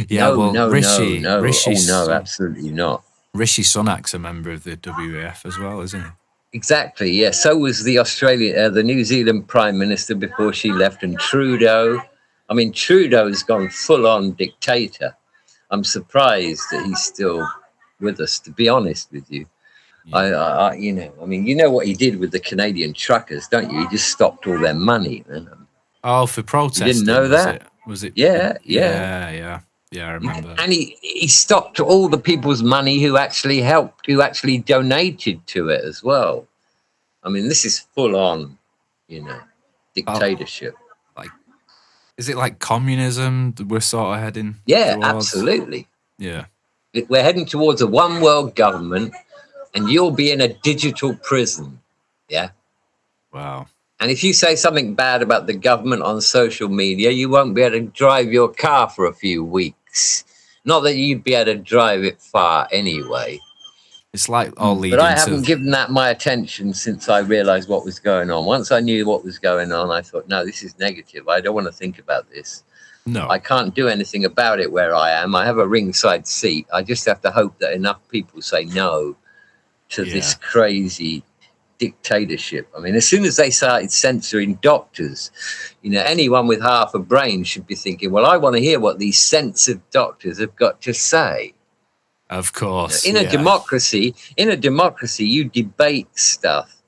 Yeah, no, Rishi. no. Rishi's no, absolutely not. Rishi Sunak's a member of the WEF as well, isn't he? Exactly, yeah. So was the New Zealand Prime Minister before she left, and Trudeau. I mean, Trudeau's gone full-on dictator. I'm surprised that he's still with us, to be honest with you. Yeah. You know what he did with the Canadian truckers, don't you? He just stopped all their money. Oh, for protesting. You didn't know that? Was it? Yeah. Yeah, I remember. And he stopped all the people's money who actually helped, who actually donated to it as well. I mean, this is full on, dictatorship. Is it like communism that we're sort of heading? Yeah, towards? Absolutely. Yeah. We're heading towards a one world government, and you'll be in a digital prison. Yeah. Wow. And if you say something bad about the government on social media, you won't be able to drive your car for a few weeks. Not that you'd be able to drive it far anyway. It's like all leading But I haven't given that my attention since I realized what was going on. Once I knew what was going on, I thought, no, this is negative. I don't want to think about this. No. I can't do anything about it where I am. I have a ringside seat. I just have to hope that enough people say no to this crazy dictatorship. I mean, as soon as they started censoring doctors, anyone with half a brain should be thinking, well, I want to hear what these censored doctors have got to say. Of course. In a democracy, you debate stuff.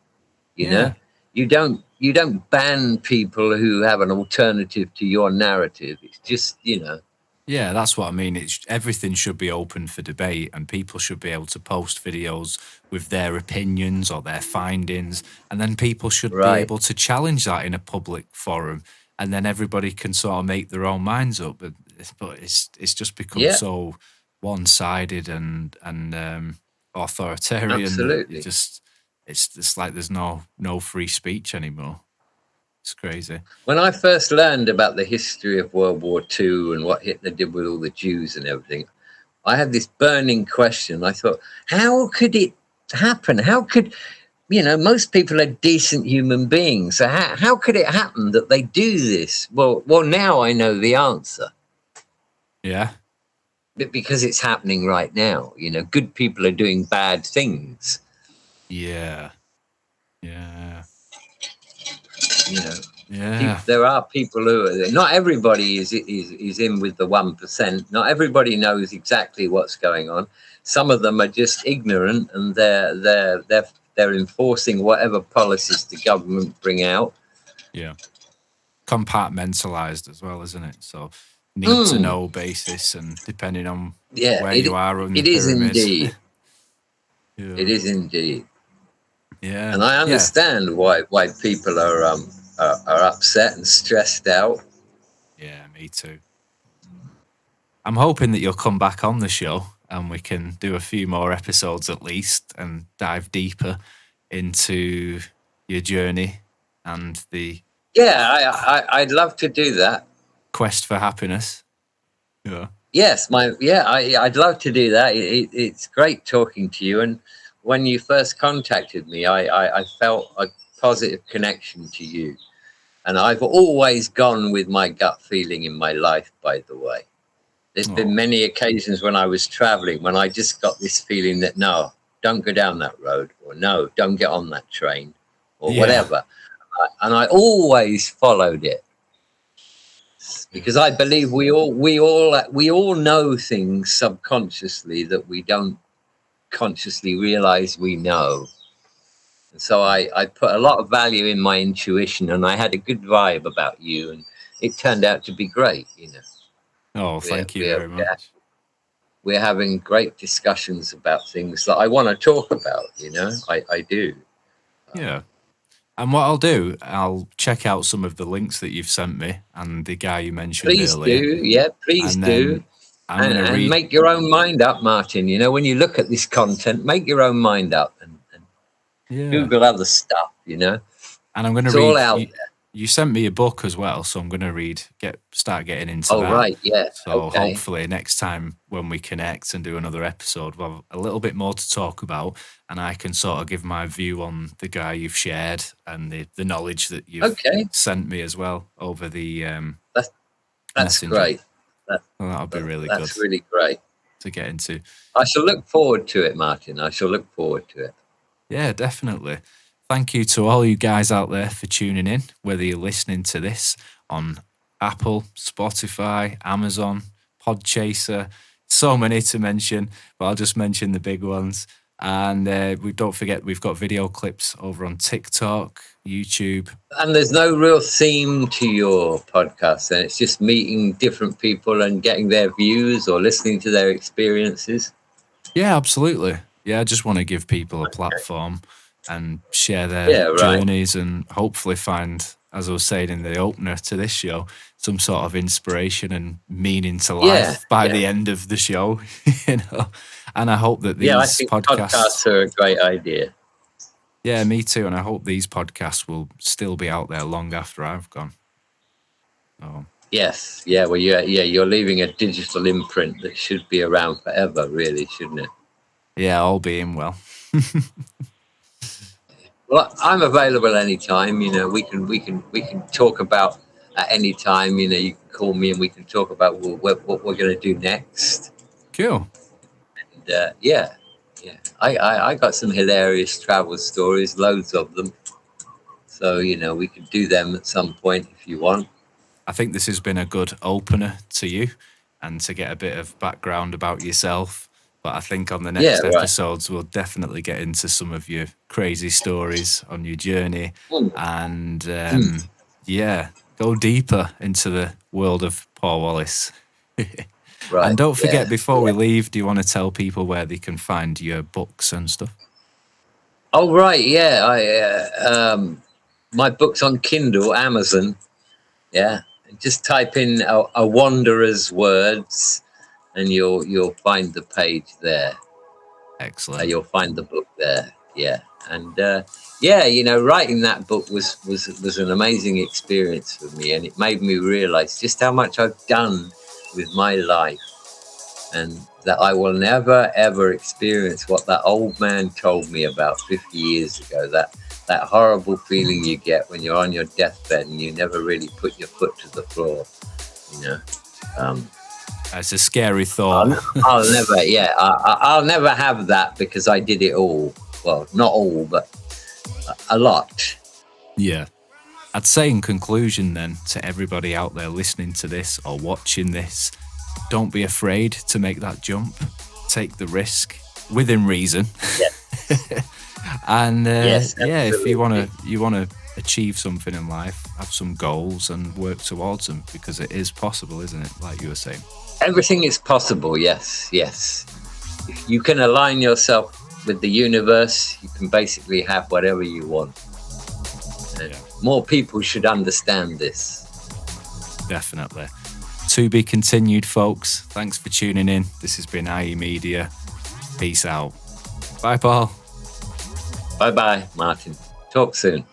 You know, you don't ban people who have an alternative to your narrative. It's just, Yeah, that's what I mean. Everything should be open for debate, and people should be able to post videos with their opinions or their findings, and then people should be able to challenge that in a public forum, and then everybody can sort of make their own minds up. But it's just become so one-sided and authoritarian. Absolutely. It's just like there's no free speech anymore. It's crazy. When I first learned about the history of World War II and what Hitler did with all the Jews and everything, I had this burning question. I thought, how could it happen? How could, most people are decent human beings. So how could it happen that they do this? Well, now I know the answer. Yeah. Because it's happening right now. Good people are doing bad things. Yeah. Yeah. There are people who are, not everybody is in with the 1%. Not everybody knows exactly what's going on. Some of them are just ignorant, and they're enforcing whatever policies the government bring out. Yeah. Compartmentalized as well, isn't it? So need to know basis, and depending on where you are on the pyramid. Is indeed. It is indeed. Yeah. And I understand why people are upset and stressed out. Yeah, me too. I'm hoping that you'll come back on the show and we can do a few more episodes at least and dive deeper into your journey and the I'd love to do that. Quest for happiness. Yeah. Yes, I'd love to do that. It's great talking to you. And when you first contacted me, I felt a positive connection to you. And I've always gone with my gut feeling in my life, by the way. There's been many occasions when I was traveling when I just got this feeling that, no, don't go down that road, or no, don't get on that train, or whatever. And I always followed it, because I believe we all know things subconsciously that we don't consciously realize we know. And so I put a lot of value in my intuition, and I had a good vibe about you, and it turned out to be great, you know. Oh, thank you very much. We're having great discussions about things that I want to talk about, you know. I do. Yeah. And what I'll do, I'll check out some of the links that you've sent me and the guy you mentioned earlier. Please do. And make your own mind up, Martin. You know, when you look at this content, make your own mind up and Google other stuff, you know. And I'm going to read. All out there. You sent me a book as well, so I'm going to start getting into that. Oh, right, yeah. So hopefully next time when we connect and do another episode, we'll have a little bit more to talk about, and I can sort of give my view on the guy you've shared and the knowledge that you've sent me as well over the That's messenger. Great. That'll be really good. That's really great to get into. I shall look forward to it, Martin. I shall look forward to it. Yeah, definitely. Thank you to all you guys out there for tuning in, whether you're listening to this on Apple, Spotify, Amazon, Podchaser, so many to mention, but I'll just mention the big ones. And don't forget, we've got video clips over on TikTok, YouTube. And there's no real theme to your podcast, and it's just meeting different people and getting their views or listening to their experiences. Yeah, absolutely. Yeah, I just want to give people a platform and share their journeys and hopefully find, as I was saying in the opener to this show, some sort of inspiration and meaning to life by the end of the show, you know. And I hope that these I think podcasts are a great idea. Yeah, me too. And I hope these podcasts will still be out there long after I've gone. Oh. Yes. Yeah. Well, you're leaving a digital imprint that should be around forever, really, shouldn't it? Yeah, all being well. Well, I'm available anytime. You know, we can talk about at any time. You know, you can call me and we can talk about what we're going to do next. Cool. And I got some hilarious travel stories, loads of them. So you know, we could do them at some point if you want. I think this has been a good opener to you, and to get a bit of background about yourself. But I think on the next episodes, we'll definitely get into some of your crazy stories on your journey and, go deeper into the world of Paul Wallis. And don't forget, before we leave, do you want to tell people where they can find your books and stuff? Oh, right, yeah. My book's on Kindle, Amazon. Yeah, just type in a Wanderer's Words, and you'll find the page there. Excellent. You'll find the book there. Yeah. And you know, writing that book was an amazing experience for me, and it made me realize just how much I've done with my life, and that I will never ever experience what that old man told me about 50 years ago, that horrible feeling you get when you're on your deathbed and you never really put your foot to the floor, you know. It's a scary thought. I'll never have that, because I did it all. Well, not all, but a lot. Yeah. I'd say in conclusion then, to everybody out there listening to this or watching this, don't be afraid to make that jump. Take the risk within reason. Yeah. And if you want to achieve something in life, have some goals and work towards them, because it is possible, isn't it? Like you were saying. Everything is possible, yes. If you can align yourself with the universe, you can basically have whatever you want. And more people should understand this. Definitely. To be continued, folks. Thanks for tuning in. This has been IEMedia. Peace out. Bye, Paul. Bye-bye, Martin. Talk soon.